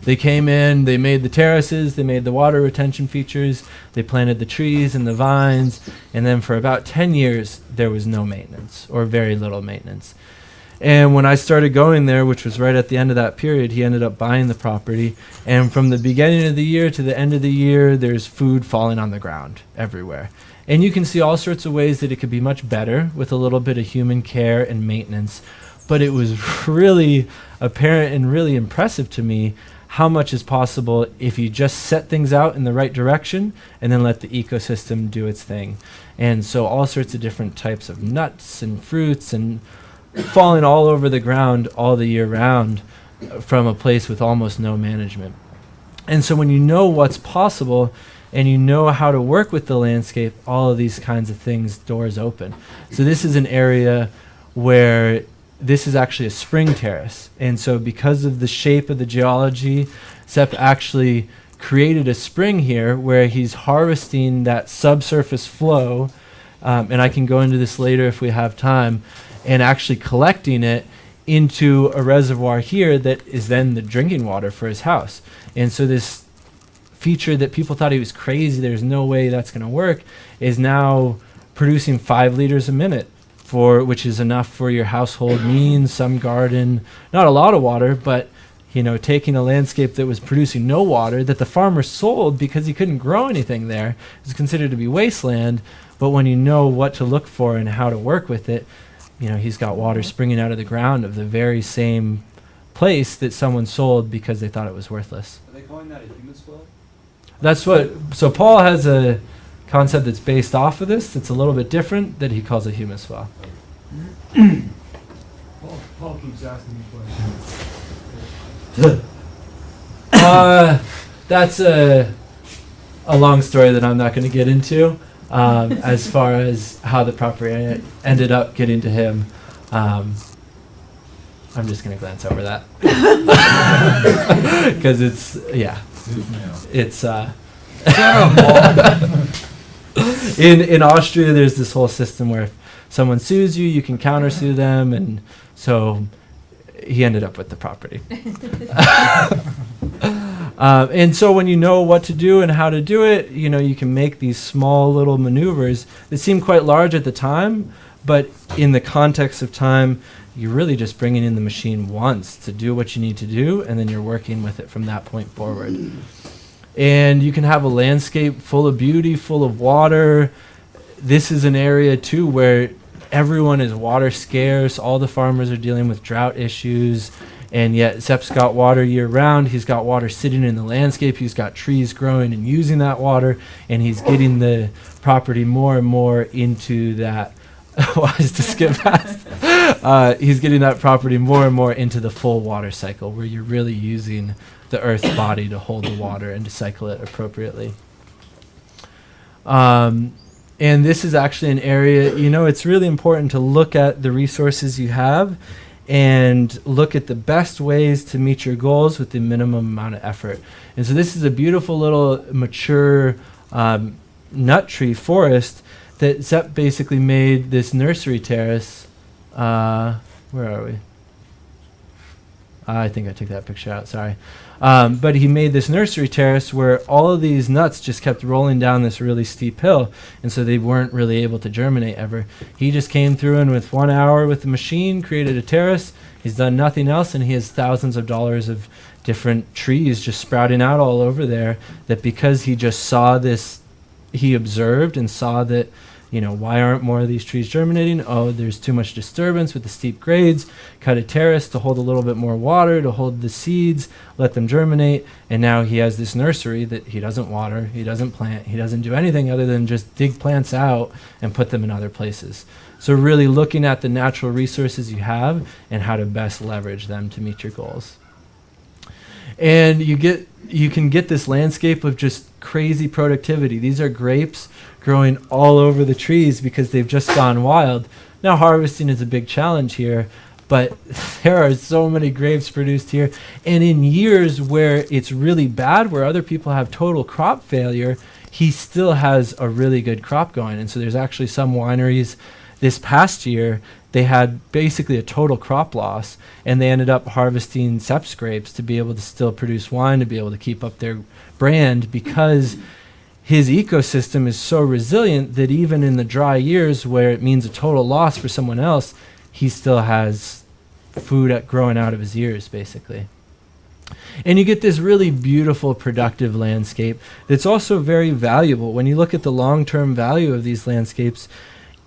They came in, they made the terraces, they made the water retention features, they planted the trees and the vines, and then for about 10 years, there was no maintenance, or very little maintenance. And when I started going there, which was right at the end of that period, he ended up buying the property. And from the beginning of the year to the end of the year, there's food falling on the ground everywhere. And you can see all sorts of ways that it could be much better with a little bit of human care and maintenance. But it was really apparent and really impressive to me how much is possible if you just set things out in the right direction and then let the ecosystem do its thing. And so all sorts of different types of nuts and fruits and falling all over the ground all the year round from a place with almost no management. And so when you know what's possible and you know how to work with the landscape, all of these kinds of things, doors open. So this is an area where this is actually a spring terrace. And so because of the shape of the geology, Sepp actually created a spring here where he's harvesting that subsurface flow, and I can go into this later if we have time, and actually collecting it into a reservoir here that is then the drinking water for his house. And so this feature that people thought he was crazy, there's no way that's going to work, is now producing 5 liters a minute, which is enough for your household needs, some garden, not a lot of water, but taking a landscape that was producing no water that the farmer sold because he couldn't grow anything there is considered to be wasteland. But when you know what to look for and how to work with it, he's got water springing out of the ground of the very same place that someone sold because they thought it was worthless. Are they calling that a humus well? That's what, so Paul has a concept that's based off of this that's a little bit different that he calls a humus well. Paul keeps asking me questions. That's a long story that I'm not going to get into. As far as how the property ended up getting to him, I'm just going to glance over that because it's in Austria. There's this whole system where if someone sues you, you can countersue them, and so he ended up with the property. And so when you know what to do and how to do it, you can make these small little maneuvers that seem quite large at the time, but in the context of time, you're really just bringing in the machine once to do what you need to do, and then you're working with it from that point forward. And you can have a landscape full of beauty, full of water. This is an area, too, where everyone is water scarce. All the farmers are dealing with drought issues. And yet Sepp's got water year-round. He's got water sitting in the landscape. He's got trees growing and using that water. And he's getting the property more and more into that. Wise to skip past. He's getting that property more and more into the full water cycle, where you're really using the earth's body to hold the water and to cycle it appropriately. And this is actually an area, it's really important to look at the resources you have and look at the best ways to meet your goals with the minimum amount of effort. And so this is a beautiful little mature nut tree forest that Sepp basically made this nursery terrace. Where are we? I think I took that picture out, sorry. But he made this nursery terrace where all of these nuts just kept rolling down this really steep hill, and so they weren't really able to germinate ever. He just came through and with 1 hour with the machine created a terrace. He's done nothing else, and he has thousands of dollars of different trees just sprouting out all over there, that because he just saw this, he observed and saw that, why aren't more of these trees germinating? Oh, there's too much disturbance with the steep grades. Cut a terrace to hold a little bit more water, to hold the seeds, let them germinate. And now he has this nursery that he doesn't water, he doesn't plant, he doesn't do anything other than just dig plants out and put them in other places. So really looking at the natural resources you have and how to best leverage them to meet your goals. And you can get this landscape of just crazy productivity. These are grapes growing all over the trees because they've just gone wild. Now harvesting is a big challenge here, but there are so many grapes produced here. And in years where it's really bad, where other people have total crop failure, he still has a really good crop going. And so there's actually some wineries this past year, they had basically a total crop loss, and they ended up harvesting Ceps grapes to be able to still produce wine, to be able to keep up their brand, because his ecosystem is so resilient that even in the dry years where it means a total loss for someone else, he still has food growing out of his ears, basically. And you get this really beautiful, productive landscape that's also very valuable. When you look at the long-term value of these landscapes,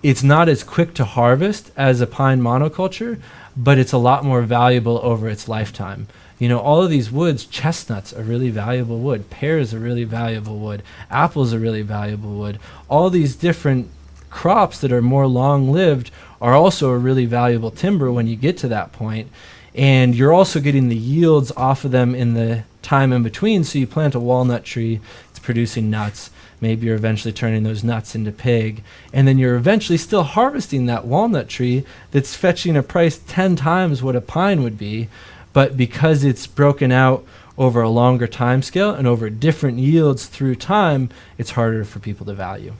it's not as quick to harvest as a pine monoculture, but it's a lot more valuable over its lifetime. You know, all of these woods, chestnuts are really valuable wood, pears are really valuable wood, apples are really valuable wood. All these different crops that are more long-lived are also a really valuable timber when you get to that point. And you're also getting the yields off of them in the time in between. So you plant a walnut tree, it's producing nuts. Maybe you're eventually turning those nuts into pig. And then you're eventually still harvesting that walnut tree that's fetching a price 10 times what a pine would be. But because it's broken out over a longer time scale and over different yields through time, it's harder for people to value.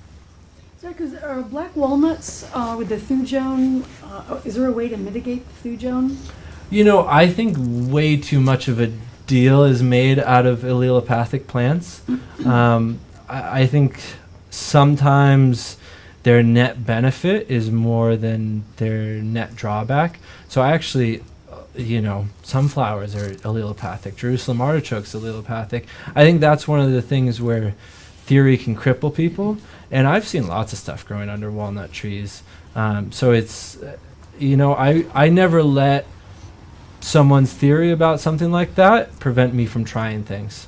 So, because black walnuts with the thujone, is there a way to mitigate the thujone? You know, I think way too much of a deal is made out of allelopathic plants. I think sometimes their net benefit is more than their net drawback. So I actually, you know, sunflowers are allelopathic. Jerusalem artichokes allelopathic. I think that's one of the things where theory can cripple people. And I've seen lots of stuff growing under walnut trees. So it's, you know, I never let someone's theory about something like that prevent me from trying things.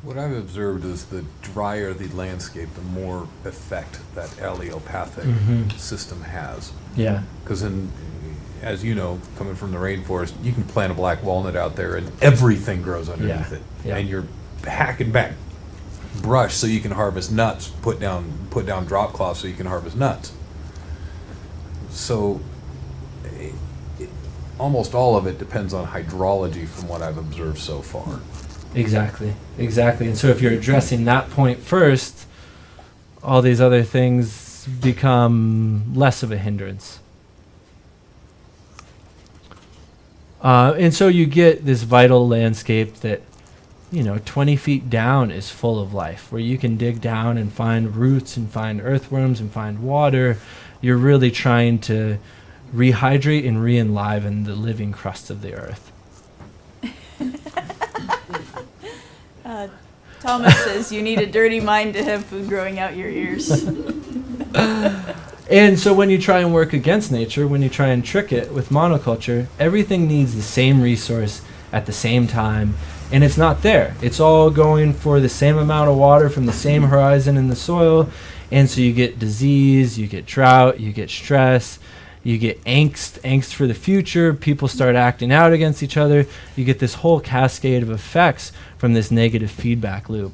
What I've observed is the drier the landscape, the more effect that allelopathic system has. Yeah. Because as you know, coming from the rainforest, you can plant a black walnut out there and everything grows underneath it. Yeah. And you're hacking back brush so you can harvest nuts, put down drop cloth so you can harvest nuts. So almost all of it depends on hydrology from what I've observed so far. Exactly. And so if you're addressing that point first, all these other things become less of a hindrance. And so you get this vital landscape that, you know, 20 feet down is full of life, where you can dig down and find roots and find earthworms and find water. You're really trying to rehydrate and re-enliven the living crust of the earth. Thomas says you need a dirty mind to have food growing out your ears. And so when you try and work against nature, when you try and trick it with monoculture, everything needs the same resource at the same time, and it's not there. It's all going for the same amount of water from the same horizon in the soil, and so you get disease, you get drought, you get stress, you get angst for the future. People start acting out against each other. You get this whole cascade of effects from this negative feedback loop.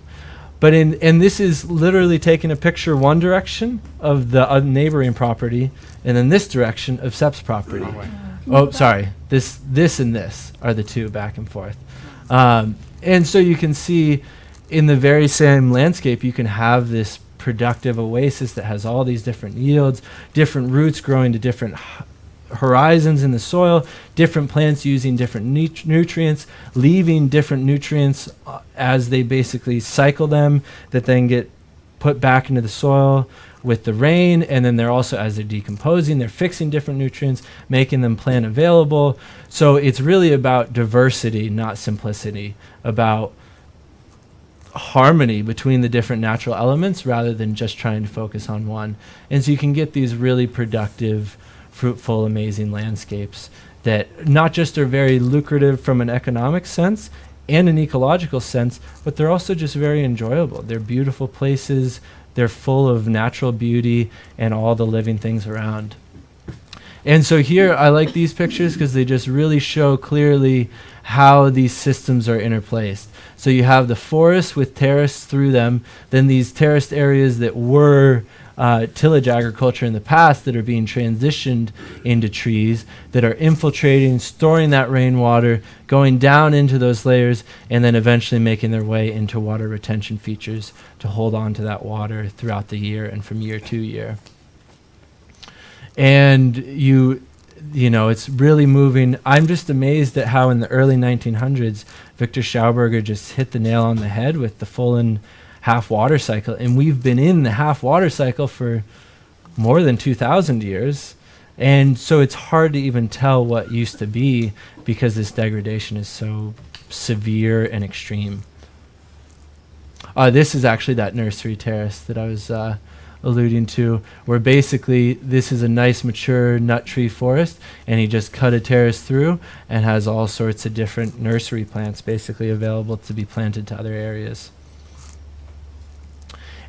But and this is literally taking a picture one direction of the neighboring property, and then this direction of Sep's property. Oh, sorry. This and this are the two back and forth. And so you can see in the very same landscape, you can have this productive oasis that has all these different yields, different roots growing to different horizons in the soil, different plants using different nutrients, leaving different nutrients as they basically cycle them, that then get put back into the soil with the rain, and then they're also, as they're decomposing, they're fixing different nutrients, making them plant available. So it's really about diversity, not simplicity, about harmony between the different natural elements rather than just trying to focus on one. And so you can get these really productive, fruitful, amazing landscapes that not just are very lucrative from an economic sense and an ecological sense, but they're also just very enjoyable. They're beautiful places. They're full of natural beauty and all the living things around. And so here I like these pictures because they just really show clearly how these systems are interplaced. So you have the forest with terrace through them, then these terraced areas that were tillage agriculture in the past that are being transitioned into trees that are infiltrating, storing that rainwater, going down into those layers, and then eventually making their way into water retention features to hold on to that water throughout the year and from year to year. And you know, it's really moving. I'm just amazed at how in the early 1900s, Victor Schauberger just hit the nail on the head with the Fullen half water cycle. And we've been in the half water cycle for more than 2,000 years. And so it's hard to even tell what used to be because this degradation is so severe and extreme. This is actually that nursery terrace that I was alluding to, where basically this is a nice mature nut tree forest, and he just cut a terrace through and has all sorts of different nursery plants basically available to be planted to other areas.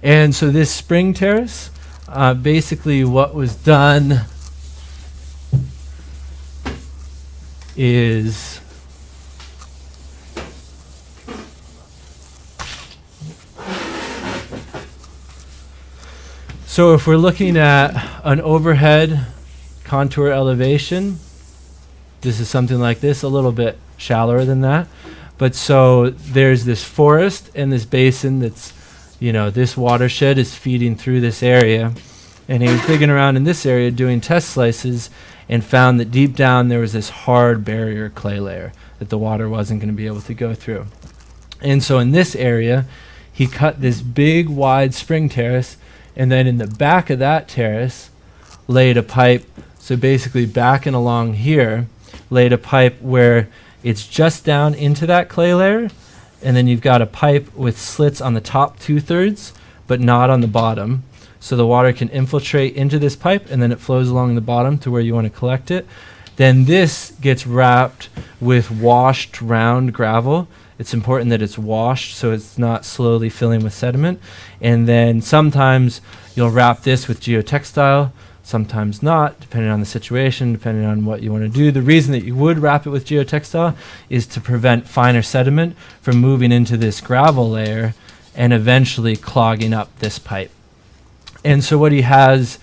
And so this spring terrace, basically what was done is so if we're looking at an overhead contour elevation, this is something like this, a little bit shallower than that. But so there's this forest and this basin that's, you know, this watershed is feeding through this area. And he was digging around in this area doing test slices and found that deep down there was this hard barrier clay layer that the water wasn't going to be able to go through. And so in this area, he cut this big wide spring terrace, and then in the back of that terrace laid a pipe. So basically backing along here, laid a pipe where it's just down into that clay layer, and then you've got a pipe with slits on the top 2/3, but not on the bottom. So the water can infiltrate into this pipe, and then it flows along the bottom to where you want to collect it. Then this gets wrapped with washed round gravel. It's important that it's washed so it's not slowly filling with sediment. And then sometimes you'll wrap this with geotextile, sometimes not, depending on the situation, depending on what you want to do. The reason that you would wrap it with geotextile is to prevent finer sediment from moving into this gravel layer and eventually clogging up this pipe. And so what he has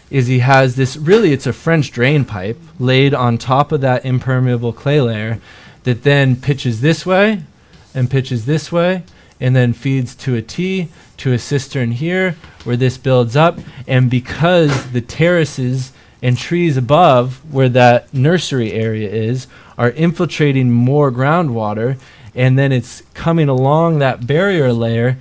is he has this, really it's a French drain pipe laid on top of that impermeable clay layer that then pitches this way and pitches this way and then feeds to a T, to a cistern here where this builds up. And because the terraces and trees above where that nursery area is are infiltrating more groundwater, and then it's coming along that barrier layer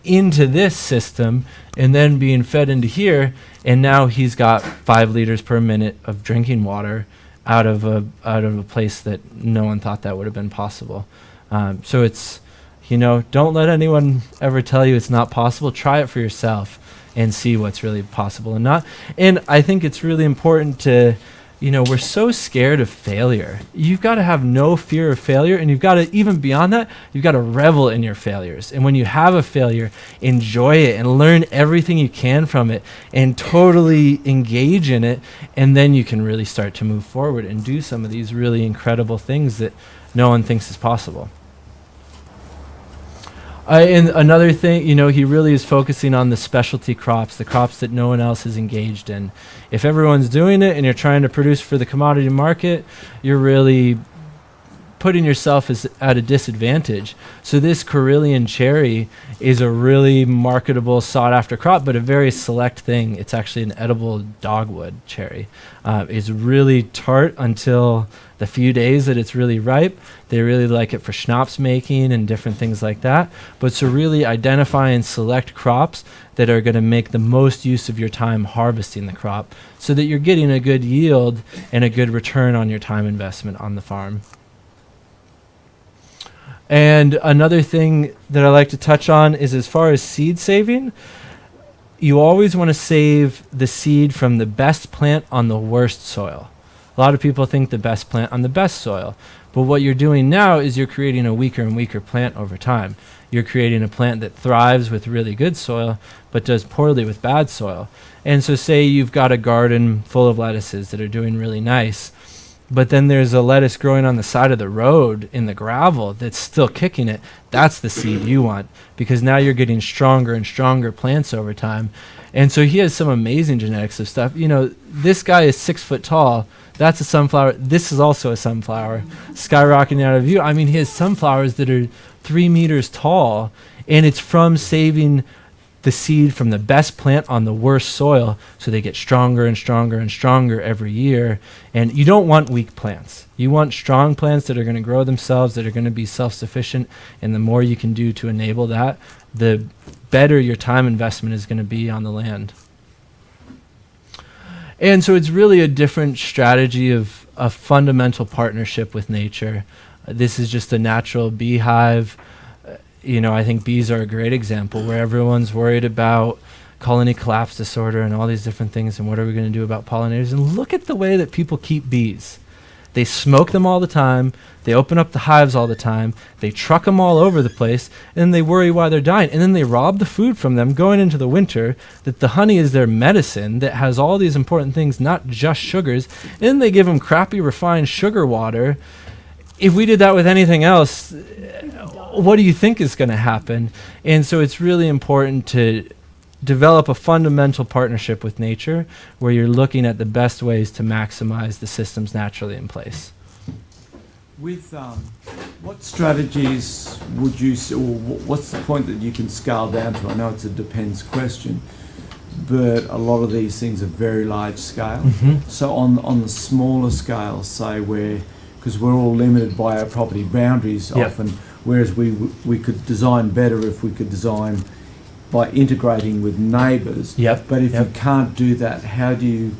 into this system and then being fed into here, and now he's got 5 liters per minute of drinking water out of a place that no one thought that would have been possible. So it's, you know, don't let anyone ever tell you it's not possible. Try it for yourself and see what's really possible and not. And I think it's really important to, you know, we're so scared of failure. You've got to have no fear of failure, and you've got to, even beyond that, you've got to revel in your failures. And when you have a failure, enjoy it and learn everything you can from it and totally engage in it, and then you can really start to move forward and do some of these really incredible things that no one thinks is possible. And another thing, you know, he really is focusing on the specialty crops, the crops that no one else is engaged in. If everyone's doing it and you're trying to produce for the commodity market, you're really putting yourself at a disadvantage. So this Carillion cherry is a really marketable, sought-after crop, but a very select thing. It's actually an edible dogwood cherry. It's really tart until the few days that it's really ripe. They really like it for schnapps making and different things like that. But so really identify and select crops that are going to make the most use of your time harvesting the crop so that you're getting a good yield and a good return on your time investment on the farm. And another thing that I like to touch on is, as far as seed saving, you always want to save the seed from the best plant on the worst soil. A lot of people think the best plant on the best soil, but what you're doing now is you're creating a weaker and weaker plant over time. You're creating a plant that thrives with really good soil, but does poorly with bad soil. And so say you've got a garden full of lettuces that are doing really nice, but then there's a lettuce growing on the side of the road in the gravel that's still kicking it. That's the seed you want, because now you're getting stronger and stronger plants over time. And so he has some amazing genetics of stuff. You know, this guy is 6 foot tall. That's a sunflower. This is also a sunflower, skyrocketing out of view. I mean, he has sunflowers that are 3 meters tall, and it's from saving the seed from the best plant on the worst soil, so they get stronger and stronger and stronger every year. And you don't want weak plants. You want strong plants that are going to grow themselves, that are going to be self-sufficient, and the more you can do to enable that, the better your time investment is going to be on the land. And so it's really a different strategy of a fundamental partnership with nature. This is just a natural beehive. You know, I think bees are a great example, where everyone's worried about colony collapse disorder and all these different things, and what are we going to do about pollinators? And look at the way that people keep bees. They smoke them all the time. They open up the hives all the time. They truck them all over the place, and then they worry why they're dying. And then they rob the food from them going into the winter, that the honey is their medicine that has all these important things, not just sugars. And then they give them crappy refined sugar water. If we did that with anything else, what do you think is going to happen? And so it's really important to develop a fundamental partnership with nature, where you're looking at the best ways to maximize the systems naturally in place. With what strategies would you, or what's the point that you can scale down to? I know it's a depends question, but a lot of these things are very large scale. Mm-hmm. So on the smaller scale, say where, because we're all limited by our property boundaries often, whereas we could design better if we could design by integrating with neighbours. But if you can't do that, how do you,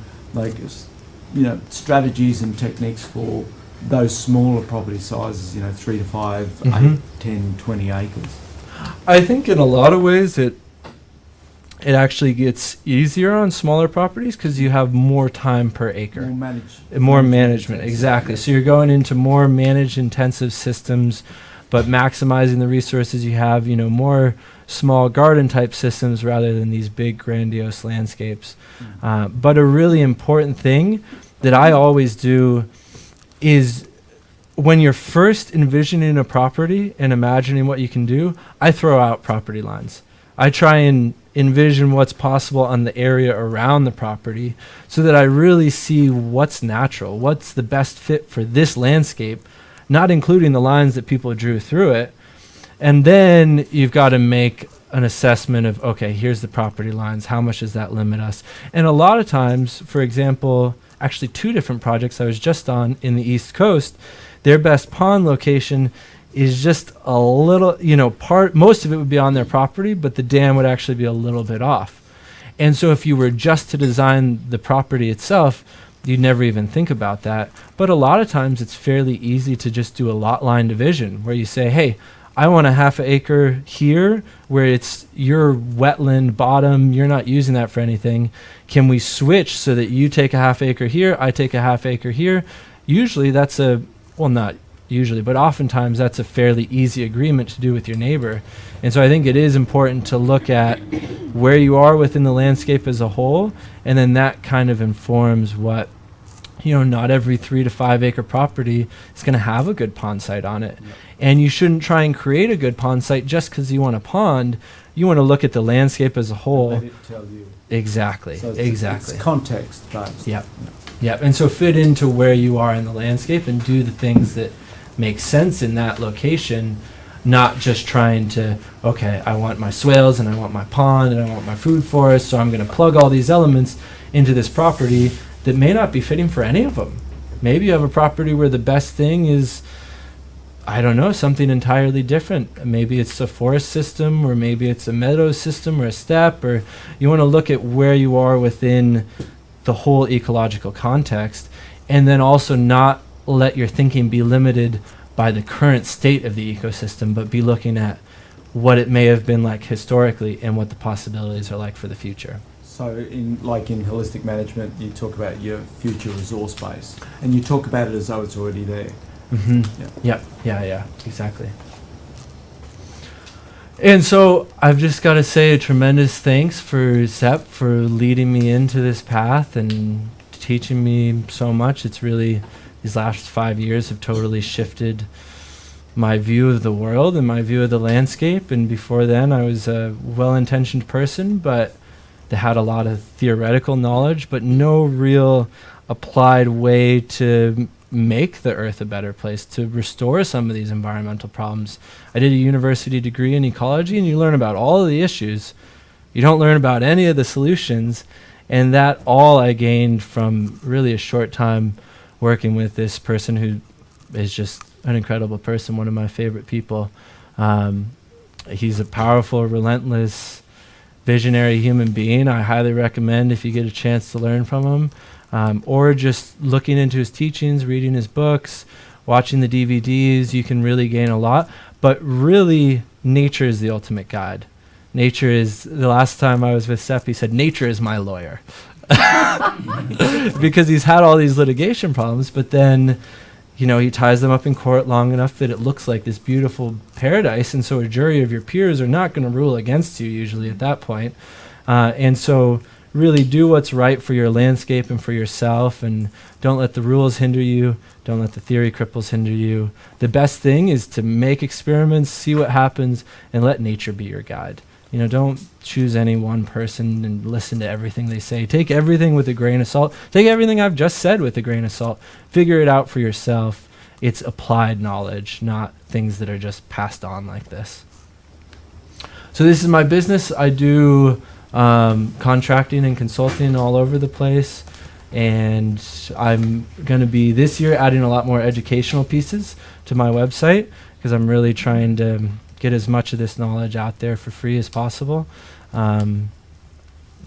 strategies and techniques for those smaller property sizes, 3 to 5, 8, 10, 20 acres? I think in a lot of ways it actually gets easier on smaller properties, because you have more time per acre. More management, exactly. So you're going into more managed intensive systems, but maximizing the resources you have, more small garden type systems rather than these big grandiose landscapes. But a really important thing that I always do is, when you're first envisioning a property and imagining what you can do, I throw out property lines. I try and envision what's possible on the area around the property, so that I really see what's natural, what's the best fit for this landscape, not including the lines that people drew through it. And then you've got to make an assessment of, okay, here's the property lines, how much does that limit us? And a lot of times, for example, actually 2 different projects I was just on in the East Coast, their best pond location is just a little, most of it would be on their property, but the dam would actually be a little bit off. And so if you were just to design the property itself, you'd never even think about that. But a lot of times it's fairly easy to just do a lot line division, where you say, hey, I want a half an acre here where it's your wetland bottom, you're not using that for anything. Can we switch so that you take a half acre here, I take a half acre here? Usually that's not usually, but oftentimes that's a fairly easy agreement to do with your neighbor. And so I think it is important to look at where you are within the landscape as a whole, and then that kind of informs what, not every 3 to 5 acre property is going to have a good pond site on it. And you shouldn't try and create a good pond site just because you want a pond. You want to look at the landscape as a whole. Let it tell you. Exactly. So exactly. It's context based. Yep. And so fit into where you are in the landscape and do the things that make sense in that location, not just trying to, okay, I want my swales and I want my pond and I want my food forest, so I'm going to plug all these elements into this property that may not be fitting for any of them. Maybe you have a property where the best thing is, I don't know, something entirely different. Maybe it's a forest system, or maybe it's a meadow system, or a steppe, or you want to look at where you are within the whole ecological context, and then also not let your thinking be limited by the current state of the ecosystem, but be looking at what it may have been like historically and what the possibilities are like for the future. So in holistic management, you talk about your future resource base, and you talk about it as though it's already there. Mm-hmm. Yeah, exactly. And so I've just got to say a tremendous thanks for Sepp for leading me into this path and teaching me so much. It's really these last 5 years have totally shifted my view of the world and my view of the landscape. And before then, I was a well-intentioned person, but that had a lot of theoretical knowledge, but no real applied way to make the earth a better place, to restore some of these environmental problems. I did a university degree in ecology, and you learn about all of the issues. You don't learn about any of the solutions. And that all I gained from really a short time working with this person who is just an incredible person, one of my favorite people. He's a powerful, relentless, visionary human being. I highly recommend, if you get a chance to learn from him, or just looking into his teachings, reading his books, watching the DVDs, you can really gain a lot. But really, nature is the ultimate guide. Nature is, the last time I was with Seth, he said, nature is my lawyer. Because he's had all these litigation problems, but then, you know, he ties them up in court long enough that it looks like this beautiful paradise, and so a jury of your peers are not going to rule against you usually at that point. And so really do what's right for your landscape and for yourself, and don't let the rules hinder you, don't let the theory cripples hinder you. The best thing is to make experiments, see what happens, and let nature be your guide. You know, don't choose any one person and listen to everything they say. Take everything with a grain of salt. Take everything I've just said with a grain of salt. Figure it out for yourself. It's applied knowledge, not things that are just passed on like this. So this is my business. I do contracting and consulting all over the place. And I'm going to be this year adding a lot more educational pieces to my website, because I'm really trying to get as much of this knowledge out there for free as possible. And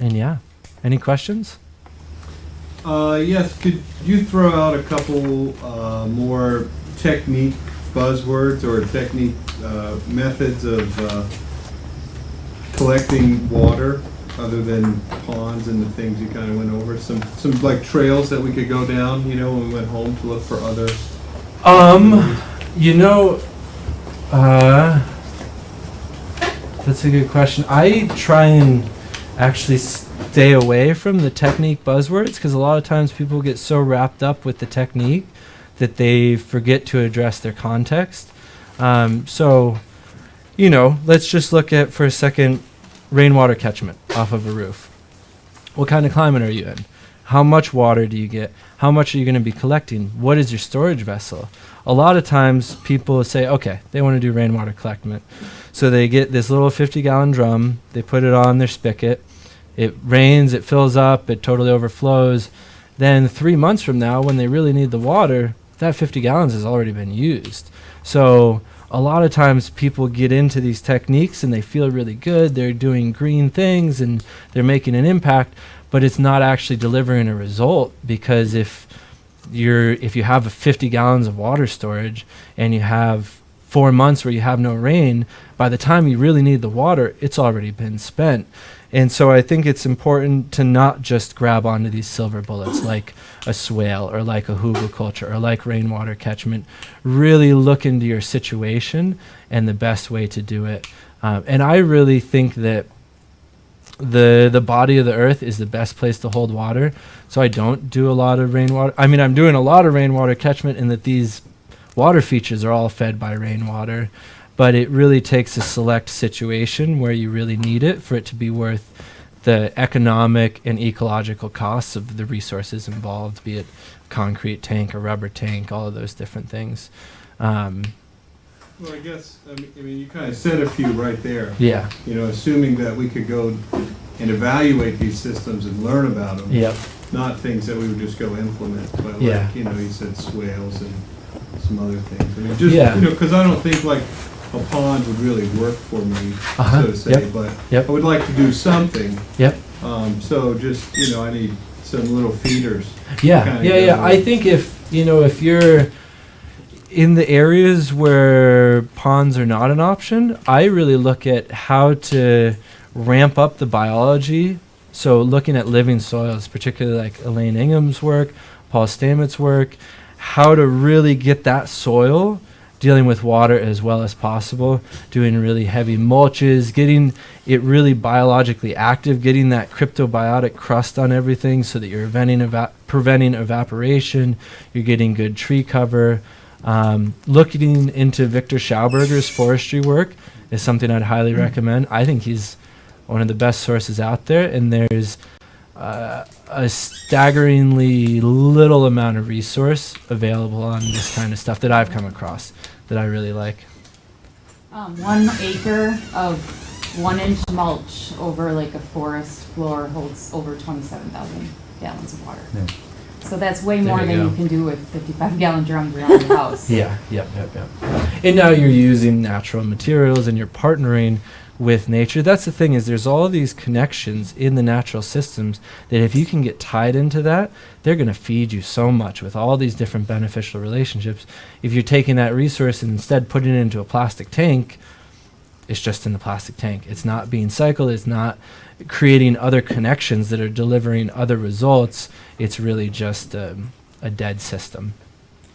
yeah, any questions? Yes, could you throw out a couple more technique buzzwords or technique methods of collecting water other than ponds and the things you kind of went over? Some like trails that we could go down, you know, when we went home to look for other. You know, that's a good question. I try and actually stay away from the technique buzzwords, because a lot of times people get so wrapped up with the technique that they forget to address their context. So, you know, let's just look at, for a second, rainwater catchment off of a roof. What kind of climate are you in? How much water do you get? How much are you going to be collecting? What is your storage vessel? A lot of times people say, okay, they want to do rainwater collectment. So they get this little 50-gallon drum, they put it on their spigot, it rains, it fills up, it totally overflows. Then 3 months from now, when they really need the water, that 50 gallons has already been used. So a lot of times people get into these techniques and they feel really good, they're doing green things and they're making an impact, but it's not actually delivering a result, because if you have 50 gallons of water storage and you have 4 months where you have no rain, by the time you really need the water, it's already been spent. And so I think it's important to not just grab onto these silver bullets like a swale or like a hugelkultur or like rainwater catchment. Really look into your situation and the best way to do it. And I really think that the body of the earth is the best place to hold water. So I don't do a lot of rainwater. I mean, I'm doing a lot of rainwater catchment in that these water features are all fed by rainwater. But it really takes a select situation where you really need it for it to be worth the economic and ecological costs of the resources involved, be it concrete tank, a rubber tank, all of those different things. Well, I guess, I mean, you kind of said a few right there. Yeah. You know, assuming that we could go and evaluate these systems and learn about them. Yep. Not things that we would just go implement, but Yeah. like, you know, you said swales and some other things. I mean, just, Yeah. you know, because I don't think like a pond would really work for me, Uh-huh. so to say, Yep. but Yep. I would like to do something. Yep. So just, you know, I need some little feeders. Yeah, kinda yeah, yeah. go I with. think if you're in the areas where ponds are not an option, I really look at how to ramp up the biology. So looking at living soils, particularly like Elaine Ingham's work, Paul Stamets' work, how to really get that soil dealing with water as well as possible, doing really heavy mulches, getting it really biologically active, getting that cryptobiotic crust on everything so that you're preventing evaporation, you're getting good tree cover. Looking into Victor Schauberger's forestry work is something I'd highly recommend. I think he's one of the best sources out there, and there's a staggeringly little amount of resource available on this kind of stuff that I've come across that I really like. 1 acre of 1-inch mulch over like a forest floor holds over 27,000 gallons of water. Yeah. So that's way There more you than go. you can do with 55-gallon drums around the house. Yep. And now you're using natural materials and you're partnering with nature. That's the thing, is there's all these connections in the natural systems that if you can get tied into that, they're going to feed you so much with all these different beneficial relationships. If you're taking that resource and instead putting it into a plastic tank, it's just in the plastic tank. It's not being cycled. It's not creating other connections that are delivering other results. It's really just a dead system.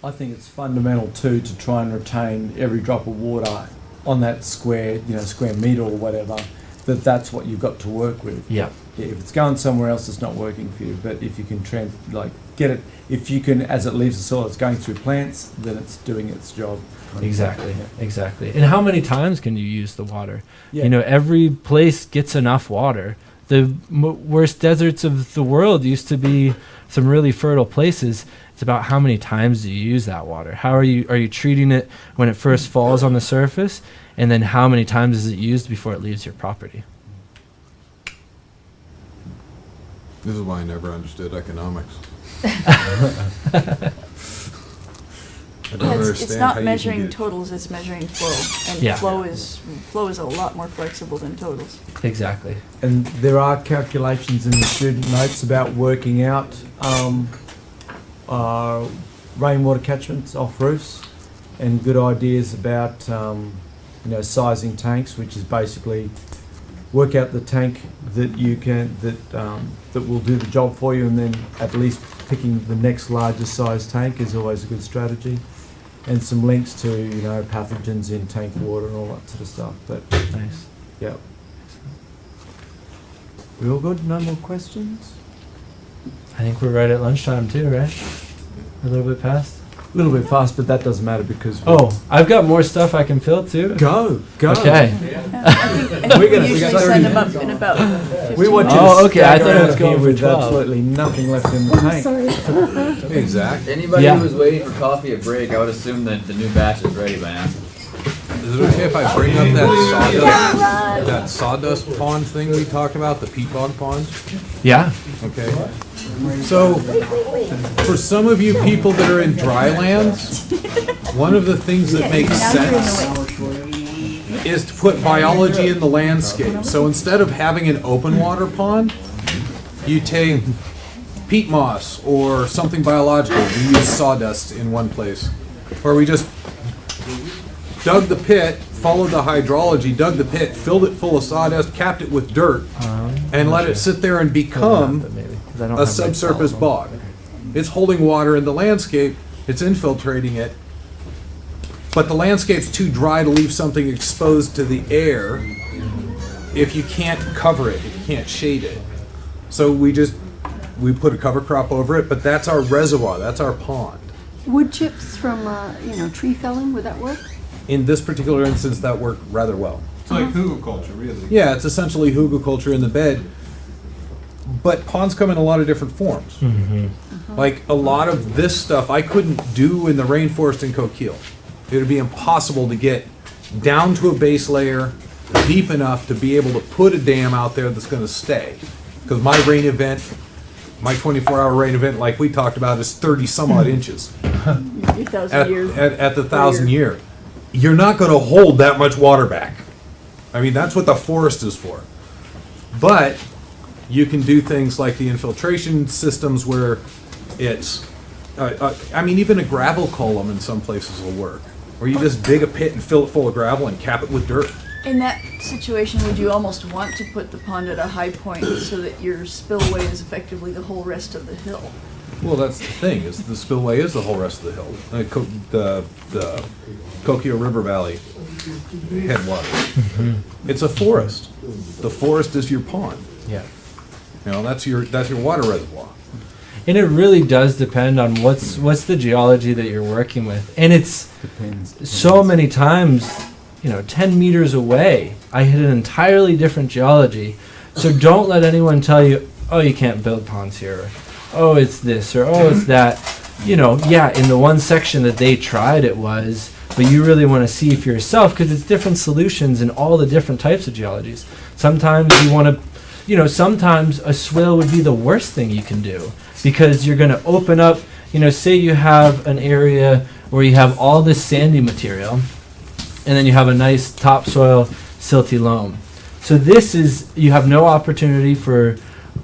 I think it's fundamental too to try and retain every drop of water on that square meter or whatever. That's what you've got to work with. Yeah. If it's going somewhere else, it's not working for you. But if you can get it, if you can, as it leaves the soil, it's going through plants, then it's doing its job. Exactly. And how many times can you use the water? Yeah. You know, every place gets enough water. The worst deserts of the world used to be some really fertile places. It's about how many times do you use that water? How are you treating it when it first falls on the surface, and then how many times is it used before it leaves your property? This is why I never understood economics. It's not measuring totals, it's measuring flow. And Yeah. flow is a lot more flexible than totals. Exactly. And there are calculations in the student notes about working out rainwater catchments off roofs, and good ideas about sizing tanks, which is basically work out the tank that you can that will do the job for you, and then at least picking the next largest size tank is always a good strategy. And some links to pathogens in tank water and all that sort of stuff. But nice. Yeah. We all good? No more questions? I think we're right at lunchtime too, right? A little bit past? A little bit fast, but that doesn't matter because... I've got more stuff I can fill too. Go. Okay. We usually send them up in about 15 We want you minutes. to okay. I thought it was here going for with 12. absolutely nothing left in the tank. Sorry. Exactly. Anybody Yeah. who was waiting for coffee at break, I would assume that the new batch is ready by now. Is it okay if I bring up that sawdust pond thing we talked about, the peat bog ponds? Yeah. Okay. So, for some of you people that are in dry lands, one of the things that makes sense is to put biology in the landscape. So instead of having an open water pond, you take peat moss or something biological. We use sawdust in one place, where we just dug the pit, followed the hydrology, dug the pit, filled it full of sawdust, capped it with dirt, and let it sit there and become a subsurface bog. It's holding water in the landscape, it's infiltrating it, but the landscape's too dry to leave something exposed to the air if you can't cover it, if you can't shade it. So we put a cover crop over it, but that's our reservoir, that's our pond. Wood chips from, tree felling, would that work? In this particular instance, that worked rather well. It's like hugelkultur, really. Yeah, it's essentially hugelkultur in the bed, but ponds come in a lot of different forms. Mm-hmm. Like a lot of this stuff I couldn't do in the rainforest in Coquille. It would be impossible to get down to a base layer deep enough to be able to put a dam out there that's going to stay. Because my rain event, my 24-hour rain event, like we talked about, is 30 some odd inches Your 1,000 year. at the 1,000 year. You're not going to hold that much water back. I mean, that's what the forest is for. But you can do things like the infiltration systems where it's, even a gravel column in some places will work. Where you just dig a pit and fill it full of gravel and cap it with dirt. In that situation, would you almost want to put the pond at a high point so that your spillway is effectively the whole rest of the hill? Well, that's the thing, is the spillway is the whole rest of the hill. The Coquille River Valley headwaters. It's a forest. The forest is your pond. Yeah. You know, that's your water reservoir. And it really does depend on what's the geology that you're working with. And it's so many times, 10 meters away, I hit an entirely different geology. So don't let anyone tell you, oh, you can't build ponds here, or, oh, it's this, or oh, it's that. Yeah, in the one section that they tried it was, but you really want to see for yourself, because it's different solutions in all the different types of geologies. Sometimes you want to, sometimes a swale would be the worst thing you can do, because you're going to open up, say you have an area where you have all this sandy material, and then you have a nice topsoil silty loam. So you have no opportunity for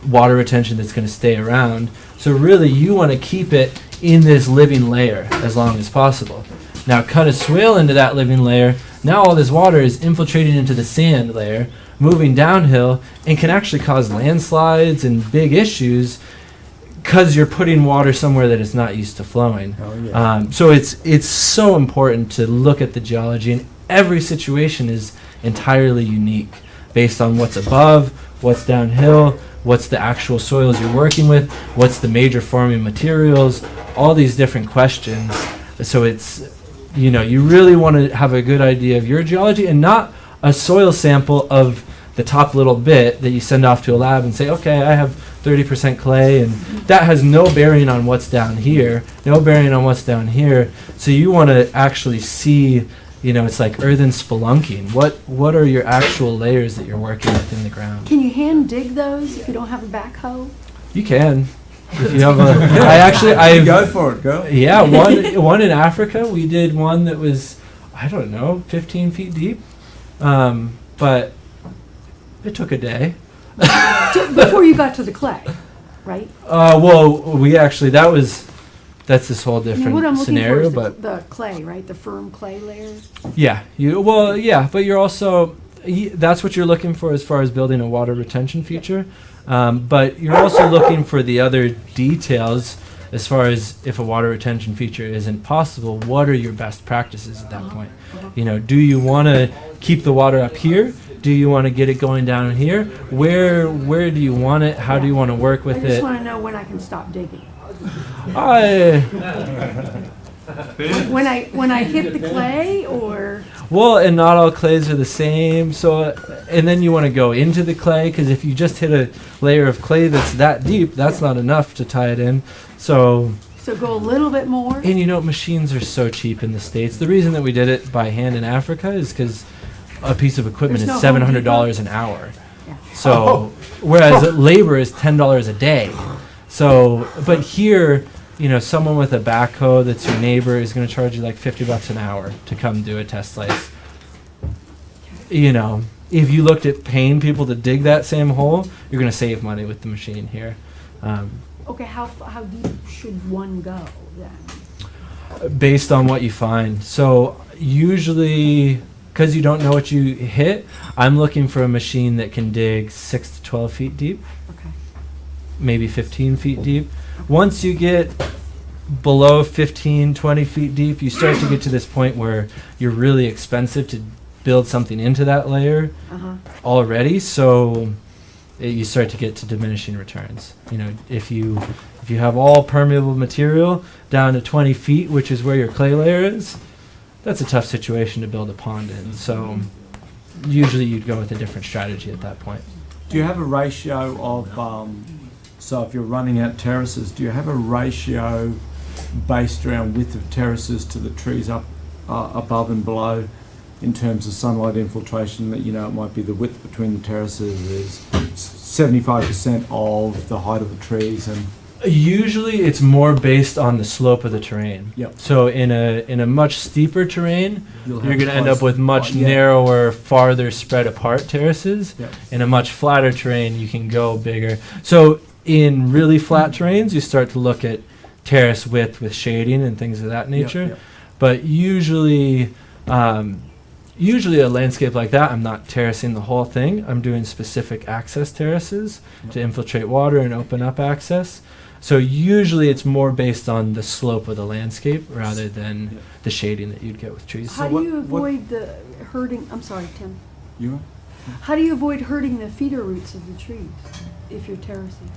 water retention that's going to stay around. So really you want to keep it in this living layer as long as possible. Now cut a swale into that living layer. Now all this water is infiltrating into the sand layer, moving downhill, and can actually cause landslides and big issues because you're putting water somewhere that it's not used to flowing. Oh, yeah. So it's so important to look at the geology, and every situation is entirely unique based on what's above, what's downhill, what's the actual soils you're working with, what's the major forming materials, all these different questions. So it's, you really want to have a good idea of your geology, and not a soil sample of the top little bit that you send off to a lab and say, okay, I have 30% clay, and that has no bearing on what's down here, no bearing on what's down here. So you want to actually see, it's like earthen spelunking. What are your actual layers that you're working with in the ground? Can you hand dig those if you don't have a backhoe? You can. If you have I go for it, go. Yeah, one in Africa. We did one that was, 15 feet deep, but it took a day. Before you got to the clay, right? Well, we actually that's this whole different what I'm looking scenario, for is but the clay, right? The firm clay layer. yeah, but you're also that's what you're looking for as far as building a water retention feature. But you're also looking for the other details as far as if a water retention feature isn't possible, what are your best practices at that point? Do you want to keep the water up here? Do you want to get it going down here? Where do you want it? How do you want to work with I just it? want to know when I can stop digging. When I hit the clay, or well, and not all clays are the same. So, and then you want to go into the clay, because if you just hit a layer of clay that's that deep, that's not enough to tie it in. So go a little bit more. And machines are so cheap in the States. The reason that we did it by hand in Africa is because a piece of equipment There's is no $700 an hour. Yeah. So, whereas labor is $10 a day. So, but here, someone with a backhoe that's your neighbor is going to charge you like $50 an hour to come do a test slice. If you looked at paying people to dig that same hole, you're going to save money with the machine here. Okay, how deep should one go then? Based on what you find. So usually, because you don't know what you hit, I'm looking for a machine that can dig 6 to 12 feet deep. Okay. Maybe 15 feet deep. Once you get below 15, 20 feet deep, you start to get to this point where you're really expensive to build something into that layer already. So you start to get to diminishing returns. If you have all permeable material down to 20 feet, which is where your clay layer is, that's a tough situation to build a pond in. So usually you'd go with a different strategy at that point. Do you have a ratio of, so if you're running out terraces, do you have a ratio based around width of terraces to the trees up above and below in terms of sunlight infiltration? That it might be the width between the terraces is 75% of the height of the trees, and usually it's more based on the slope of the terrain. Yep. So in a much steeper terrain, You'll you're have going to end up with much yeah. narrower, farther spread apart terraces. Yep. In a much flatter terrain, you can go bigger. So in really flat terrains, you start to look at terrace width with shading and things of that nature. Yep. But usually usually a landscape like that, I'm not terracing the whole thing. I'm doing specific access terraces to infiltrate water and open up access. So usually it's more based on the slope of the landscape rather than the shading that you'd get with trees. How do you avoid the hurting, I'm sorry, Tim. You? How do you avoid hurting the feeder roots of the trees if you're terracing?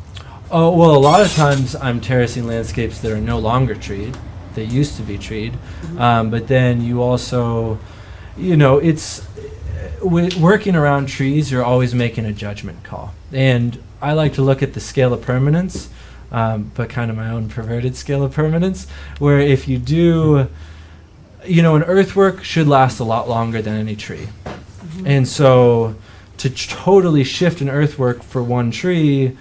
Oh, well, a lot of times I'm terracing landscapes that are no longer treed, that used to be treed. But then you also, it's working around trees, you're always making a judgment call. And I like to look at the scale of permanence, but kind of my own perverted scale of permanence, where if you do, an earthwork should last a lot longer than any tree. And so to totally shift an earthwork for one tree,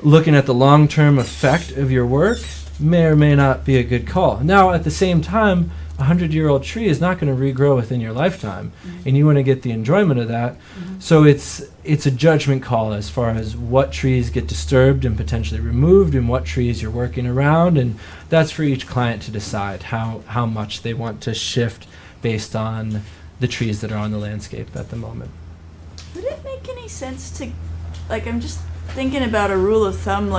looking at the long-term effect of your work may or may not be a good call. Now, at the same time, a 100-year-old tree is not going to regrow within your lifetime, and you want to get the enjoyment of that. So it's a judgment call as far as what trees get disturbed and potentially removed and what trees you're working around, and that's for each client to decide how much they want to shift based on the trees that are on the landscape at the moment. Would it make any sense to, I'm just thinking about a rule of thumb,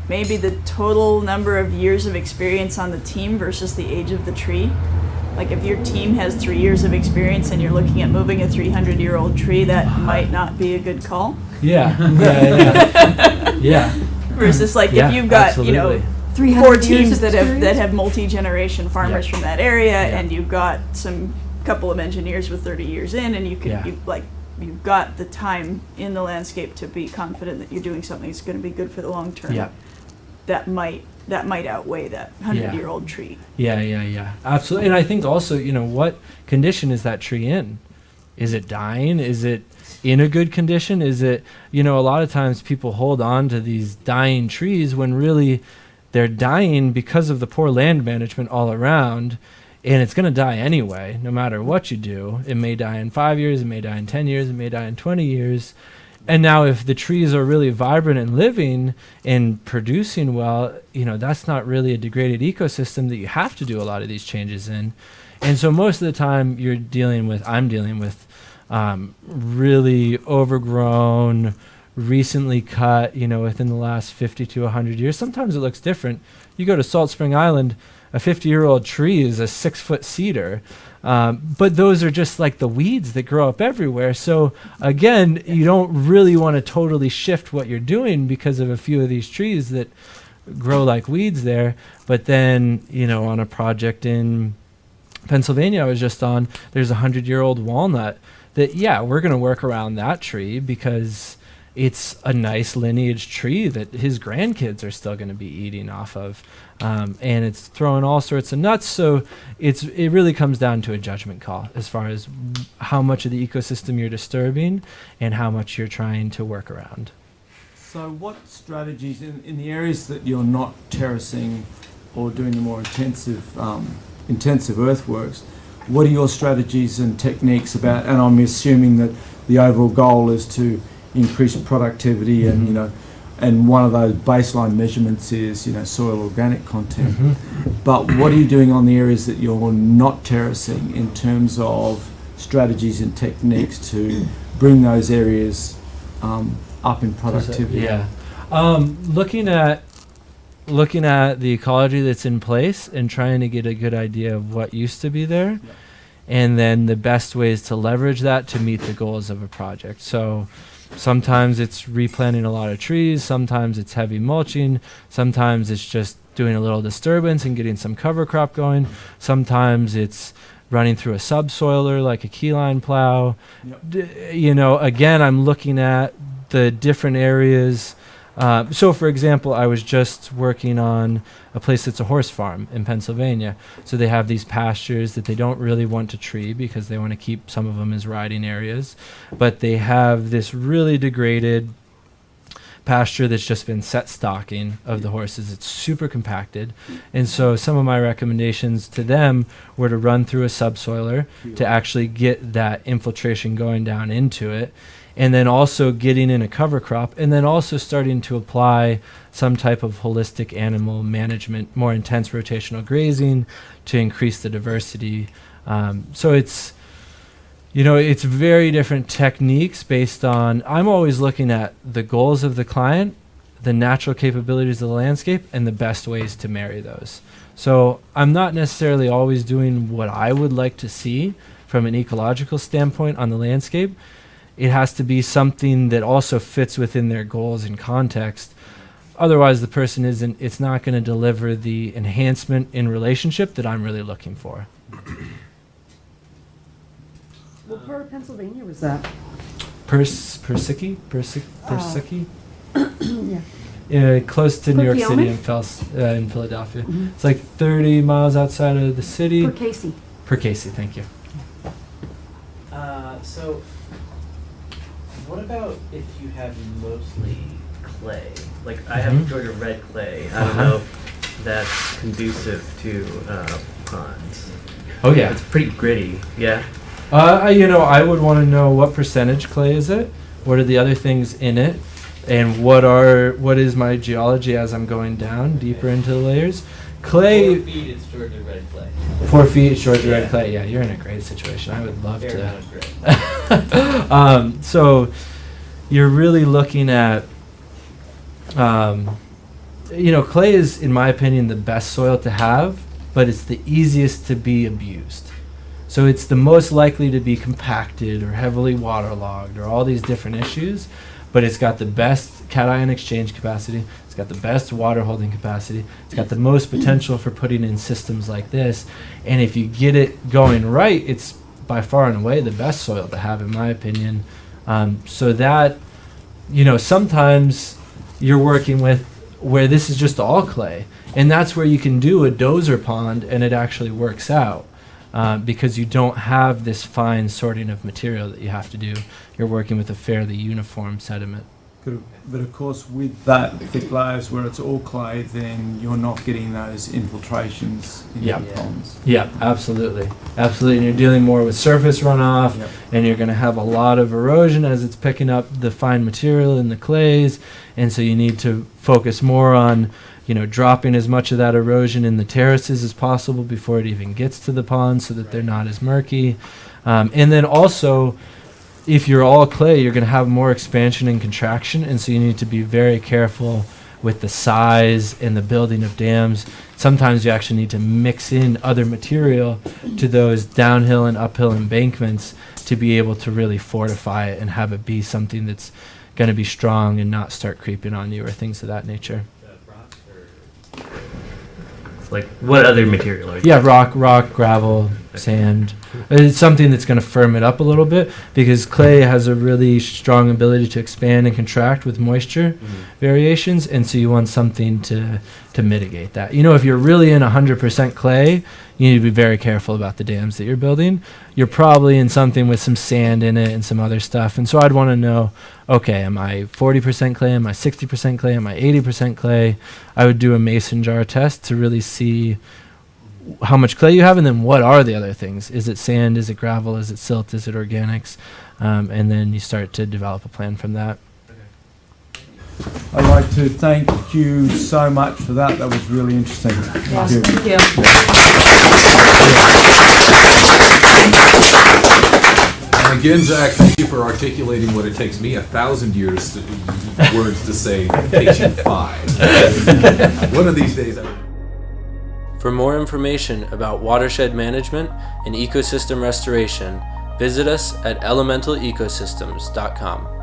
maybe the total number of years of experience on the team versus the age of the tree? If your team has 3 years of experience and you're looking at moving a 300-year-old tree, that might not be a good call. Yeah. Versus if you've got, absolutely. 4 teams that have multi-generation farmers from that area, and you've got some couple of engineers with 30 years in, and you've got the time in the landscape to be confident that you're doing something that's going to be good for the long term. Yeah. That might outweigh that 100-year-old tree. Yeah. Absolutely. And I think also, what condition is that tree in? Is it dying? Is it in a good condition? Is it, a lot of times people hold on to these dying trees when really they're dying because of the poor land management all around. And it's going to die anyway, no matter what you do. It may die in 5 years, it may die in 10 years, it may die in 20 years. And now if the trees are really vibrant and living and producing well, that's not really a degraded ecosystem that you have to do a lot of these changes in. And so most of the time I'm dealing with really overgrown, recently cut, within the last 50 to 100 years. Sometimes it looks different. You go to Salt Spring Island, a 50-year-old tree is a 6-foot cedar. But those are just like the weeds that grow up everywhere. So again, you don't really want to totally shift what you're doing because of a few of these trees that grow like weeds there. But then, on a project in Pennsylvania I was just on, there's a 100-year-old walnut that, we're going to work around that tree because it's a nice lineage tree that his grandkids are still going to be eating off of. And it's throwing all sorts of nuts. So it really comes down to a judgment call as far as how much of the ecosystem you're disturbing and how much you're trying to work around. So what strategies in the areas that you're not terracing or doing the more intensive earthworks, what are your strategies and techniques about, and I'm assuming that the overall goal is to increase productivity and, and one of those baseline measurements is, soil organic content. But what are you doing on the areas that you're not terracing in terms of strategies and techniques to bring those areas up in productivity? Looking at the ecology that's in place and trying to get a good idea of what used to be there, and then the best ways to leverage that to meet the goals of a project. So sometimes it's replanting a lot of trees, sometimes it's heavy mulching, sometimes it's just doing a little disturbance and getting some cover crop going, sometimes it's running through a subsoiler like a keyline plow. Again, I'm looking at the different areas. So for example, I was just working on a place that's a horse farm in Pennsylvania. So they have these pastures that they don't really want to tree because they want to keep some of them as riding areas. But they have this really degraded pasture that's just been set stocking of the horses. It's super compacted. And so some of my recommendations to them were to run through a subsoiler to actually get that infiltration going down into it. And then also getting in a cover crop, and then also starting to apply some type of holistic animal management, more intense rotational grazing to increase the diversity. So it's, It's very different techniques based on, I'm always looking at the goals of the client, the natural capabilities of the landscape, and the best ways to marry those. So I'm not necessarily always doing what I would like to see from an ecological standpoint on the landscape. It has to be something that also fits within their goals and context. Otherwise, the person it's not going to deliver the enhancement in relationship that I'm really looking for. What part of Pennsylvania was that? Persicki? Yeah. Close to New York City Perkiomen? in Philadelphia. Mhm. It's like 30 miles outside of the city. Percasey, thank you. So, what about if you have mostly clay? Like, I have Mhm. Georgia red clay. I don't know if that's conducive to ponds. Oh, yeah. It's pretty gritty, yeah? I would want to know what percentage clay is it, what are the other things in it, and what is my geology as I'm going down deeper into the layers. Clay. 4 feet, it's Georgia red clay. 4 feet, Georgia red clay. Yeah, you're in a great situation. I would love Fair to. amount of grit. So you're really looking at, clay is, in my opinion, the best soil to have, but it's the easiest to be abused. So it's the most likely to be compacted or heavily waterlogged or all these different issues, but it's got the best cation exchange capacity. It's got the best water holding capacity. It's got the most potential for putting in systems like this. And if you get it going right, it's by far and away the best soil to have, in my opinion. So that, sometimes you're working with where this is just all clay. And that's where you can do a dozer pond and it actually works out. Because you don't have this fine sorting of material that you have to do. You're working with a fairly uniform sediment. But of course, with that thick layers where it's all clay, then you're not getting those infiltrations in the ponds. Yeah, absolutely. Absolutely. And you're dealing more with surface runoff, and you're going to have a lot of erosion as it's picking up the fine material in the clays. And so you need to focus more on dropping as much of that erosion in the terraces as possible before it even gets to the pond so that they're not as murky. And then also, if you're all clay, you're going to have more expansion and contraction, and so you need to be very careful with the size and the building of dams. Sometimes you actually need to mix in other material to those downhill and uphill embankments to be able to really fortify it and have it be something that's going to be strong and not start creeping on you or things of that nature. Like, what other material are you Yeah, rock, gravel, sand. It's something that's going to firm it up a little bit because clay has a really strong ability to expand and contract with moisture variations, and so you want something to mitigate that. If you're really in 100% clay, you need to be very careful about the dams that you're building. You're probably in something with some sand in it and some other stuff, and so I'd want to know, okay, am I 40% clay, am I 60% clay, am I 80% clay? I would do a mason jar test to really see how much clay you have, and then what are the other things? Is it sand? Is it gravel? Is it silt? Is it organics? And then you start to develop a plan from that. I'd like to thank you so much for that. That was really interesting. Yes, thank you. And again, Zach, thank you for articulating what it takes me 1,000 years words to say. It takes you 5. One of these days. For more information about watershed management and ecosystem restoration, visit us at elementalecosystems.com.